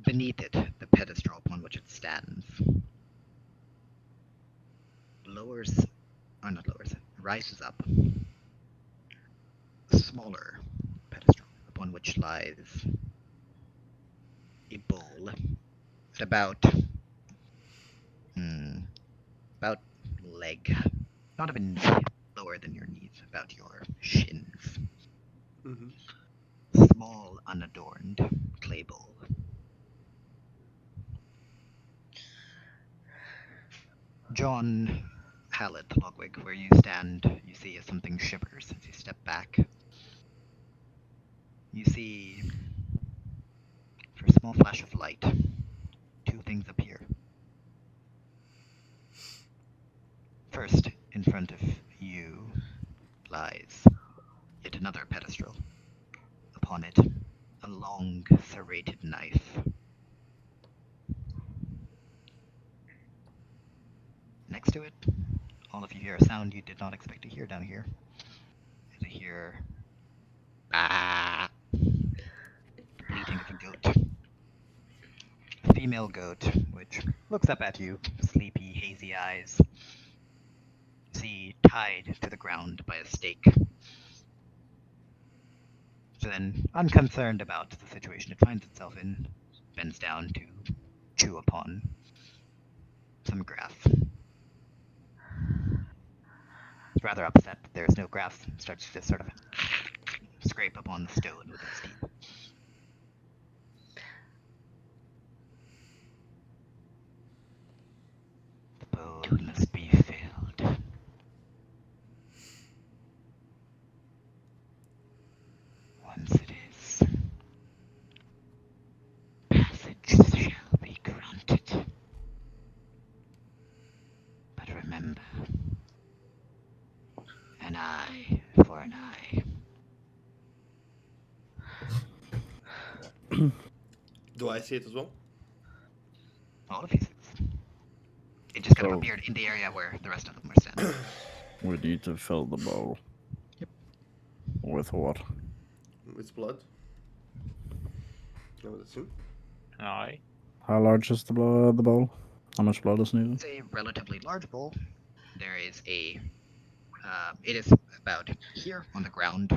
beneath it the pedestal upon which it stands. Rises up. A smaller pedestal upon which lies a bowl at about leg, not even lower than your knees, about your shins. Small, unadorned clay bowl. John Hallett, Logwig, where you stand, you see as something shivers as you step back. You see, for a small flash of light, two things appear. First, in front of you lies yet another pedestal. Upon it, a long, serrated knife. Next to it, all of you hear a sound you did not expect to hear down here. You hear bleating of a goat. A female goat, which looks up at you, sleepy, hazy eyes. See, tied to the ground by a stake. So then, unconcerned about the situation it finds itself in, bends down to chew upon some grass. It's rather upset that there's no grass, starts to sort of scrape upon the stone with its teeth. The bowl must be filled. Once it is, passage shall be granted. But remember, an eye for an eye. Do I see it as well? All of you see this. It just kind of appeared in the area where the rest of them were standing. We need to fill the bowl. Yep. With what? With blood. I would assume. Aye. How large is the bowl? How much blood is needed? It's a relatively large bowl. There is a... it is about here on the ground.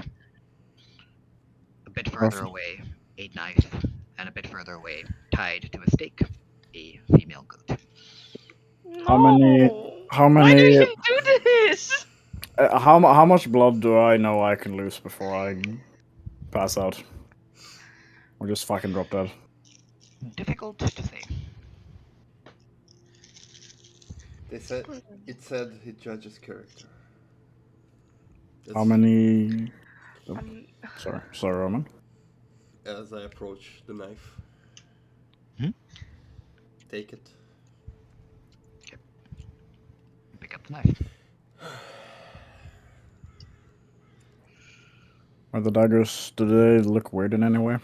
A bit further away, a knife, and a bit further away, tied to a stake, a female goat. How many? Why do you do this? How much blood do I know I can lose before I pass out? Or just fucking drop dead? Difficult to say. It said he judges character. How many? Sorry, Roman. As I approach the knife. Take it. Okay. Pick up the knife. Are the daggers, do they look weird in any way?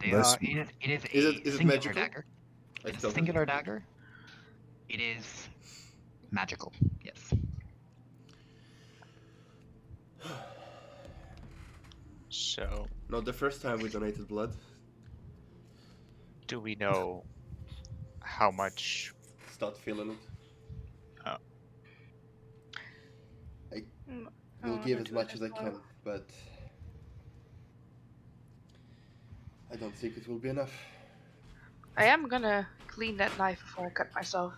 They This- are. It is a Is it singular magical? dagger. I It's still a have it. singular dagger. It is magical. Yes. So, No, the first time we donated blood. do we know how much? Start feeling it. Oh. I Mm, will I give wanna as do much it as I well. can, but I don't think it will be enough. I am gonna clean that knife before I cut myself.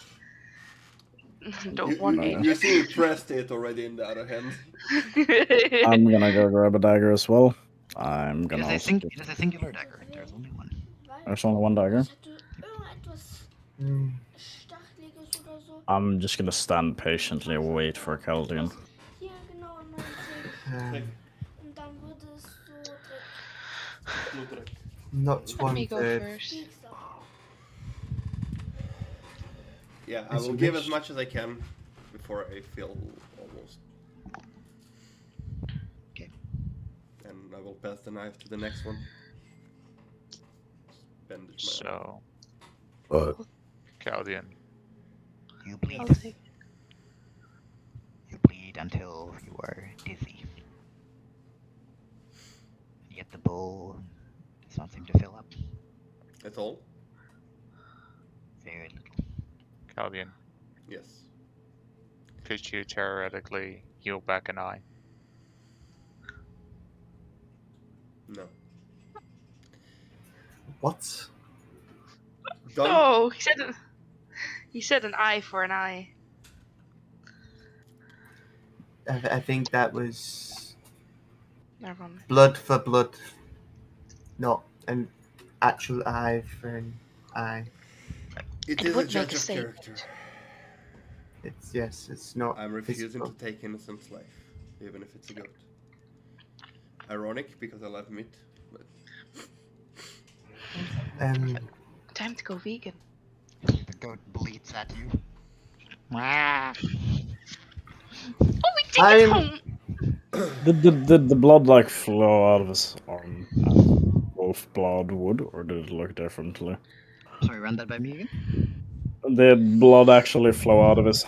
Don't You, want you, age. you see me pressed it already in the other hand. I'm gonna go grab a dagger as well. I'm It gonna is a also. it is a singular dagger. There's only one. There's only one dagger. Mm. I'm just gonna stand patiently and wait for Caldian. Um, Bloeddruk. not Let me one go third. first. Yeah, I As will you give wish. as much as I can before I feel almost. Okay. And I will pass the knife to the next one. Bandage my arm. So, Caldian, You bleed. I'll take. You bleed until you are dizzy. Yet the bowl does not seem to fill up. At all? Very little. Caldian, Yes. could you theoretically heal back an eye? No. What? Done? Oh, he said an eye for an eye. I think that was Never mind. blood for blood, not an actual eye for an eye. It It is a would make judge a of statement. character. It's yes, it's not. I'm refusing physical. to take innocent life, even if it's a goat. Ironic, because I love meat, but Time to go vegan. The goat bleats at you. Oh, we take it I'm- home. Did the blood like flow out of his arm as both blood would, or did it look differently? Sorry, run that by me again. Did blood actually flow out of his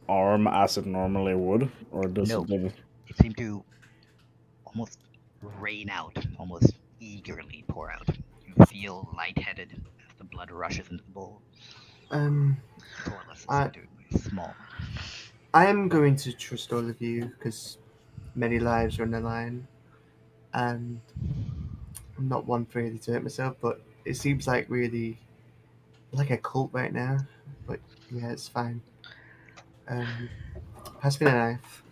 arm as it normally would, or does No. it? Did It seemed to almost rain out, almost eagerly pour out. You feel lightheaded as the blood rushes into the bowl. Thorless I- seem to be small. I am going to trust all of you because many lives are on the line, and I'm not one for really to hurt myself, but it seems like really like a cult right now. But yeah, it's fine. Pass me a knife.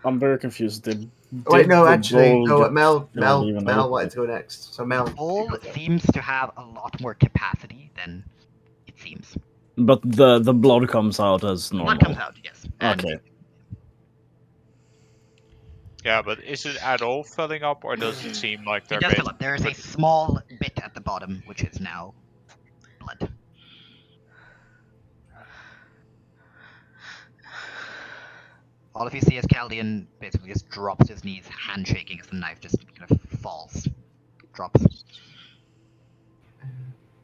I'm very confused. Did Wait, no, the actually, bowl no. get Mel filled even wanted open? to go next, so Mel. The bowl seems to have a lot more capacity than it seems. But the blood comes out as normal. Blood comes out, yes. And Okay. Yeah, but is it at all filling up, or does it seem like they're it does fill up. There is a basically- small bit at the bottom, which is now blood. All of you see as Caldian basically just drops to his knees, handshaking as the knife just kind of falls. Drops.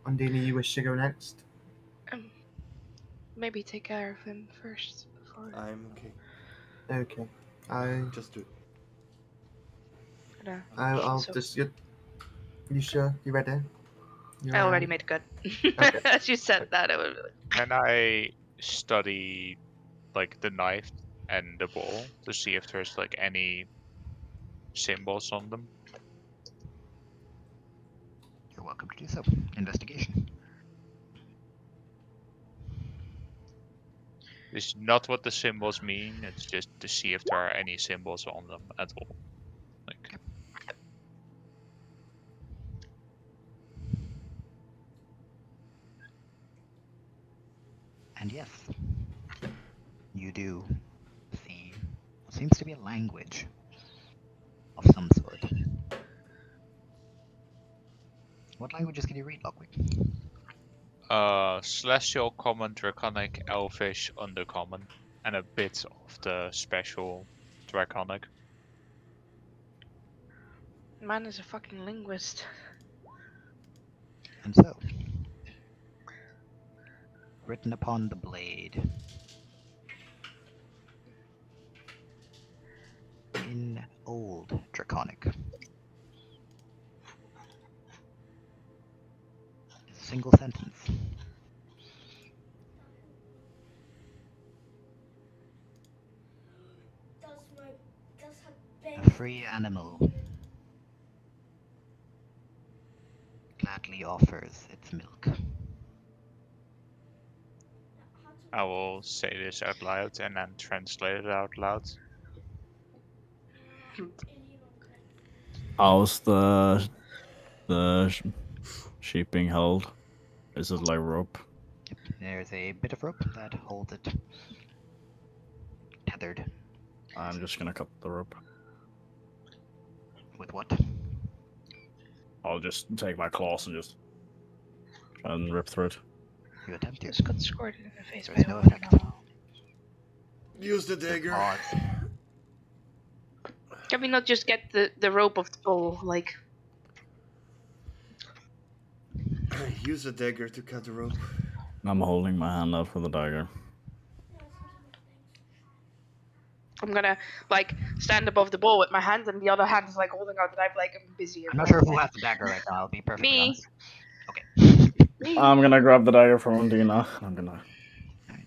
Undini, you wish to go next? Maybe take care of him first before. I'm okay. Okay. I Just do it. No, I'll so- just you sure? You ready? I already made a cut. Okay. As you said that, I would. Can I study like the knife and the bowl to see if there's like any symbols on them? You're welcome to do so. Investigation. This is not what the symbols mean. It's just to see if there are any symbols on them at all. Like, And yes, you do see what seems to be a language of some sort. What languages can you read, Lockwick? Celestial, Common, Draconic, Elvish, Undercommon. and a bit of the special draconic. Man is a fucking linguist. And so, written upon the blade in old draconic, single sentence. A free animal gladly offers its milk. I will say this out loud and then translate it out loud. How's the sheep being held? Is it like rope? There's a bit of rope that holds it tethered. I'm just gonna cut the rope. With what? I'll just take my claws and just try and rip through it. You attempt to. Just got squirted in the face. There's no effect. Use the dagger. Pause. Can we not just get the rope of the bull? Like, Use the dagger to cut the rope. I'm holding my hand out for the dagger. I'm gonna like stand above the bull with my hand, and the other hand is like holding out the knife. Like I'm busy. I'm not sure who has the dagger right now, I'll be perfectly Me. honest. Okay. Me. I'm gonna grab the dagger from Dina. I'm gonna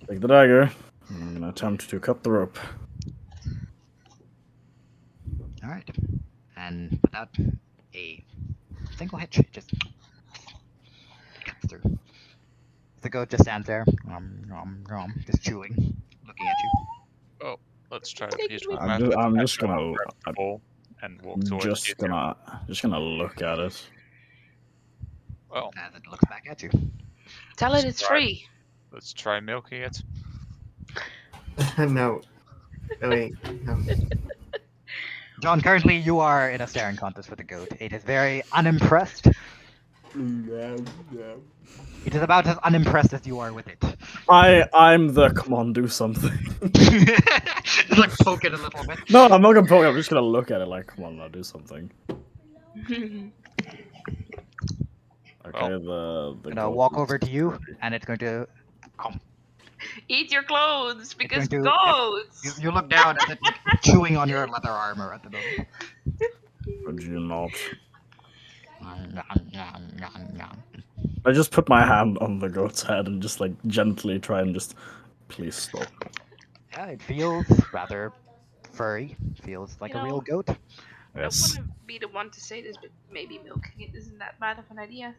take the dagger. And I'm gonna attempt to cut the rope. Alright. And without a single hitch, it just cuts through. The goat just stands there, just chewing, looking at you. Oh, let's try to use my I'm just gonna the ball and walk towards just it. gonna look at it. Well, As it looks back at you. Tell it it's free. Let's try milking it. No. Oh, wait, no. John, currently you are in a staring contest with the goat. It is very unimpressed. It is about as unimpressed as you are with it. I'm the come on, do something. Just like poke it a little bit. No, I'm not gonna poke it, I'm just gonna look at it like, come on now, do something. Okay, the Gonna walk over to you, and it's going to come. Eat your clothes because going to- goats. You look down at it, like, chewing on your leather armor at the moment. Would you not? I just put my hand on the goat's head and just like gently try and just, please stop. Yeah, it feels rather furry. Feels like You a real know- goat. I don't want to be the one to say this, but maybe milking it isn't that bad of an idea.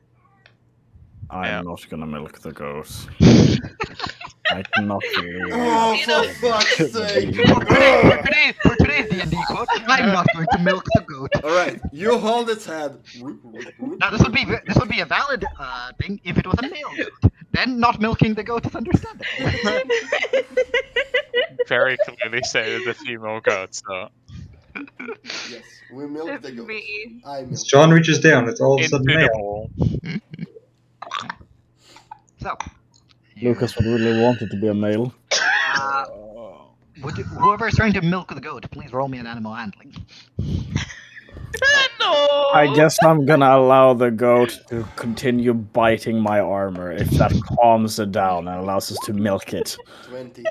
I'm not gonna milk the goat. I cannot believe Oh, that. for fuck's sake! For today's D&D quote, I'm not going to milk the goat. Alright, you hold its head. Now this would be a valid thing if it was a male goat. Then not milking the goat is understandable. Very clearly stated the female goat, so. Yes, we milk the goat. Me. I milk. As John reaches down, it's all of a sudden Into the male. ball. So, Lucas would really want it to be a male. whoever is trying to milk the goat, please roll me an animal handling. No. I guess I'm gonna allow the goat to continue biting my armor if that calms it down and allows us to milk it. 20.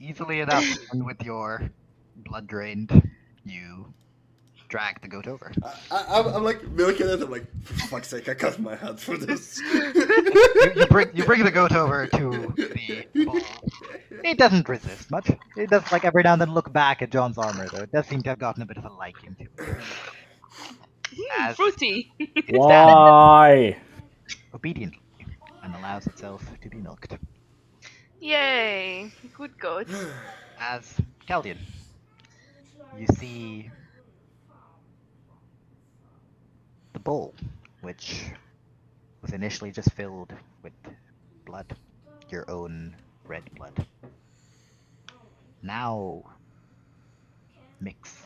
Easily enough, and with your blood drained, you drag the goat over. I'm like milking it. I'm like, for fuck's sake, I cut my head for this. You bring the goat over to the ball. It doesn't resist much. It does like every now and then look back at John's armor though. It does seem to have gotten a bit of a liking to it. As Fruity. it stands Why? obediently and allows itself to be milked. Yay. Good goat. As Caldian, you see the bowl, which was initially just filled with blood, your own red blood. Now mix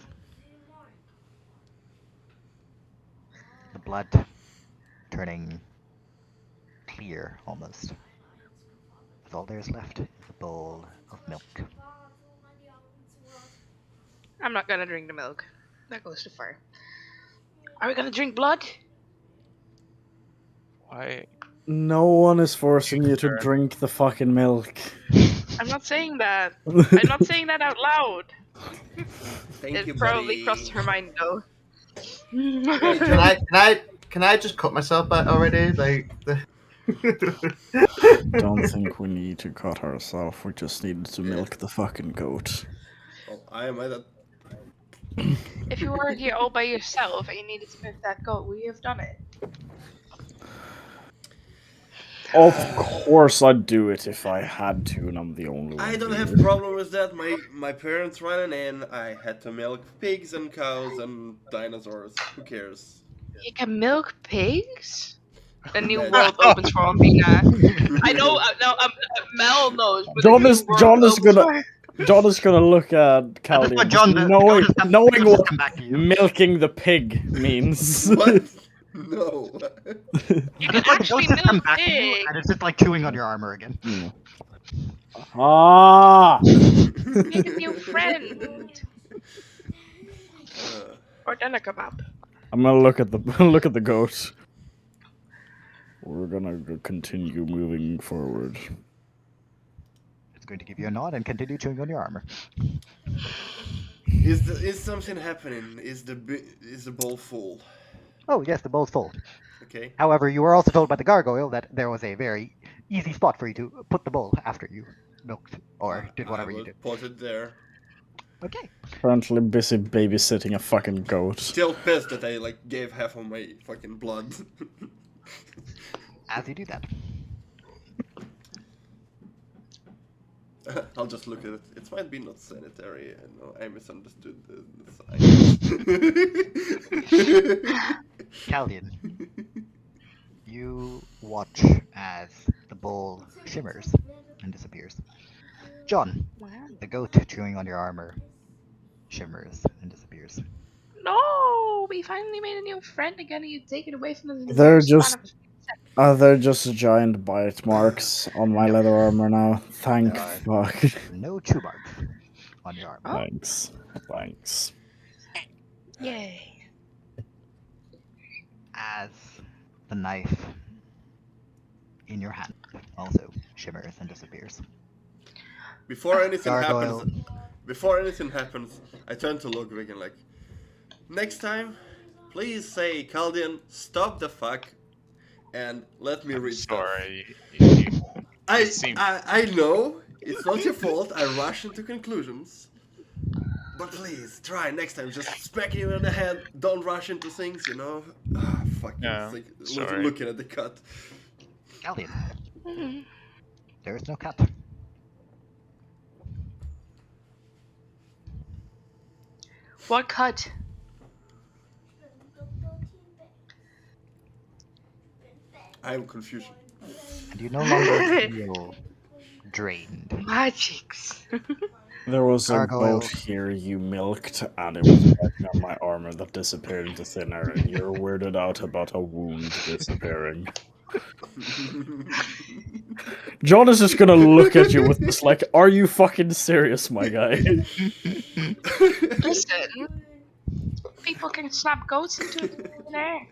the blood turning clear almost, Because all there is left is a bowl of milk. I'm not gonna drink the milk. That goes too far. Are we gonna drink blood? Why? No one is forcing you to drink the fucking milk. I'm not saying that. I'm not saying that out loud. Thank you, It probably buddy. crossed her mind though. Can I just cut myself out already? Like the. Don't think we need to cut ourselves. We just needed to milk the fucking goat. Oh, I am at that. If you were here all by yourself and you needed to milk that goat, would you have done it? Of course I'd do it if I had to, and I'm the only one. I don't have here. problem with that. My parents running in. I had to milk pigs and cows and dinosaurs. Who cares? You can milk pigs? A new world opens for Umbina. I know, Mel knows. But John is gonna look at Caldian, knowing what milking the pig means. What? No. You can actually milk pigs. And it's just like chewing on your armor again. Ah! Make a new friend. Or then a kebab. I'm gonna look at the goat. We're gonna continue moving forward. It's going to give you a nod and continue chewing on your armor. Is something happening? Is the bowl full? Oh yes, the bowl's full. Okay. However, you were also told by the gargoyle that there was a very easy spot for you to put the bowl after you milked or did whatever you did. Put it there. Okay. Currently busy babysitting a fucking goat. Still pissed that I gave half of my fucking blood. As you do that. I'll just look at it. It might be not sanitary. I know I misunderstood the sign. Caldian, you watch as the bowl shimmers and disappears. John, the goat chewing on your armor shimmers and disappears. No, we finally made a new friend again and you take it away from us. They're just giant bite marks on my leather armor now. Thank fuck. No chew marks on your armor. Oh. Thanks. Yay. As the knife in your hand also shimmers and disappears. Before anything happens, I turn to Ludwig and next time, please say, Caldian, stop the fuck and let me read Sorry. I know it's not your fault. I rush into conclusions, but please try next time. Just smack you in the head. Don't rush into things. Fucking sorry. Looking at the cut. Caldian, there is no cut. What cut? I am confusion. And you no longer feel drained. Magics. There was a Gargoyle. goat here you milked, and it was biting on my armor that disappeared into thin air, and you're weirded out about a wound disappearing. John is just gonna look at you with this are you fucking serious, my guy? Listen, people can snap goats into thin air.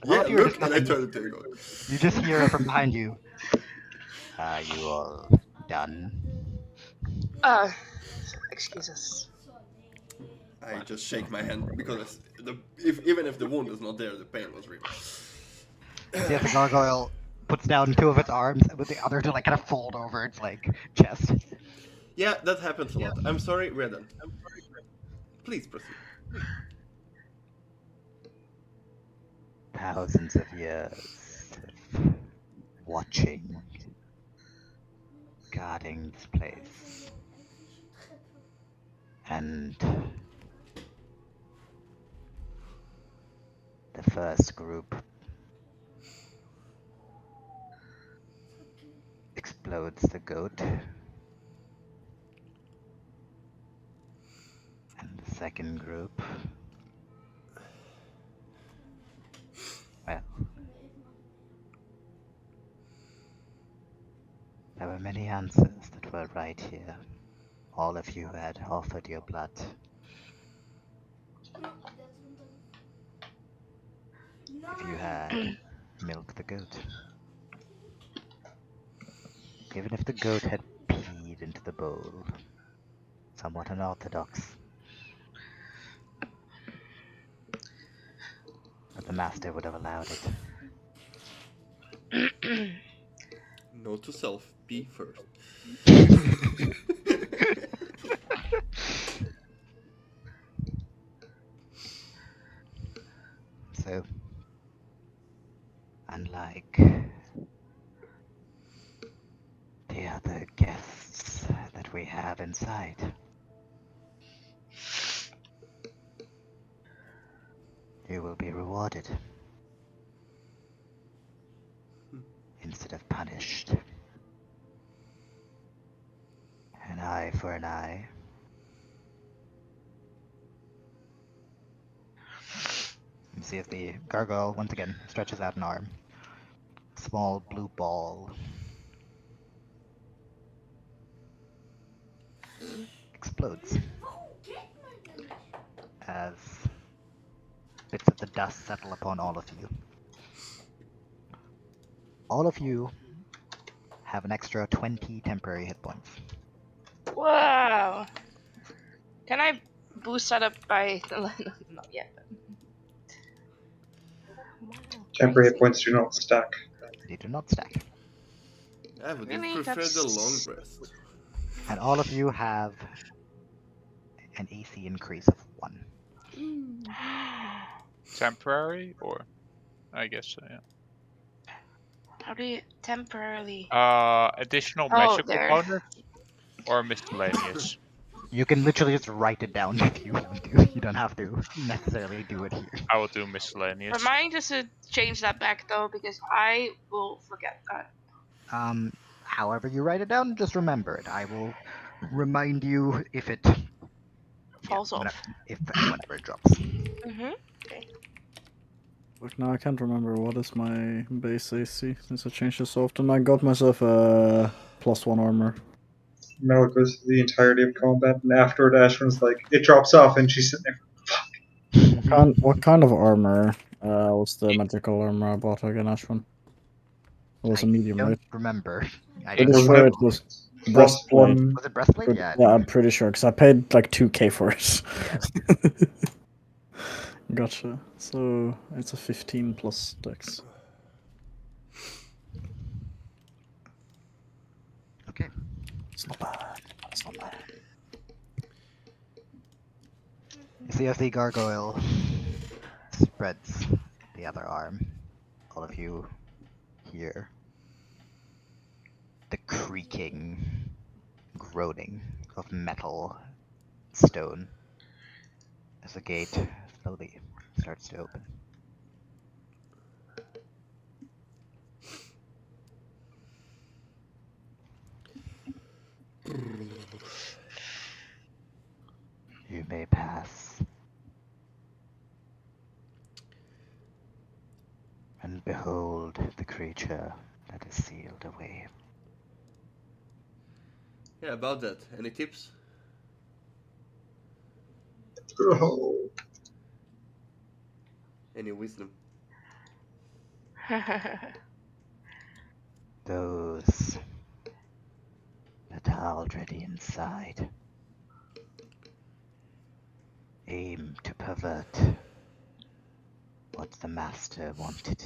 Yeah, Well, look, and I turn to go. You just hear from behind you. Are you all done? Excuse us. I just shake my hand because even if the wound is not there, the pain was real. Yes, the gargoyle puts down two of its arms with the other to kind of fold over its chest. Yeah, that happens a lot. I'm sorry, we're done. Please proceed. Thousands of years of watching, guarding this place, and the first group explodes the goat, and the second group, well, answers that were right here. All of you had offered your blood. If you had milked the goat. Even if the goat had peed into the bowl. Somewhat unorthodox. But the master would have allowed it. Note to self, pee first. So, unlike the other guests that we have inside, you will be rewarded instead of punished. An eye for an eye. You see if the gargoyle once again stretches out an arm. Small blue ball explodes as bits of the dust settle upon all of you. All of you have an extra 20 temporary hit points. Wow. Can I boost that up by... Not yet. Temporary hit points do not stack. They do not stack. I would Really? prefer the long That's... rest. And all of you have an AC increase of 1. Temporary, or I guess so, yeah. How do you temporarily... Additional Oh, magical there. bonus or miscellaneous? You can literally just write it down if you want to. You don't have to necessarily do it here. I will do miscellaneous. Remind us to change that back though, because I will forget that. However you write it down, just remember it. I will remind you if it falls off. If and whenever it drops. Mm-hmm. Okay. Look, now I can't remember what is my base AC since I changed this so often. I got myself a +1 armor. No, it goes the entirety of combat, and afterward, Ashwin's like, it drops off, and she's sitting there. What kind of armor was the magical armor I bought again, Ashwin? It was a medium, don't right? remember. I Pretty don't sure know. it was Plus breastplate. one. Was it breastplate? Yeah. Yeah, I'm pretty sure because I paid like 2k for it. Gotcha. So it's a 15 plus dex. Okay. It's not bad. It's not bad. You see as the gargoyle spreads the other arm, all of you hear the creaking, groaning of metal stone as the gate slowly starts to open. You may pass. And behold the creature that is sealed away. Yeah, about that. Any tips? Oh. Any wisdom? Those that are already inside aim to pervert what the master wanted.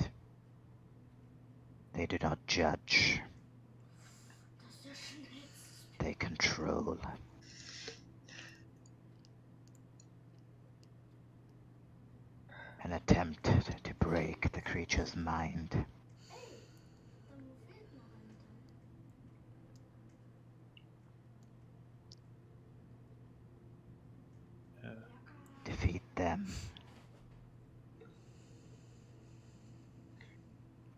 They do not judge. They control. An attempt to break the creature's mind. Defeat them.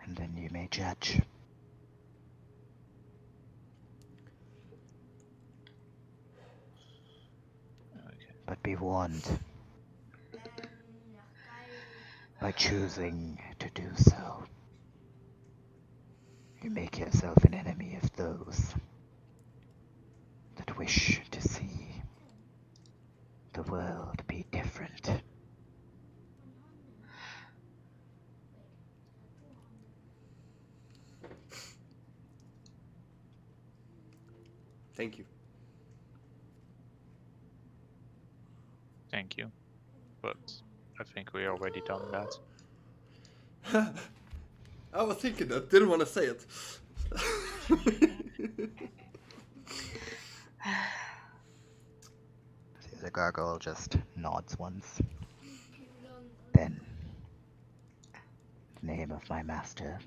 And then you may judge. Okay. But be warned. By choosing to do so, you make yourself an enemy of those wish to see the world be different. Thank you. Thank you. But I think we already done that. I was thinking that, didn't want to say it. The gargoyle just nods once. Then, in the name of my master,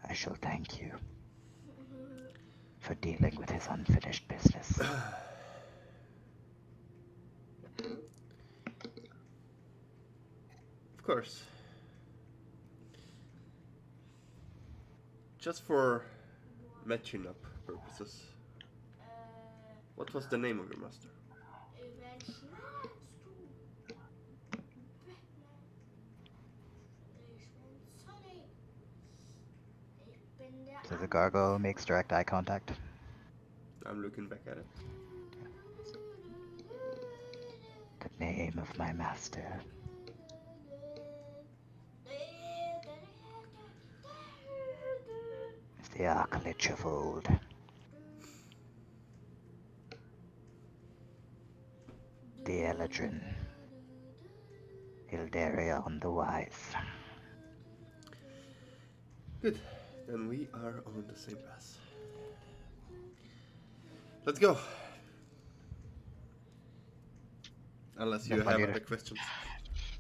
I shall thank you for dealing with his unfinished business. Of course. Just for matching up purposes. What was the name of your master? So the gargoyle makes direct eye contact. I'm looking back at it. The name of my master. Is the Archlich of old. The Eladrin. Ildarion the Wise. Good. Then we are on the same path. Let's go. Unless you have other questions.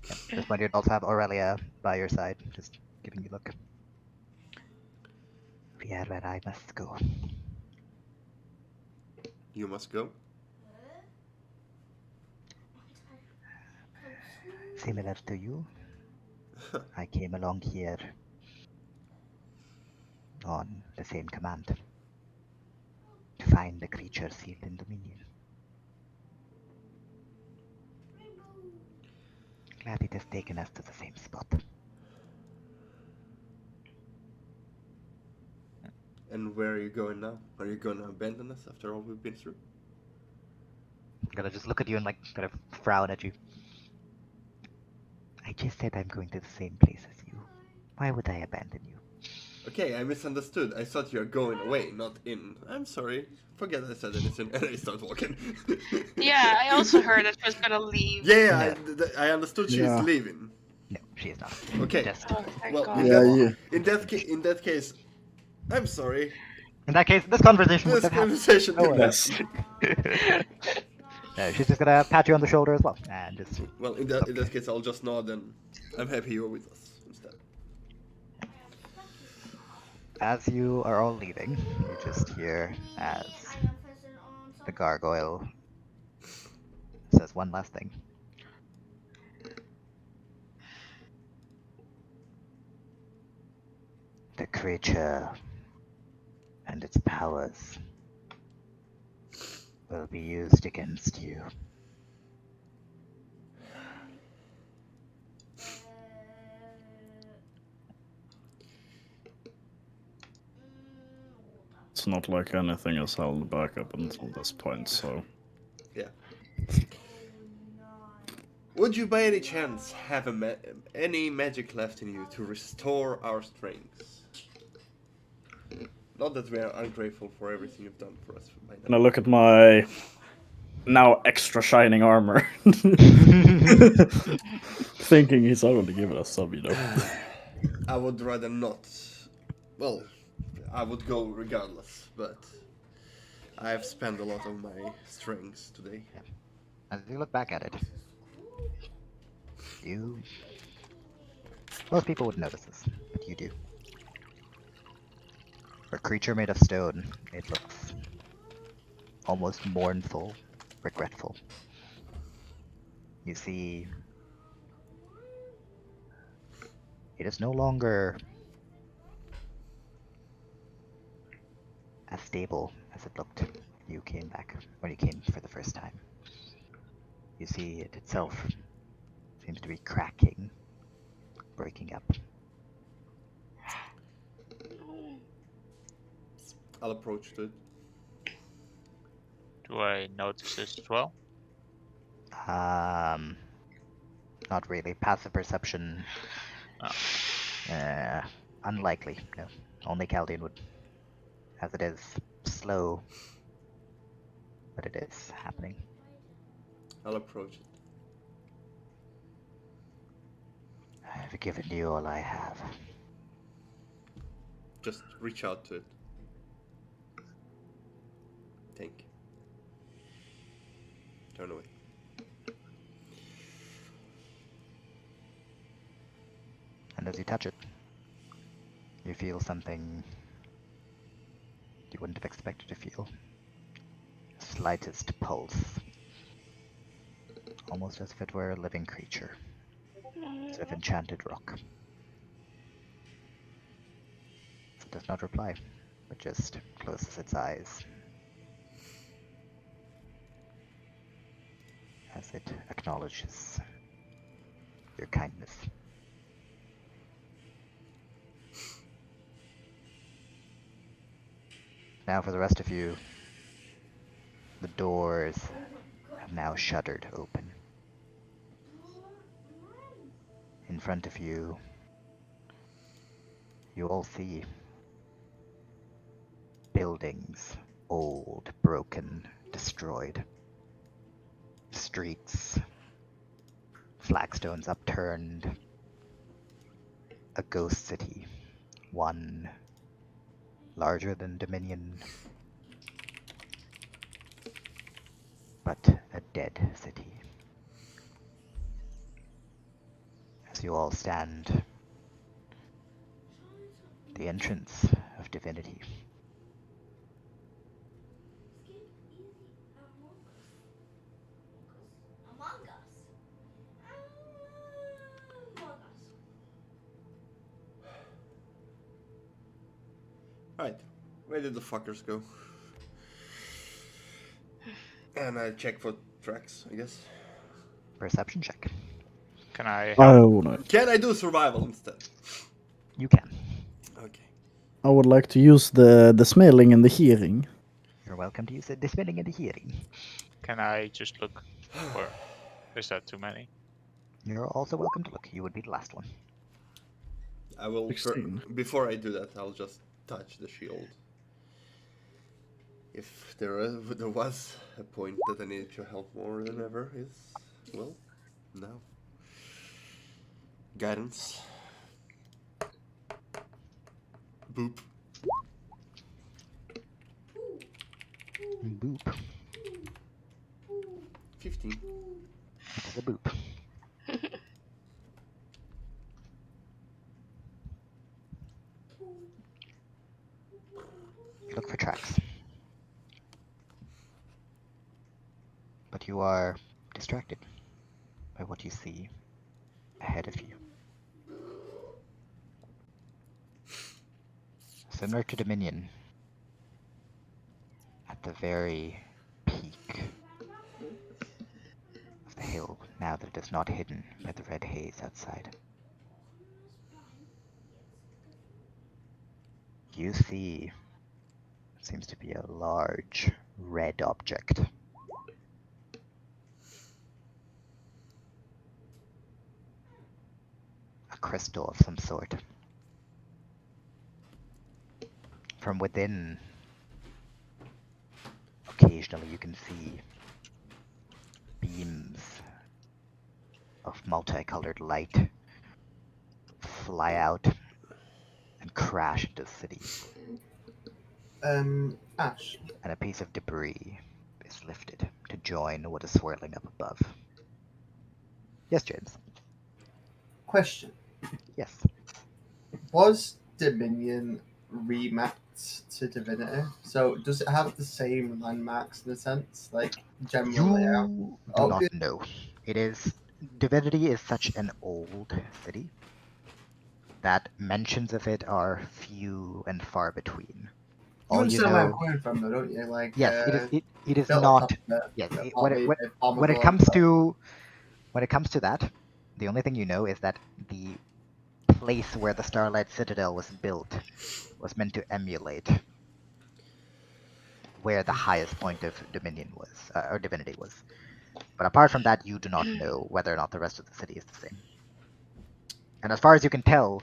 Yep. This one you'd also have Aurelia by your side, just giving you a look. We are where I must go. You must go. Similar to you, I came along here on the same command. To find the creature sealed in Dominion. Glad it has taken us to the same spot. And where are you going now? Are you going to abandon us after all we've been through? I'm gonna just look at you and like kind of frown at you. I just said I'm going to the same place as you. Why would I abandon you? Okay, I misunderstood. I thought you were going away, not in. I'm sorry. Forget I said anything, and I start walking. Yeah, I also heard that she was gonna leave. Yeah, I understood she's leaving. No, she is not. Okay. Just... Oh, thank Well, God. in that case, I'm sorry. In that case, this conversation This would have conversation happened. didn't No, she's just gonna pat you on the shoulder as well, and just. Well, in that case, I'll just nod, and I'm happy you're with us instead. As you are all leaving, you just hear as the gargoyle says one last thing. The creature and its powers will be used against you. It's not like anything is held back up until this point, so... Yeah. Would you by any chance have any magic left in you to restore our strength? Not that we are ungrateful for everything you've done for us by now. And I look at my now extra shining armor. Thinking he's already given us some, you know. I would rather not. Well, I would go regardless, but I have spent a lot of my strengths today. As you look back at it, most people would notice this, but you do. For a creature made of stone, it looks almost mournful, regretful. You see, it is no longer as stable as it looked when you came for the first time. You see, it itself seems to be cracking, breaking up. I'll approach it. Do I notice this as well? Not really. Passive perception. Unlikely. No, only Chaldean would, as it is slow, but it is happening. I'll approach it. I've given you all I have. Just reach out to it. Thank you. Turn away. And as you touch it, you feel something you wouldn't have expected to feel. Slightest pulse. Almost as if it were a living creature. As if enchanted rock. It does not reply, but just closes its eyes. As it acknowledges your kindness. Now for the rest of you, the doors have now shuddered open. In front of you, you all see buildings, old, broken, destroyed. Streets, flagstones upturned. A ghost city, one larger than Dominion, but a dead city. As you all stand, the entrance of Divinity. Right. Where did the fuckers go? And I check for tracks, I guess. Perception check. Can I help? Can I do survival instead? You can. Okay. I would like to use the smelling and the hearing. You're welcome to use the smelling and the hearing. Can I just look for... Is that too many? You're also welcome to look. You would be the last one. I will... Before I do that, I'll just touch the shield. If there was a point that I needed your help more than ever is... Well, now. Guidance. Boop. Boop. 15. It's a boop. Look for tracks. But you are distracted by what you see ahead of you. Similar to Dominion, at the very peak of the hill, now that it is not hidden by the red haze outside. You see what seems to be a large red object. A crystal of some sort. From within, occasionally you can see beams of multicolored light fly out and crash into the city. Ash. And a piece of debris is lifted to join what is swirling up above. Yes, James. Question. Yes. Was Dominion remapped to Divinity? So does it have the same landmarks in a sense, like general layout? You do not know. It is Divinity is such an old city that mentions of it are few and far between. You understand where I'm coming from, though, don't you? Like, yes, it is built not. on top of Yes, when it comes to that, the only thing you know is that the place where the Starlight Citadel was built was meant to emulate where the highest point of Dominion was, or Divinity was. But apart from that, you do not know whether or not the rest of the city is the same. And as far as you can tell,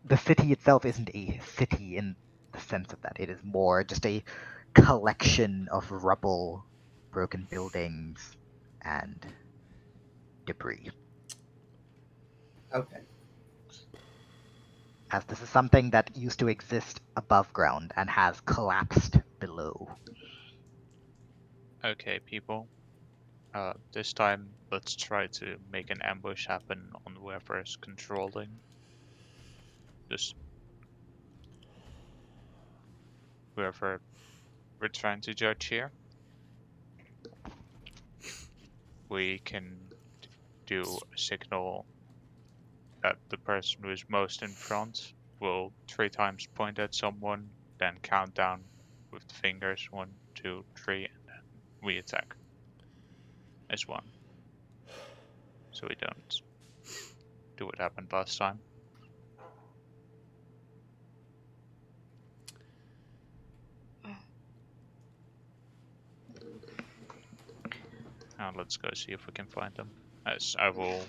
the city itself isn't a city in the sense of that. It is more just a collection of rubble, broken buildings, and debris. Okay. As this is something that used to exist above ground and has collapsed below. Okay, people. This time, let's try to make an ambush happen on whoever is controlling. Just whoever we're trying to judge here. We can do a signal that the person who is most in front will 3 times point at someone, then count down with the fingers 1, 2, 3, and then we attack as one. So we don't do what happened last time. Now let's go see if we can find them. As I will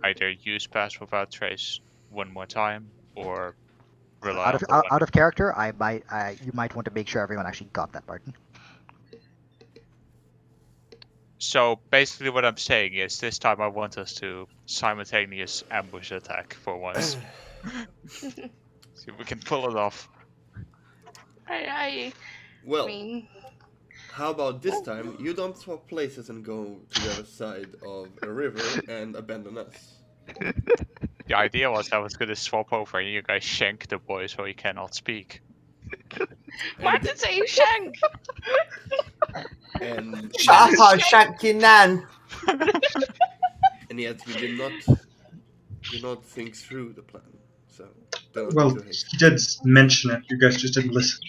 either use Pass Without Trace one more time or rely on the one. Out of character, you might want to make sure everyone actually got that button. So basically what I'm saying is this time I want us to simultaneous ambush attack for once. See if we can pull it off. Well, mean, how about this time you don't swap places and go to the other side of a river and abandon us? The idea was I was going to swap over and you guys shank the boy so he cannot speak. What did say you shank? And Shut up, shank your nan. And yet we did not think through the plan. So don't Well, be too hasty. he did mention it. You guys just didn't listen.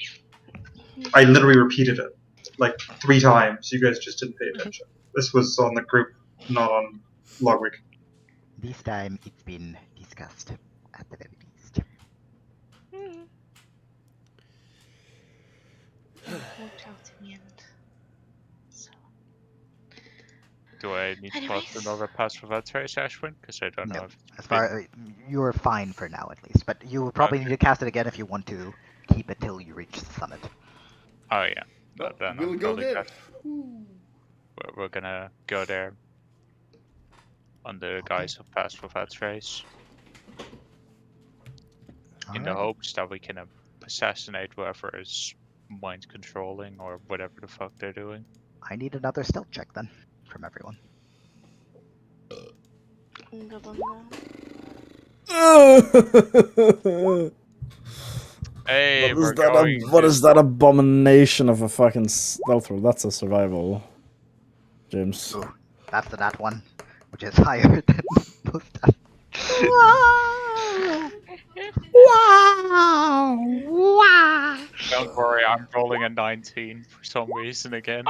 I literally repeated it like 3 times. You guys just didn't pay attention. This was on the group, not on Logwick. This time it's been discussed at the very least. Worked out in the end. So. Do I need to cast another Pass Without Trace, Ashwin? Because I don't know if as far you're fine for now at least, but you will probably need to cast it again if you want to keep it till you reach the summit. Oh yeah, but then we'll go there. We're gonna go there on the guise of Pass Without Trace, in the hopes that we can assassinate whoever is mind controlling or whatever the fuck they're doing. I need another stealth check then from everyone. Hey, what is that abomination of a fucking stealth roll? That's a survival, James. Ooh, that's the nat one, which is higher than most. Wow! Don't worry, I'm rolling a 19 for some reason again.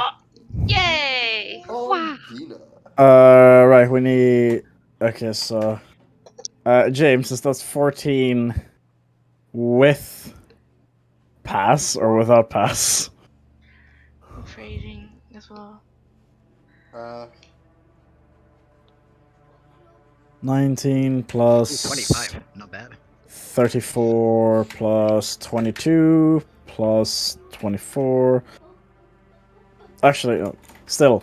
Yay! Oh, Dina. Right, we need. Okay, so. James, is that 14 with pass or without pass? Trading as well. 19 plus 25, not bad. 34 plus 22 plus 24. Actually, still,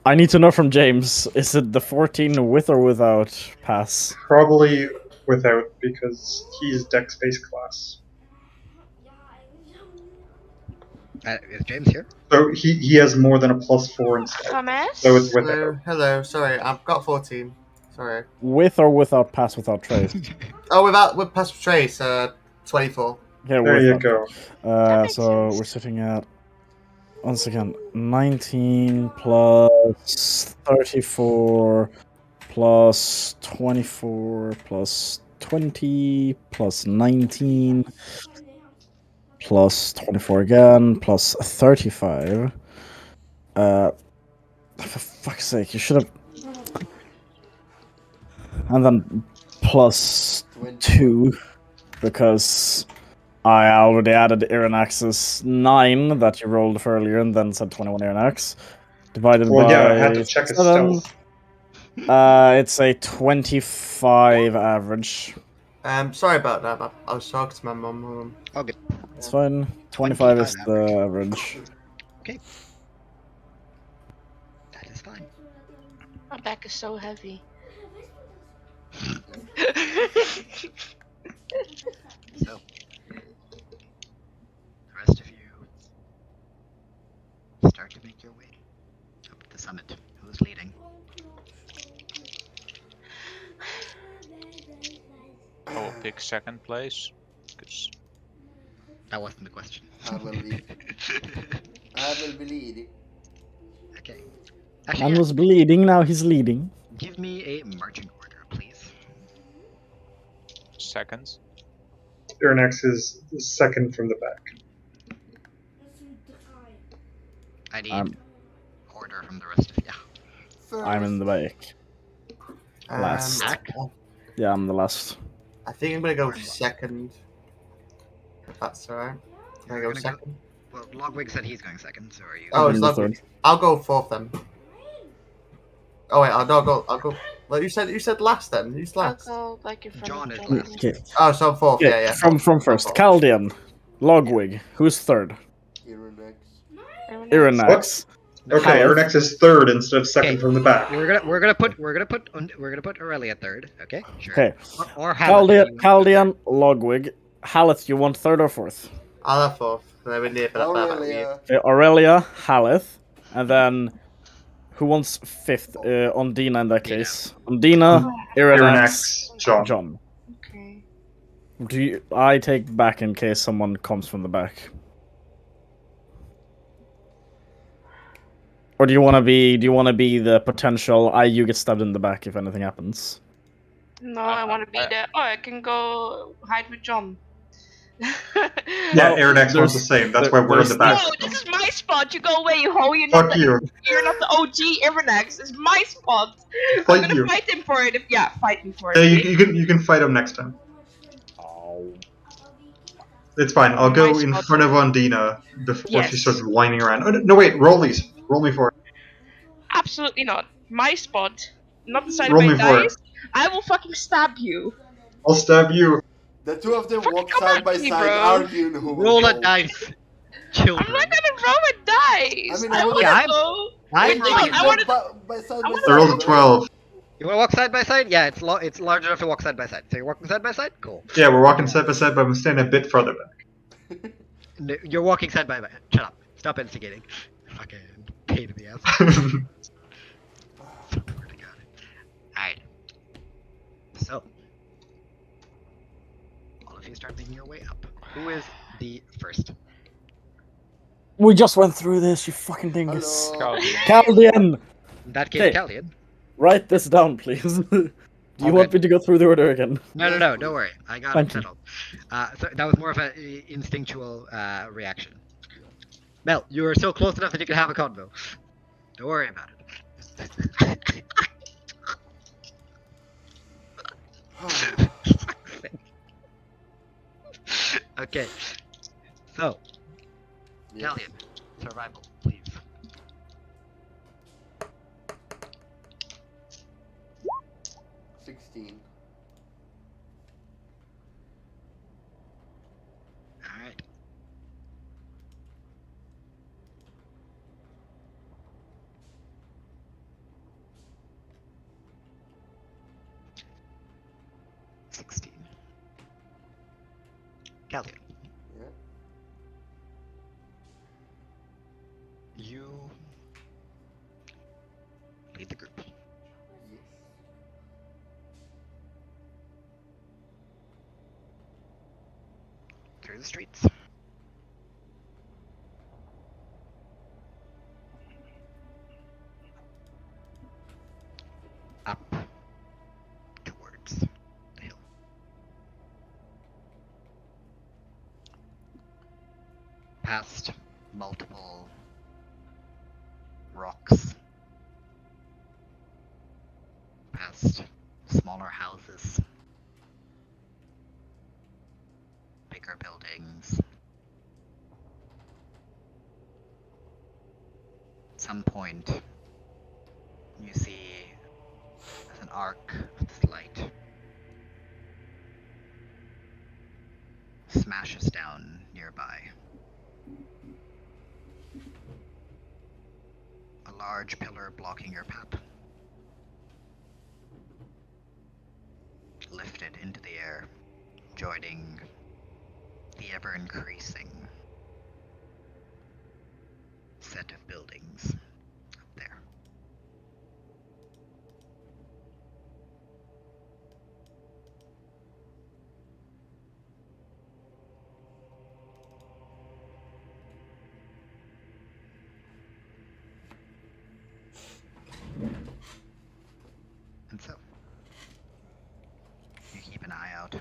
I need to know from James, is it the 14 with or without pass? Probably without, because he's Dex-based class. Is James here? So he has more than a +4 instead. Thomas? So it's without. Hello, sorry, I've got 14. Sorry. With or without pass without trace? With pass with trace, 24. Yeah, there you go. So we're sitting at, once again, 19 plus 34 plus 24 plus 20 plus 19 plus 24 again plus 35. For fuck's sake, you should have. And then plus 2 because I already added Irinax's 9 that you rolled earlier and then said 21 Irinax. Divided Well, by yeah, I had to check his 7. stealth. It's a 25 average. Sorry about that. I was talking to my mum. Oh, good. It's fine. 25 is the average. Okay. That is fine. My back is so heavy. So, the rest of you start to make your way up the summit. Who's leading? I will pick second place. Because that wasn't the question. I will lead. I will be leading. Okay. Man was bleeding, now he's leading. Give me a marching order, please. Seconds. Irinax is second from the back. I need order from the rest of you. I'm in the back. Last. Yeah, I'm the last. I think I'm gonna go second. If that's alright. Can I go second? Well, Logwig said he's going second, so are you? Oh, it's Logwig. I'll go fourth then. Oh wait, I'll go. Well, you said last then. Who's last? I'll go like in front John of is John. last. Okay. Oh, so I'm fourth. Yeah. From first. Caldian. Logwig. Who's third? Irinax. Okay, Irinax is third instead of second from the back. We're gonna put Aurelia third. Okay. Sure. Okay. Or Haleth. Caldian, Logwig. Haleth, you want third or fourth? I'll have fourth. I would need Aurelia. Okay, Aurelia, Haleth, and then who wants fifth? Ondina in that case. Ondina, Irinax, John. Okay. I take back in case someone comes from the back? Or do you want to be the potential you get stabbed in the back if anything happens? No, I want to be there. Oh, I can go hide with John. Yeah, Irinax wants the same. That's why we're in the back. No, this is my spot. You go away, you hoe. You're Fuck not you. You're not the OG Irinax. It's my spot. I'm Fight gonna you. fight him for it. Fight me for it. Yeah, you can fight him next time. It's fine. I'll go in front of Ondina before she starts whining around. Oh, no, wait. Roll these. Roll me for it. Absolutely not. My spot. Not decided Roll by me for it. dice. I will fucking stab you. I'll stab you. The two of them walk side by side, bro. arguing who will Roll go. a dice, children. I'm not gonna roll a dice. I mean, I want I rolled a 12. You want to walk side by side? Yeah, it's large enough to walk side by side. So you're walking side by side? Cool. Yeah, we're walking side by side, but I'm standing a bit further back. No, you're walking side by side. Shut up. Stop instigating. Fucking pain in the ass. Alright. So, all of you start making your way up. Who is the first? We just went through this, you fucking dingus. Hello. Caldian! In that case, Caldian. Write this down, please. Do you want me to go through the order again? No, don't worry. I got it settled. So that was more of an instinctual reaction. Mel, you are so close enough that you can have a convo. Don't worry about it. Okay. So, Callian, survival, please. Alright. Callian. Yeah. You lead the group. Yes. Through the streets. Up towards the hill. Past multiple rocks. Past smaller houses. Bigger buildings. some point, you see as an arc of this light smashes down nearby. A large pillar blocking your path. Lifted into the air, joining the ever-increasing set of buildings up there. And so, you keep an eye out.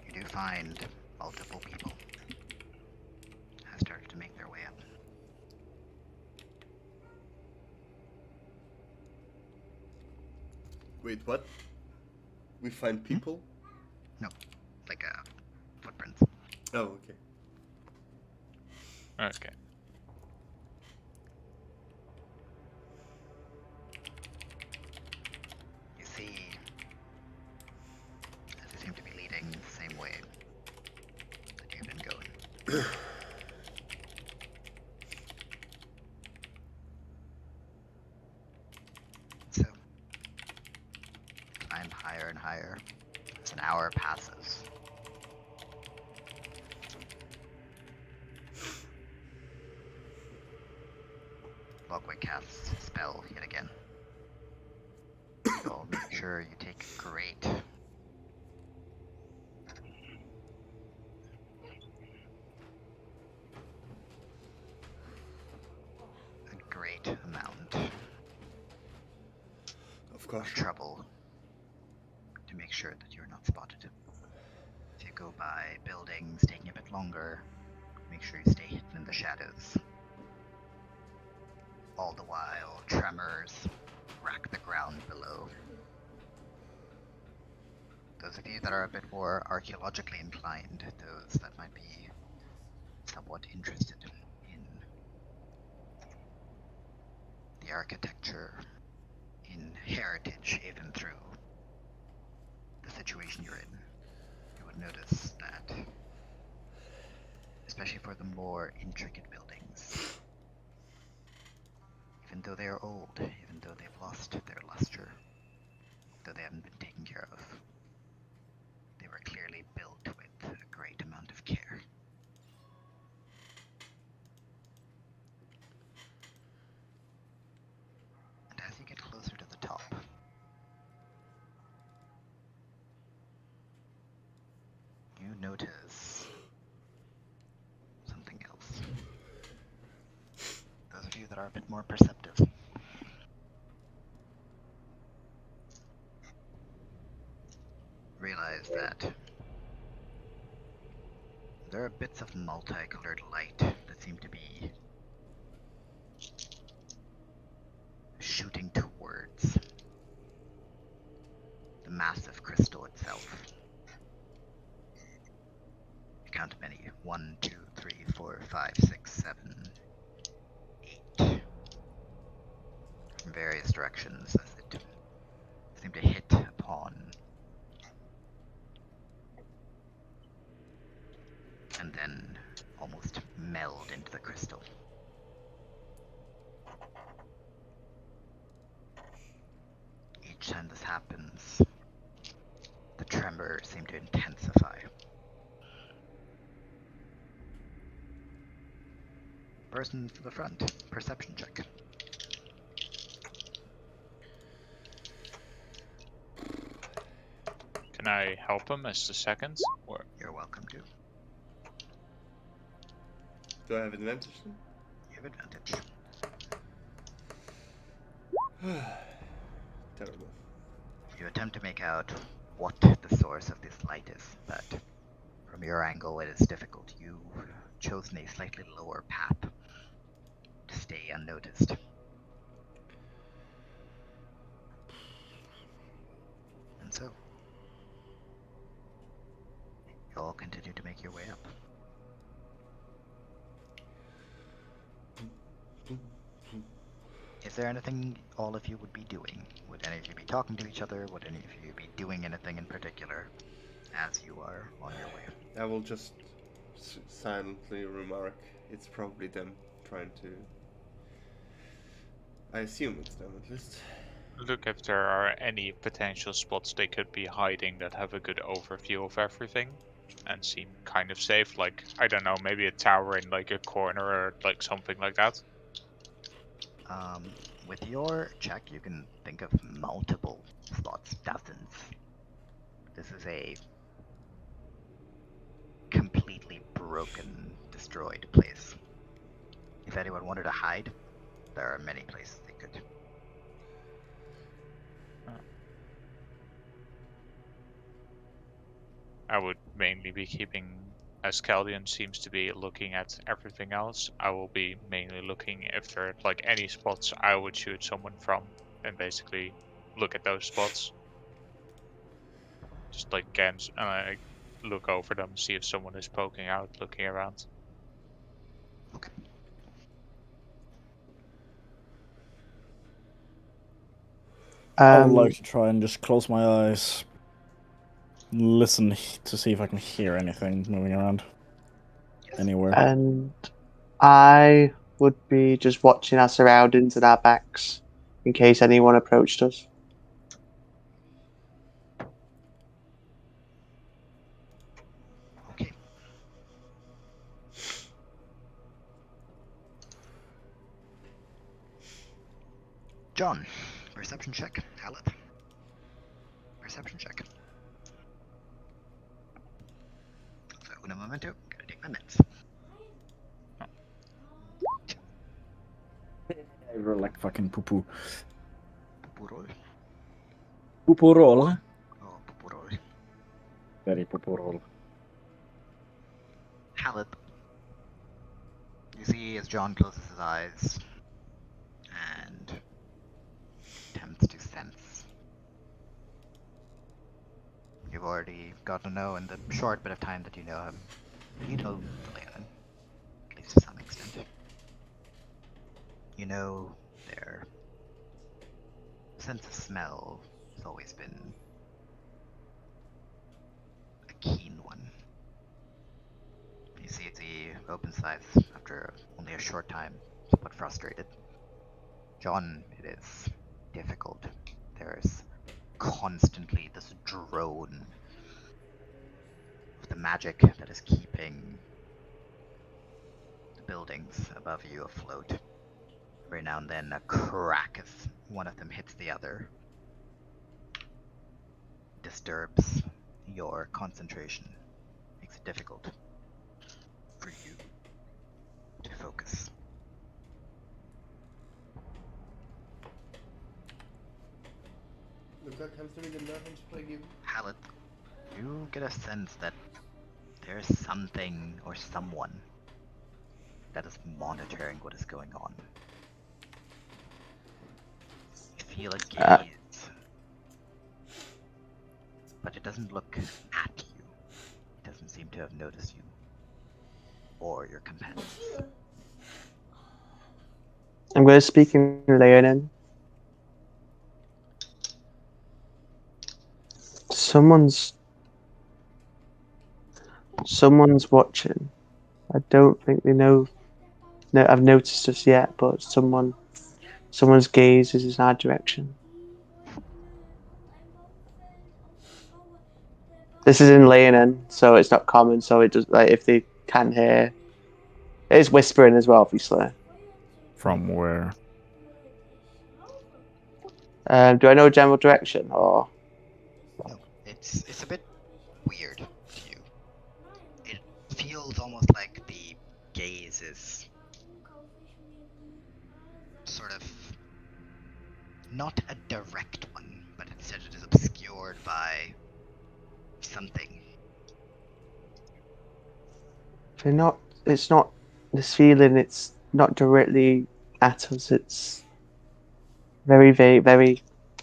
You do find multiple people have started to make their way up. Wait, what? We find people? No, like footprints. Oh, okay. Okay. You see, as they seem to be leading the same way that you've been going. So, climb higher and higher as an hour passes. Logway casts a spell yet again. So make sure you take great amount of trouble to make sure that you're not spotted. If you go by buildings taking a bit longer, make sure you stay hidden in the shadows. All the while, tremors rack the ground below. Those of you that are a bit more archaeologically inclined, those that might be somewhat interested in the architecture, in heritage, even through the situation you're in, you would notice that, especially for the more intricate buildings, even though they are old, even though they've lost their luster, though they haven't been taken care of, they were clearly built with a great amount of care. And as you get closer to the top, you notice something else. Those of you that are a bit more perceptive realize that there are bits of multicolored light that seem to be shooting towards the massive crystal itself. You count many. 1, 2, 3, 4, 5, 6, 7, 8. From various directions as it seemed to hit upon and then almost meld into the crystal. Each time this happens, the tremor seems to intensify. Person to the front, perception check. Can I help him as the seconds? Or you're welcome to. Do I have advantage then? You have advantage. Terrible. You attempt to make out what the source of this light is, but from your angle it is difficult. You've chosen a slightly lower path to stay unnoticed. And so, you all continue to make your way up. Is there anything all of you would be doing? Would any of you be talking to each other? Would any of you be doing anything in particular as you are on your way? I will just silently remark, it's probably them trying to... I assume it's them at least. Look if there are any potential spots they could be hiding that have a good overview of everything and seem kind of safe. Like, I don't know, maybe a tower in like a corner or like something like that. With your check, you can think of multiple spots, dozens. This is a completely broken, destroyed place. If anyone wanted to hide, there are many places they could. I would mainly be keeping, as Caldian seems to be looking at everything else, I will be mainly looking if there are like any spots I would shoot someone from and basically look at those spots. Just like scans and I look over them, see if someone is poking out, looking around. Okay. I would like to try and just close my eyes, listen to see if I can hear anything moving around anywhere. And I would be just watching our surroundings and our backs in case anyone approached us. Okay. John, perception check. Hallet. Perception check. So, un momento. Gotta take my meds. I roll like fucking poo-poo. Poo-poo roll. Poo-poo roll? Oh, poo-poo roll. Very poo-poo roll. Hallet. You see as John closes his eyes and attempts to sense. You've already got to know in the short bit of time that you know him. You know Leonin, at least to some extent. You know their sense of smell has always been a keen one. You see as he opens his eyes after only a short time, somewhat frustrated. John, it is difficult. There's constantly this drone of the magic that is keeping the buildings above you afloat. Every now and then a crack as one of them hits the other disturbs your concentration, makes it difficult for you to focus. Look, comes to me the nervous plague you. Hallet, you get a sense that there's something or someone that is monitoring what is going on. You feel a gaze, but it doesn't look at you. It doesn't seem to have noticed you or your companions. I'm going to speak in Leonin. Someone's watching. I don't think they know. No, I've noticed us yet, but someone's gaze is in our direction. This is in Leonin, so it's not common. So it does, like, if they can hear, it's whispering as well, obviously. From where? Do I know general direction or? No, it's a bit weird to you. It feels almost like the gaze is sort of not a direct one, but instead it is obscured by something. It's not this feeling. It's not directly at us. It's very vague, very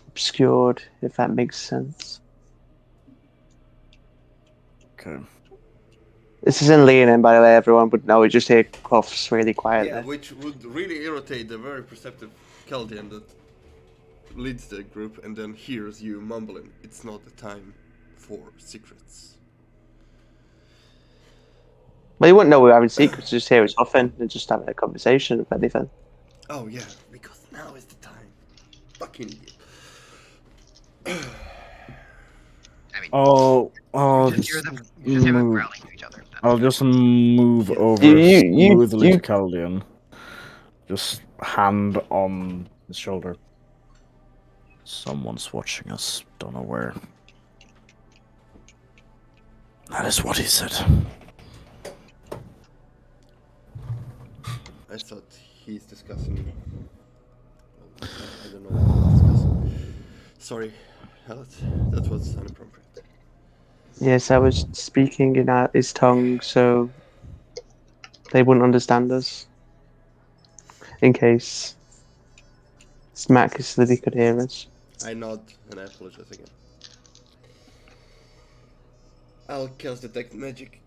obscured. If that makes sense. Okay. This is in Leonin, by the way. Everyone would know. We just hear coughs really quietly. Yeah, which would really irritate the very perceptive Caldian that leads the group and then hears you mumbling, "It's not the time for secrets." Well, you wouldn't know we were having secrets, just hear us huffing and just having a conversation, if anything. Oh yeah, because now is the time. Fucking idiot. I mean, I'll you just hear them growling to each other. I'll just move over You- smoothly to Caldian. Just hand on his shoulder. Someone's watching us. Don't know where. That is what he said. I thought he's discussing. I don't know what he's discussing. Sorry, that was inappropriate. Yes, I was speaking in his tongue, so they wouldn't understand us. In case Smack is so that he could hear us. I nod and I apologize again. I'll cast detect magic.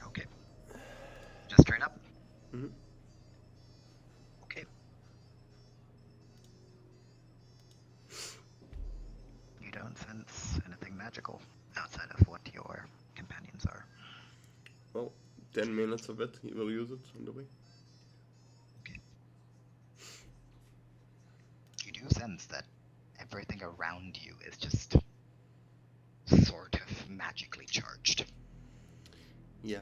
Okay. Just straight up? Mm-hmm. Okay. You don't sense anything magical outside of what your companions are. Well, 10 minutes of it, he will use it on the way. Okay. You do sense that everything around you is just sort of magically charged. Yeah,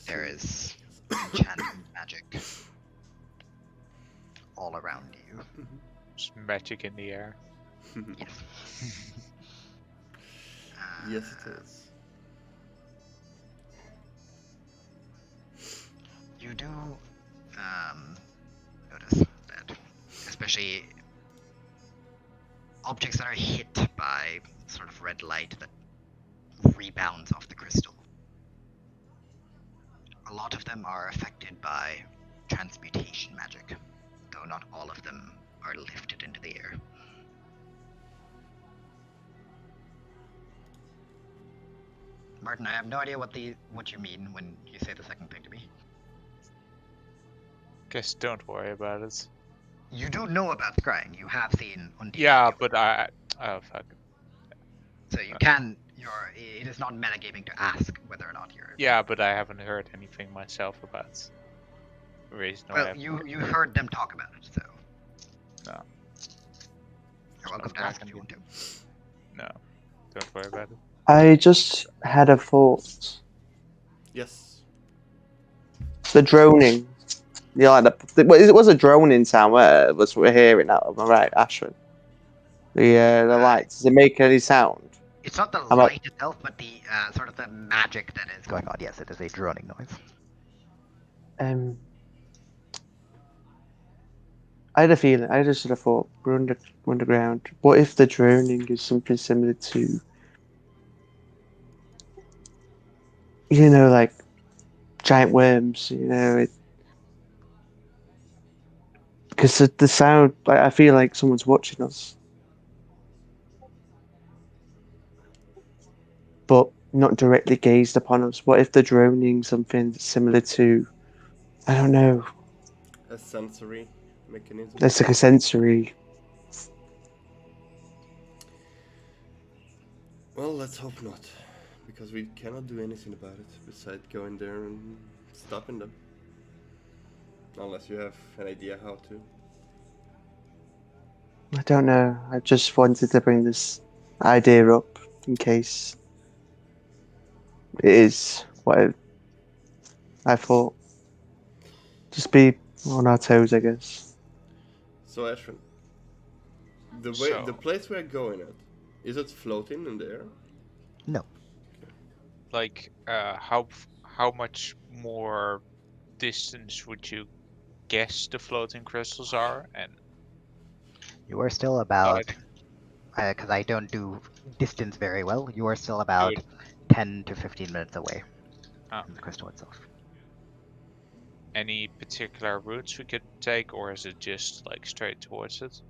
there is enchanted magic all around you. There's magic in the air. Yes. Yes, it is. You do notice that, especially objects that are hit by sort of red light that rebounds off the crystal. A lot of them are affected by transmutation magic, though not all of them are lifted into the air. Martin, I have no idea what you mean when you say the second thing to me. Guess don't worry about it. You do know about scrying. You have seen on TV. Yeah, but oh fuck. So you can. It is not metagaming to ask whether or not you're. Yeah, but I haven't heard anything myself about. Reason Well, you heard them talk about it, so. No. You're welcome to ask if you want to. No, don't worry about it. I just had a thought. Yes. The droning. Yeah, it was a droning sound. Where was we're hearing that? Am I right, Ashwin? The lights. Does it make any sound? It's not the light itself, but the sort of the magic that is going on. Yes, it is a droning noise. I had a feeling. I just sort of thought we're underground. What if the droning is something similar to, like giant worms? Because the sound, I feel like someone's watching us, but not directly gazed upon us. What if the droning something similar to, I don't know, a sensory mechanism? That's like a sensory. Well, let's hope not, because we cannot do anything about it besides going there and stopping them. Unless you have an idea how to. I don't know. I just wanted to bring this idea up in case it is what I thought. Just be on our toes, I guess. So Ashwin, the place we're going at, is it floating in the air? No. Like, how much more distance would you guess the floating crystals are? And you are still about, because I don't do distance very well. You are still about 10 to 15 minutes away from the crystal itself. Any particular routes we could take, or is it just like straight towards it?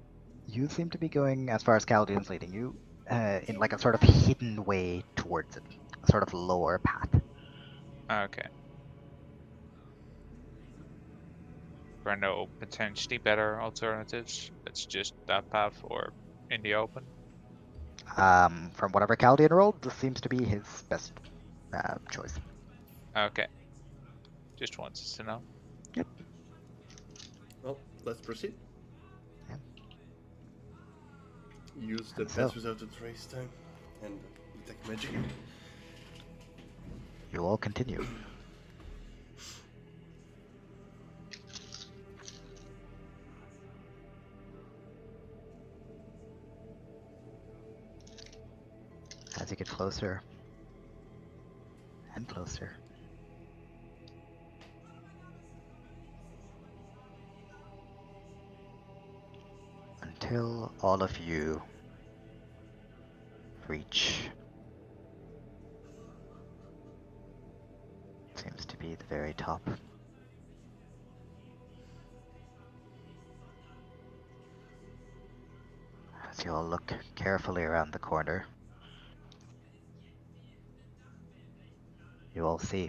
You seem to be going as far as Caldian's leading you, in like a sort of hidden way towards it, a sort of lower path. Okay. There are no potentially better alternatives. It's just that path or in the open. From whatever Chaldean rolled, this seems to be his best choice. Okay. Just wanted to know. Yep. Well, let's proceed. Yeah. Use the best result of trace time and detect magic. You all continue. As you get closer and closer, until all of you reach seems to be the very top. As you all look carefully around the corner, you all see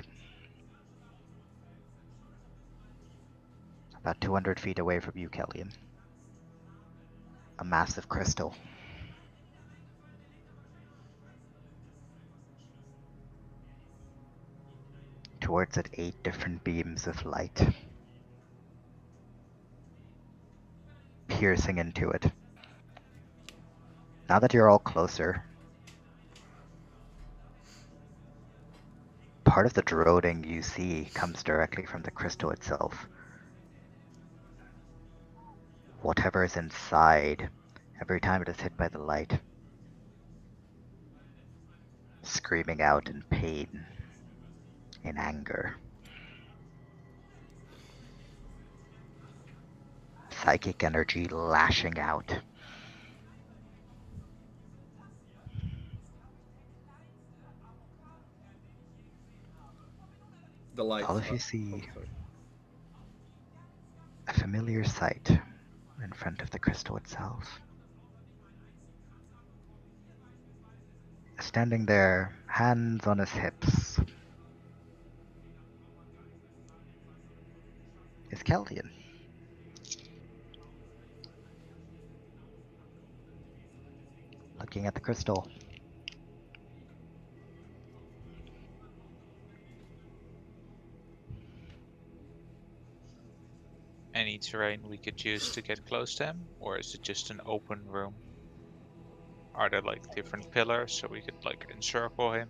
about 200 feet away from you, Kellyan, a massive crystal. Towards it, 8 different beams of light piercing into it. Now that you're all closer, part of the corroding you see comes directly from the crystal itself. Whatever is inside, every time it is hit by the light, screaming out in pain, in anger. Psychic energy lashing out. The lights. All of you see a familiar sight in front of the crystal itself. Standing there, hands on his hips, is Chaldean. Looking at the crystal. Any terrain we could use to get close to him, or is it just an open room? Are there like different pillars so we could like encircle him?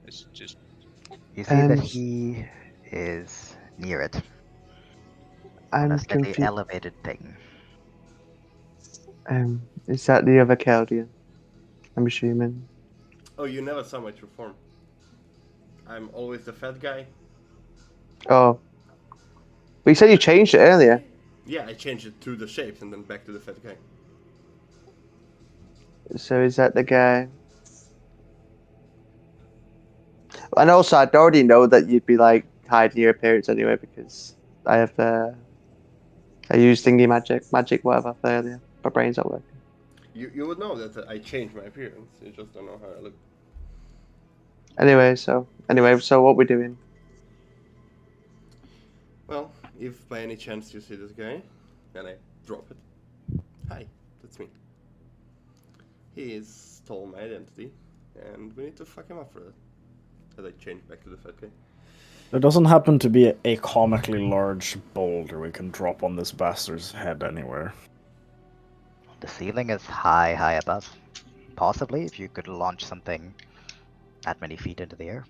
Is it just? You see that he is near it. On a slightly elevated thing. Is that the other Chaldean? I'm assuming. Oh, you never saw my true form. I'm always the fat guy. Oh. But you said you changed it earlier. Yeah, I changed it to the shapes and then back to the fat guy. So is that the guy? And also, I'd already know that you'd be like hiding your appearance anyway because I have I used thingy magic whatever earlier. My brain's not working. You would know that I changed my appearance. You just don't know how I look. Anyway, so what we're doing? Well, if by any chance you see this guy, and I drop it, hi, that's me. He stole my identity, and we need to fuck him up for that. As I change back to the fat guy. There doesn't happen to be a comically large boulder we can drop on this bastard's head anywhere. The ceiling is high above. Possibly, if you could launch something that many feet into the air.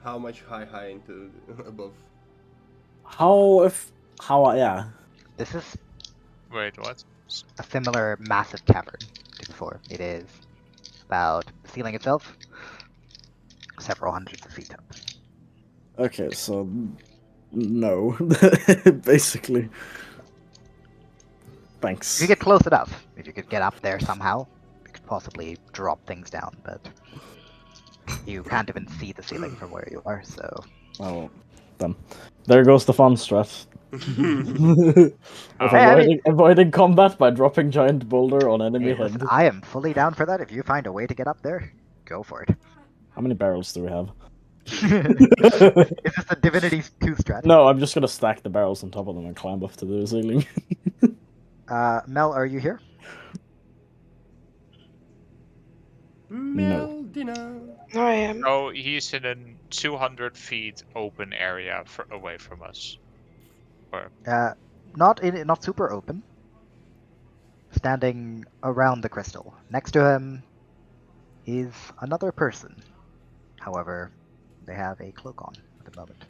How much high into above? Yeah. This is Wait, what? a similar massive cavern to before. It is about the ceiling itself, several hundreds of feet up. Okay, so no, basically. Thanks. If you get close enough, if you could get up there somehow, you could possibly drop things down, but you can't even see the ceiling from where you are, so... Oh, then. There goes the fun strat. Avoiding combat by dropping giant boulder on enemy head. I am fully down for that. If you find a way to get up there, go for it. How many barrels do we have? Is this the Divinity 2 strategy? No, I'm just gonna stack the barrels on top of them and climb up to the ceiling. Mel, are you here? No. No, I am. Oh, he's in a 200 feet open area away from us. Or Not super open. Standing around the crystal. Next to him is another person. However, they have a cloak on at the moment.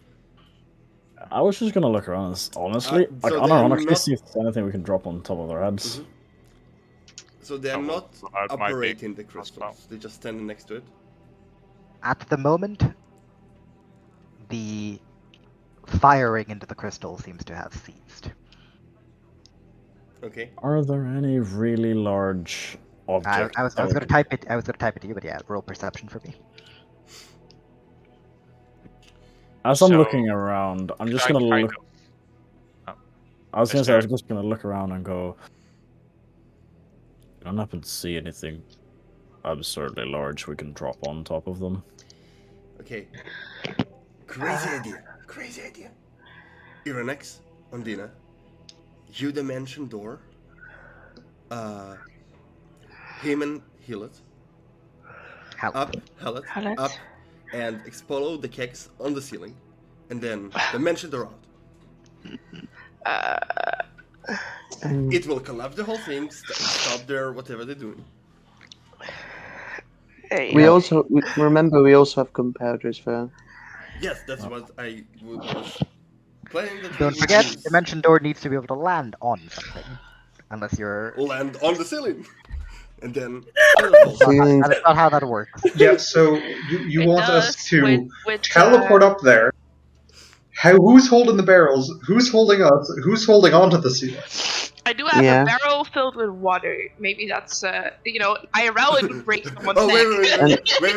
I was just gonna look around, honestly. Like, so unironically, not... see if there's anything we can drop on top of their heads. So they're not might be operating the crystals. They're just standing next to it. At the moment, the firing into the crystal seems to have ceased. Okay. Are there any really large objects? I was gonna type it. I was gonna type it to you, but yeah, roll perception for me. As I'm looking around, I'm just gonna look. I was gonna say I was just gonna look around and go. I don't happen to see anything absurdly large we can drop on top of them. Okay. Crazy idea. Crazy idea. Iranex, Ondina, you dimension door. Him and Hillet. Up, Hillet. Up, and explode the kegs on the ceiling, and then dimension door out. It will collapse the whole thing. Stop their whatever they're doing. We also remember we also have gunpowder as well. Yes, that's what I was planning. Don't forget, dimension door needs to be able to land on something, unless you're land on the ceiling, and then that's not how that works. Yeah, so you want us to teleport up there. Who's holding the barrels? Who's holding us? Who's holding onto the ceiling? I do have a barrel filled with water. Maybe that's, IRL it would break someone's neck. Wait.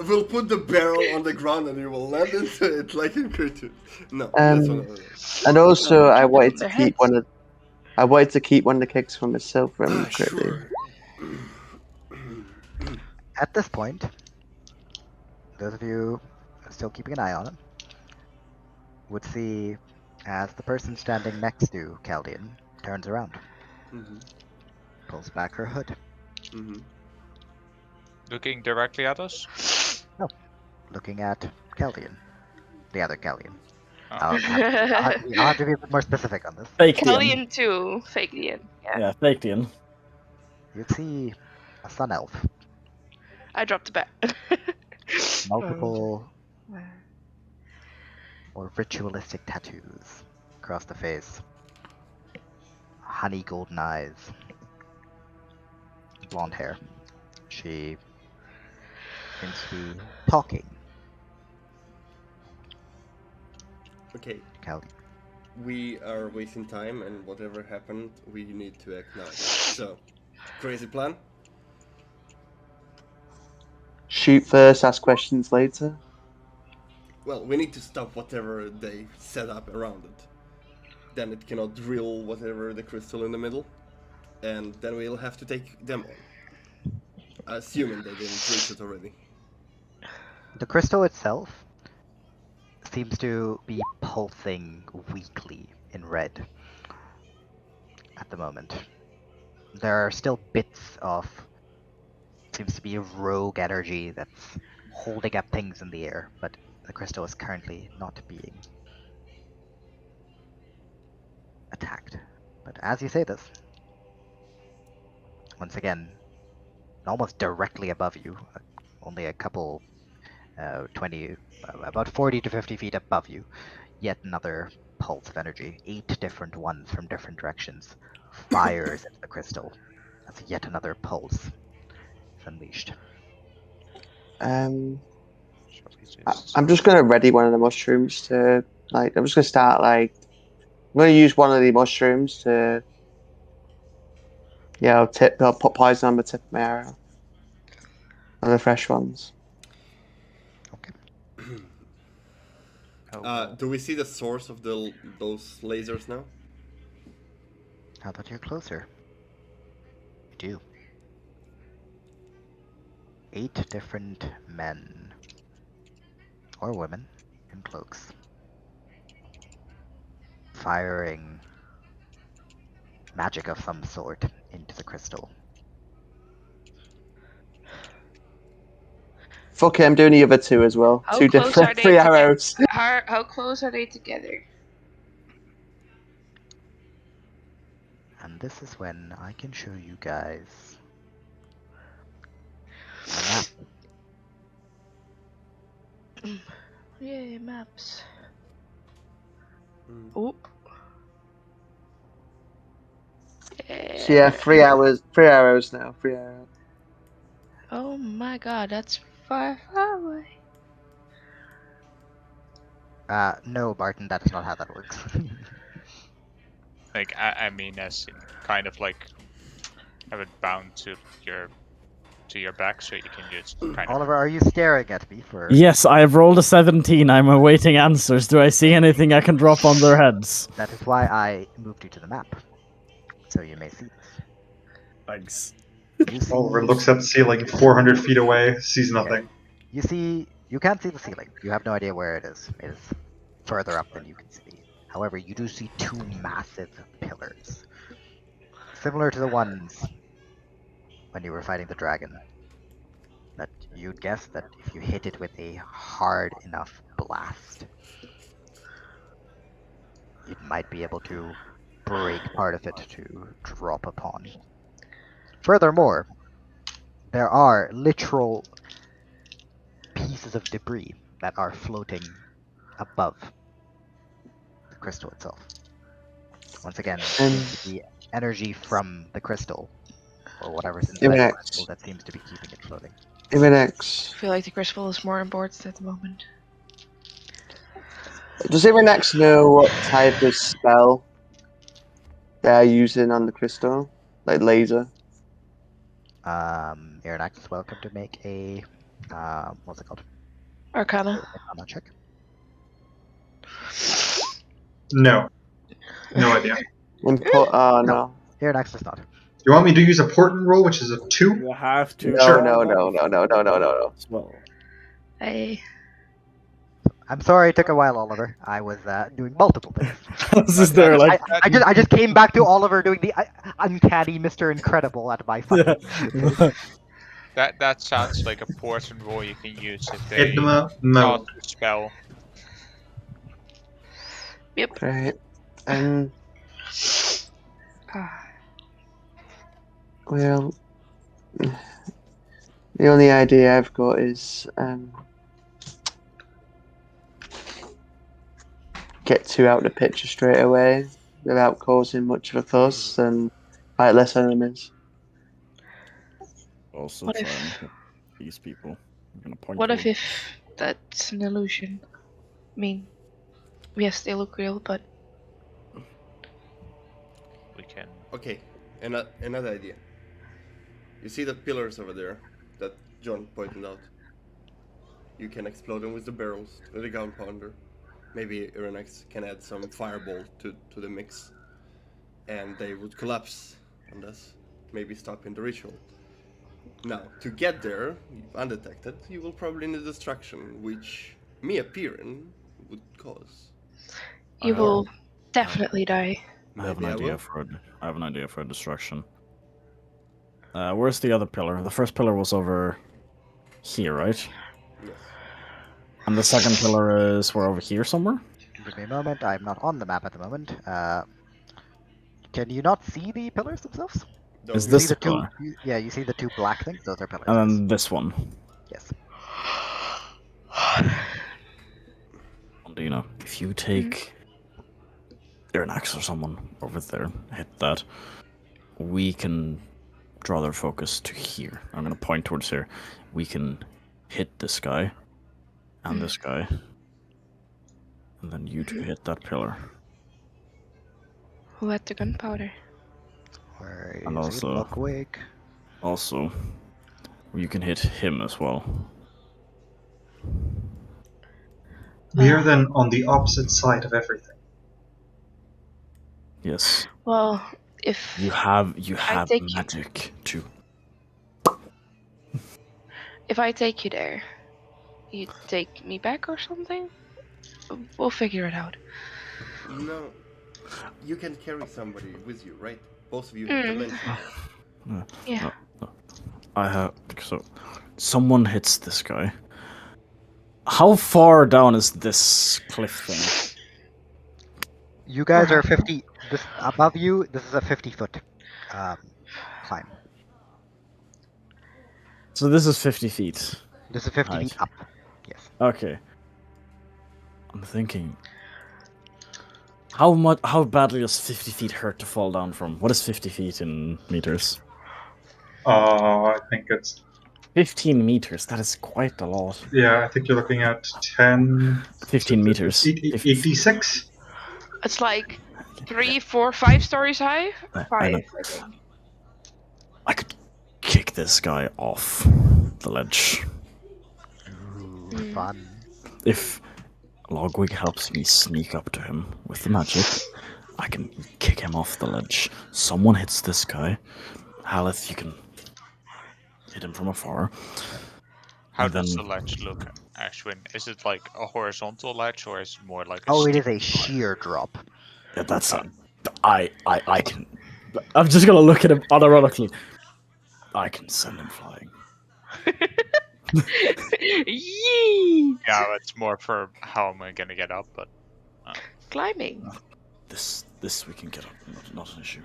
We'll put the barrel on the ground and you will land into it like in cartoons. No, that's not. And also, I wanted to keep one of the kegs for myself. Sure. At this point, those of you still keeping an eye on him would see as the person standing next to Chaldean turns around, pulls back her hood. Looking directly at us? No, looking at Chaldean, the other Chaldean. Oh. I'll have to be a bit more specific on this. Chaldean too, Fakedean. Yeah, Fakedean. You'd see a sun elf. I dropped a bet. Multiple or ritualistic tattoos across the face. Honey golden eyes. Blonde hair. She seems to be talking. Okay. Callie. We are wasting time, and whatever happened, we need to act now. So, crazy plan? Shoot first, ask questions later. Well, we need to stop whatever they set up around it. Then it cannot drill whatever the crystal in the middle, and then we'll have to take them on. Assuming they didn't reach it already. The crystal itself seems to be pulsing weakly in red at the moment. There are still bits of, seems to be a rogue energy that's holding up things in the air, but the crystal is currently not being attacked. But as you say this, once again, almost directly above you, only a couple, about 40 to 50 feet above you, yet another pulse of energy, 8 different ones from different directions, fires into the crystal as yet another pulse is unleashed. I'm just gonna ready one of the mushrooms to I'm just gonna start I'm gonna use one of the mushrooms to I'll put poison on the tip of my arrow. On the fresh ones. Do we see the source of those lasers now? How about you're closer? You do. 8 different men or women in cloaks, firing magic of some sort into the crystal. Fuck it, I'm doing the other two as well. How Two close different are they 3 together? arrows. How close are they together? And this is when I can show you guys a map. Yay, maps. Oh. So yeah, 3 hours. 3 arrows now. 3 arrows. Oh my god, that's far, far away. No, Barton, that is not how that works. Like, I mean, as in kind of like have it bound to your back, so you can just kind of. Oliver, are you staring at me for? Yes, I have rolled a 17. I'm awaiting answers. Do I see anything I can drop on their heads? That is why I moved you to the map, so you may see this. Thanks. You see, Oliver looks at the ceiling 400 feet away, sees nothing. you can't see the ceiling. You have no idea where it is. It is further up than you can see. However, you do see 2 massive pillars, similar to the ones when you were fighting the dragon. That you'd guess that if you hit it with a hard enough blast, you might be able to break part of it to drop upon. Furthermore, there are literal pieces of debris that are floating above the crystal itself. Once again, the energy from the crystal, or whatever's inside the crystal, that seems to be keeping it floating. I feel like the crystal is more important at the moment. Does Iranex know what type of spell they're using on the crystal? Like laser? Iranex is welcome to make a, what's it called? Arcana. Arcana check. No. No idea. No. Iranex does not. You want me to use a portent roll, which is a 2? You have to. Sure. No. Well, I'm sorry it took a while, Oliver. I was doing multiple things. I just came back to Oliver doing the uncanny Mr. Incredible at my side. That sounds like a portent roll you can use if they Hit them up. No. cast a spell. Yep. Right. Well, the only idea I've got is get 2 out of the picture straight away without causing much of a fuss and fight less enemies. Also What try if- and hit these people. I'm gonna point What if towards- that's an illusion? I mean, yes, they look real, but We can. Okay, another idea. You see the pillars over there that John pointed out? You can explode them with the barrels, with the gunpowder. Maybe Iranex can add some fireball to the mix. And they would collapse on this, maybe stopping the ritual. Now, to get there, undetected, you will probably need destruction, which me appearing would cause. you will definitely die. I have an Maybe I idea will. for I have an idea for a destruction. Where's the other pillar? The first pillar was over here, right? Yes. And the second pillar is we're over here somewhere. Give me a moment. I'm not on the map at the moment. Can you not see the pillars themselves? Is You this see the the two? pillar? Yeah, you see the 2 black things. Those are pillars. And then this one. Yes. Dina, if you take Iranex or someone over there, hit that, we can draw their focus to here. I'm gonna point towards here. We can hit this guy and this guy, and then you two hit that pillar. Who had the gunpowder? Where And is also- Ludwig? Also, you can hit him as well. We are then on the opposite side of everything. Yes. Well, if You have take you- magic too. if I take you there, You take me back or something? We'll figure it out. No, you can carry somebody with you, right? Both of you Mm. dimensions. Yeah. I have so someone hits this guy. How far down is this cliff thing? You guys are 50. This above you. This is a 50-foot climb. So this is 50 feet. This is 50 feet up. Yes. Okay. I'm thinking. How badly does 50 feet hurt to fall down from? What is 50 feet in meters? I think it's 15 meters. That is quite a lot. yeah. I think you're looking at 10. 15 meters. 86. It's like 3, 4, 5 stories high. I 5, know. I think. I could kick this guy off the ledge. Ooh, fun. If Logwig helps me sneak up to him with the magic, I can kick him off the ledge. Someone hits this guy. Haleth, you can hit him from afar. How does the ledge look, Ashwin? Is it like a horizontal ledge, or is it more like a Oh, it is steep a sheer drop. Yeah, that's I can. I'm just gonna look at him unironically. I can send him flying. Yee! Yeah, it's more for how am I gonna get up, but Climbing. This we can get up. Not an issue.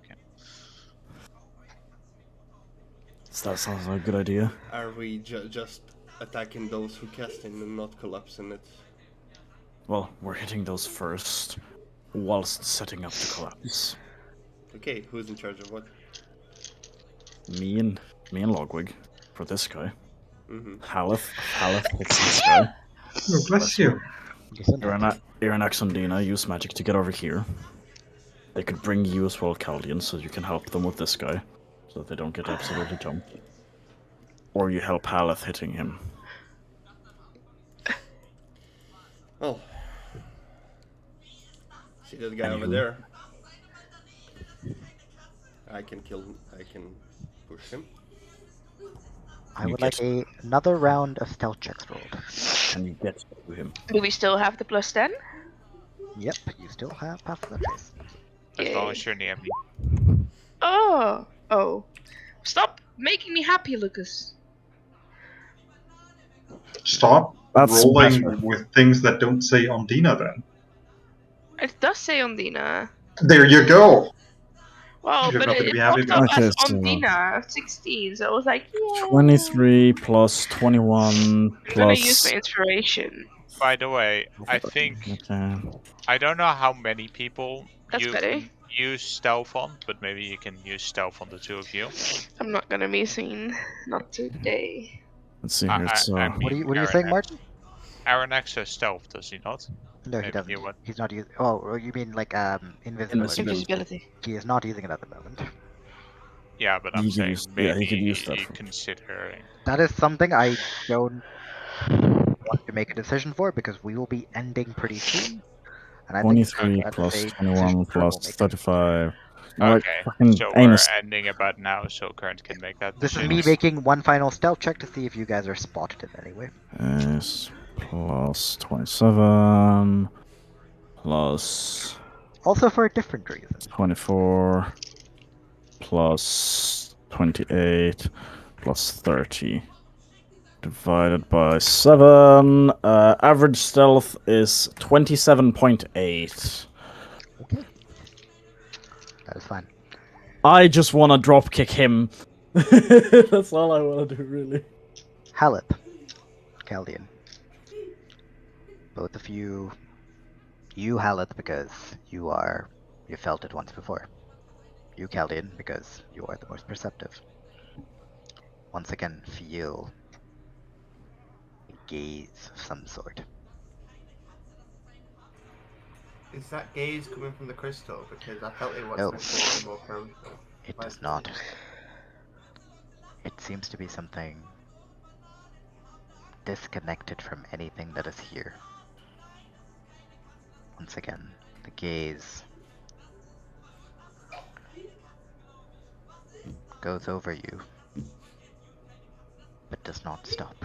Okay. So that sounds like a good idea. Are we just attacking those who cast in and not collapsing it? Well, we're hitting those first, whilst setting up the collapse. Okay, who's in charge of what? Me and Logwig for this guy. Mm-hmm. Haleth hits this guy. Oh, bless you. Iranax and Dina use magic to get over here. They could bring you as well, Caldian, so you can help them with this guy, so that they don't get absolutely jumped. Or you help Haleth hitting him. Oh. See that guy over there? I can push him. I would like another round of stealth checks rolled. Can you get to him? Do we still have the +10? Yep, you still have pass the trace. as long as you're near me. Oh. Stop making me happy, Lucas. Stop That's rolling better. with things that don't say Ondina then. It does say Ondina. There you go! Well, You're but not gonna it be happy popped up about as that. Ondina 16, so I was like, yeah. 23 plus 21 I'm gonna use plus. my inspiration. By the way, I think Okay. I don't know how many people That's you better. can use stealth on, but maybe you can use stealth on the two of you. I'm not gonna be seen. Not today. Let's see here. So I mean, What are you saying, Martin? Aranex has stealth, does he not? No, he Maybe doesn't. he would. He's not using. Oh, you mean like invisibility? Invisibility. He is not using it at the moment. Yeah, but I'm He can saying use- maybe yeah, he could use that you for- consider. That is something I don't want to make a decision for because we will be ending pretty soon. And I think 23 that's plus a 21 decision Kern plus will make. 35. Alright, Okay, fucking so we're anus. ending about now, so Current can make that This is decision. me making one final stealth check to see if you guys are spotted in any way. Is plus 27 plus Also for a different reason. 24 plus 28 plus 30 divided by 7. Average stealth is 27.8. Okay. That is fine. I just want to drop kick him. That's all I want to do, really. Halep, Caldian. Both of you Haleth because you felt it once before. You Caldian because you are the most perceptive. Once again feel a gaze of some sort. Is that gaze coming from the crystal? Because I felt it was No. before more from. It does not. It seems to be something disconnected from anything that is here. Once again, the gaze goes over you, but does not stop.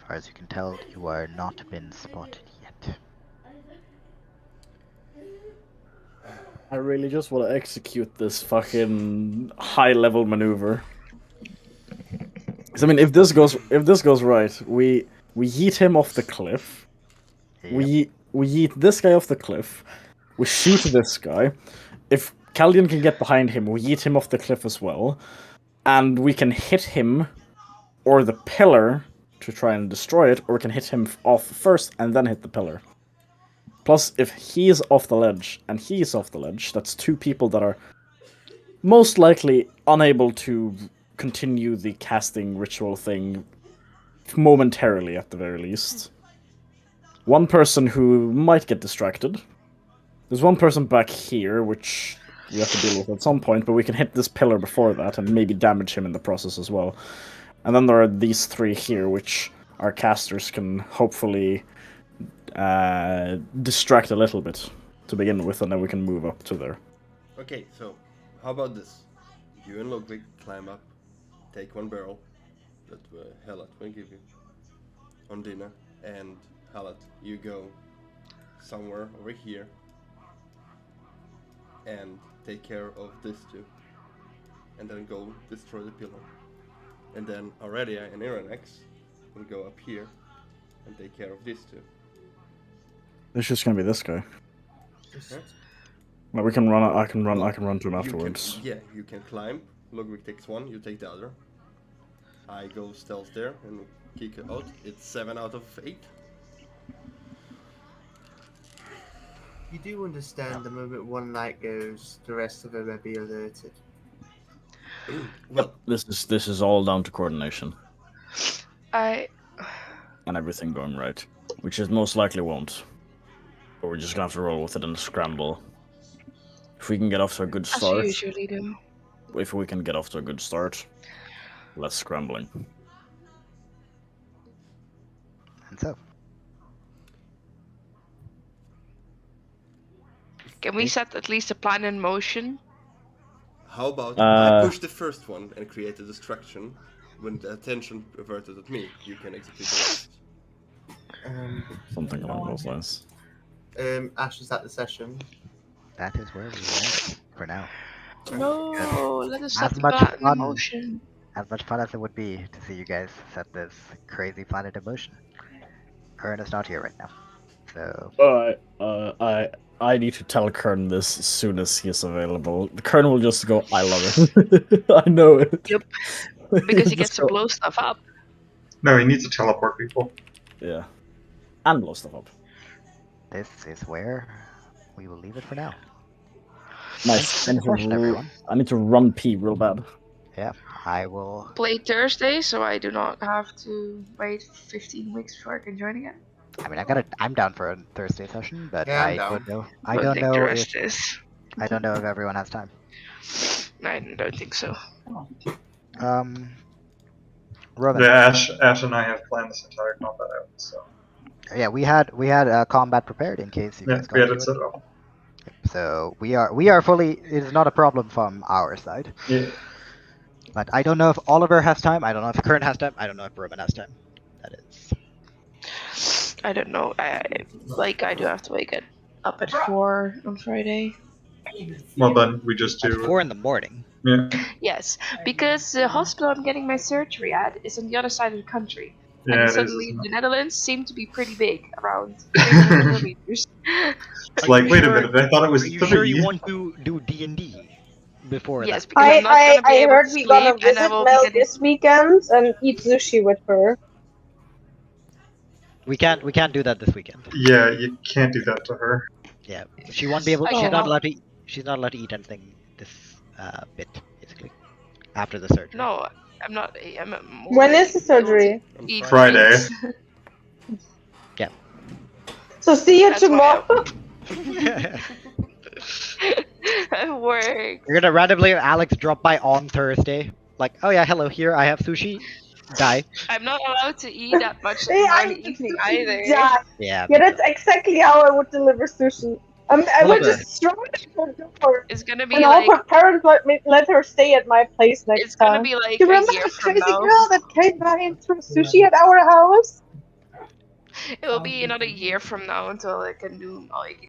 far as you can tell, you are not been spotted yet. I really just want to execute this fucking high-level maneuver. Because I mean, if this goes right, we yeet him off the cliff. Yep. We yeet this guy off the cliff. We shoot this guy. If Caldian can get behind him, we yeet him off the cliff as well, and we can hit him or the pillar to try and destroy it, or we can hit him off first and then hit the pillar. Plus, if he's off the ledge and he's off the ledge, that's two people that are most likely unable to continue the casting ritual thing momentarily, at the very least. One person who might get distracted. There's one person back here, which we have to deal with at some point, but we can hit this pillar before that and maybe damage him in the process as well. And then there are these three here, which our casters can hopefully distract a little bit to begin with, and then we can move up to there. Okay, so how about this? You and Ludwig climb up, take one barrel that Hellat will give you on dinner, and Hellat, you go somewhere over here and take care of this two, and then go destroy the pillar. And then Aurelia and Iranex will go up here and take care of these two. It's just gonna be this guy. Okay. Like we can run. I can run to him afterwards. You can climb. Ludwig takes one, you take the other. I go stealth there and kick it out. It's 7 out of 8. You do understand the moment one light goes, the rest of them will be alerted. Well, this is all down to coordination I and everything going right, which is most likely won't. But we're just gonna have to roll with it and scramble. If we can get off to a good as start, you usually do. if we can get off to a good start, less scrambling. And so, Can we set at least a plan in motion? how about I push the first one and create a distraction? When the attention reverted at me, you can execute the rest. Something along those lines. Ash, is that the session? that is where we end for now. No, let us set As the much plan in fun. motion. As much fun as it would be to see you guys set this crazy planet in motion. Kern is not here right now, so I need to tell Kern this as soon as he's available. Kern will just go, I love it. I know it. Yep. Because he Just gets to go, blow stuff up. No, he needs to teleport people. Yeah. And blow stuff up. this is where we will leave it for now. Nice. Thanks for the question, everyone. I need to run pee real bad. Yeah, I will. Play Thursday, so I do not have to wait 15 weeks before I can join again. I mean, I'm down for a Thursday session, but Yeah, I'm I down. don't know. I don't think the rest is. I don't know if everyone has time. I don't think so. Roman. Yeah, Ash and I have planned this entire combat out, so Yeah, we had combat prepared in case you yeah, guys got we had to it set up. So we are fully. It is not a problem from our side. Yeah. But I don't know if Oliver has time. I don't know if Kern has time. I don't know if Roman has time. That is. I don't know. I do have to wake up at 4 on Friday. Well, then we just At do. 4 in the morning. Yeah. Yes, because the hospital I'm getting my surgery at is on the other side of the country. Yeah, And it is, suddenly isn't it? the Netherlands seem to be pretty big, around 300 kilometers. It's like, wait a minute, I thought it was Are you 3. sure you want to do D&D before Yes, that? because I'm not gonna be I able heard to we gonna sleep, and I visit will Mel be getting... this weekend and eat sushi with her. We can't do that this weekend. Yeah, you can't do that to her. Yeah, she won't be able. Oh, She's not wow. allowed to. She's not allowed to eat anything this bit basically after the surgery. No, I'm not. I'm When is the surgery? Eat Friday. meats. Yeah. So see you That's why tomorrow. I work. You're gonna randomly have Alex drop by on Thursday. Like, oh yeah, hello, here I have sushi. Die. I'm not allowed to eat that much in Hey, the I'm early evening either. Yeah. Yeah. Yeah, that's exactly how I would deliver sushi. I would Oliver. just throw it at her door. It's gonna be And like all her parents let her stay at my place next it's gonna time. be like You a remember year the from crazy now. girl that came by and threw sushi at our house? will be another year from now until I can do like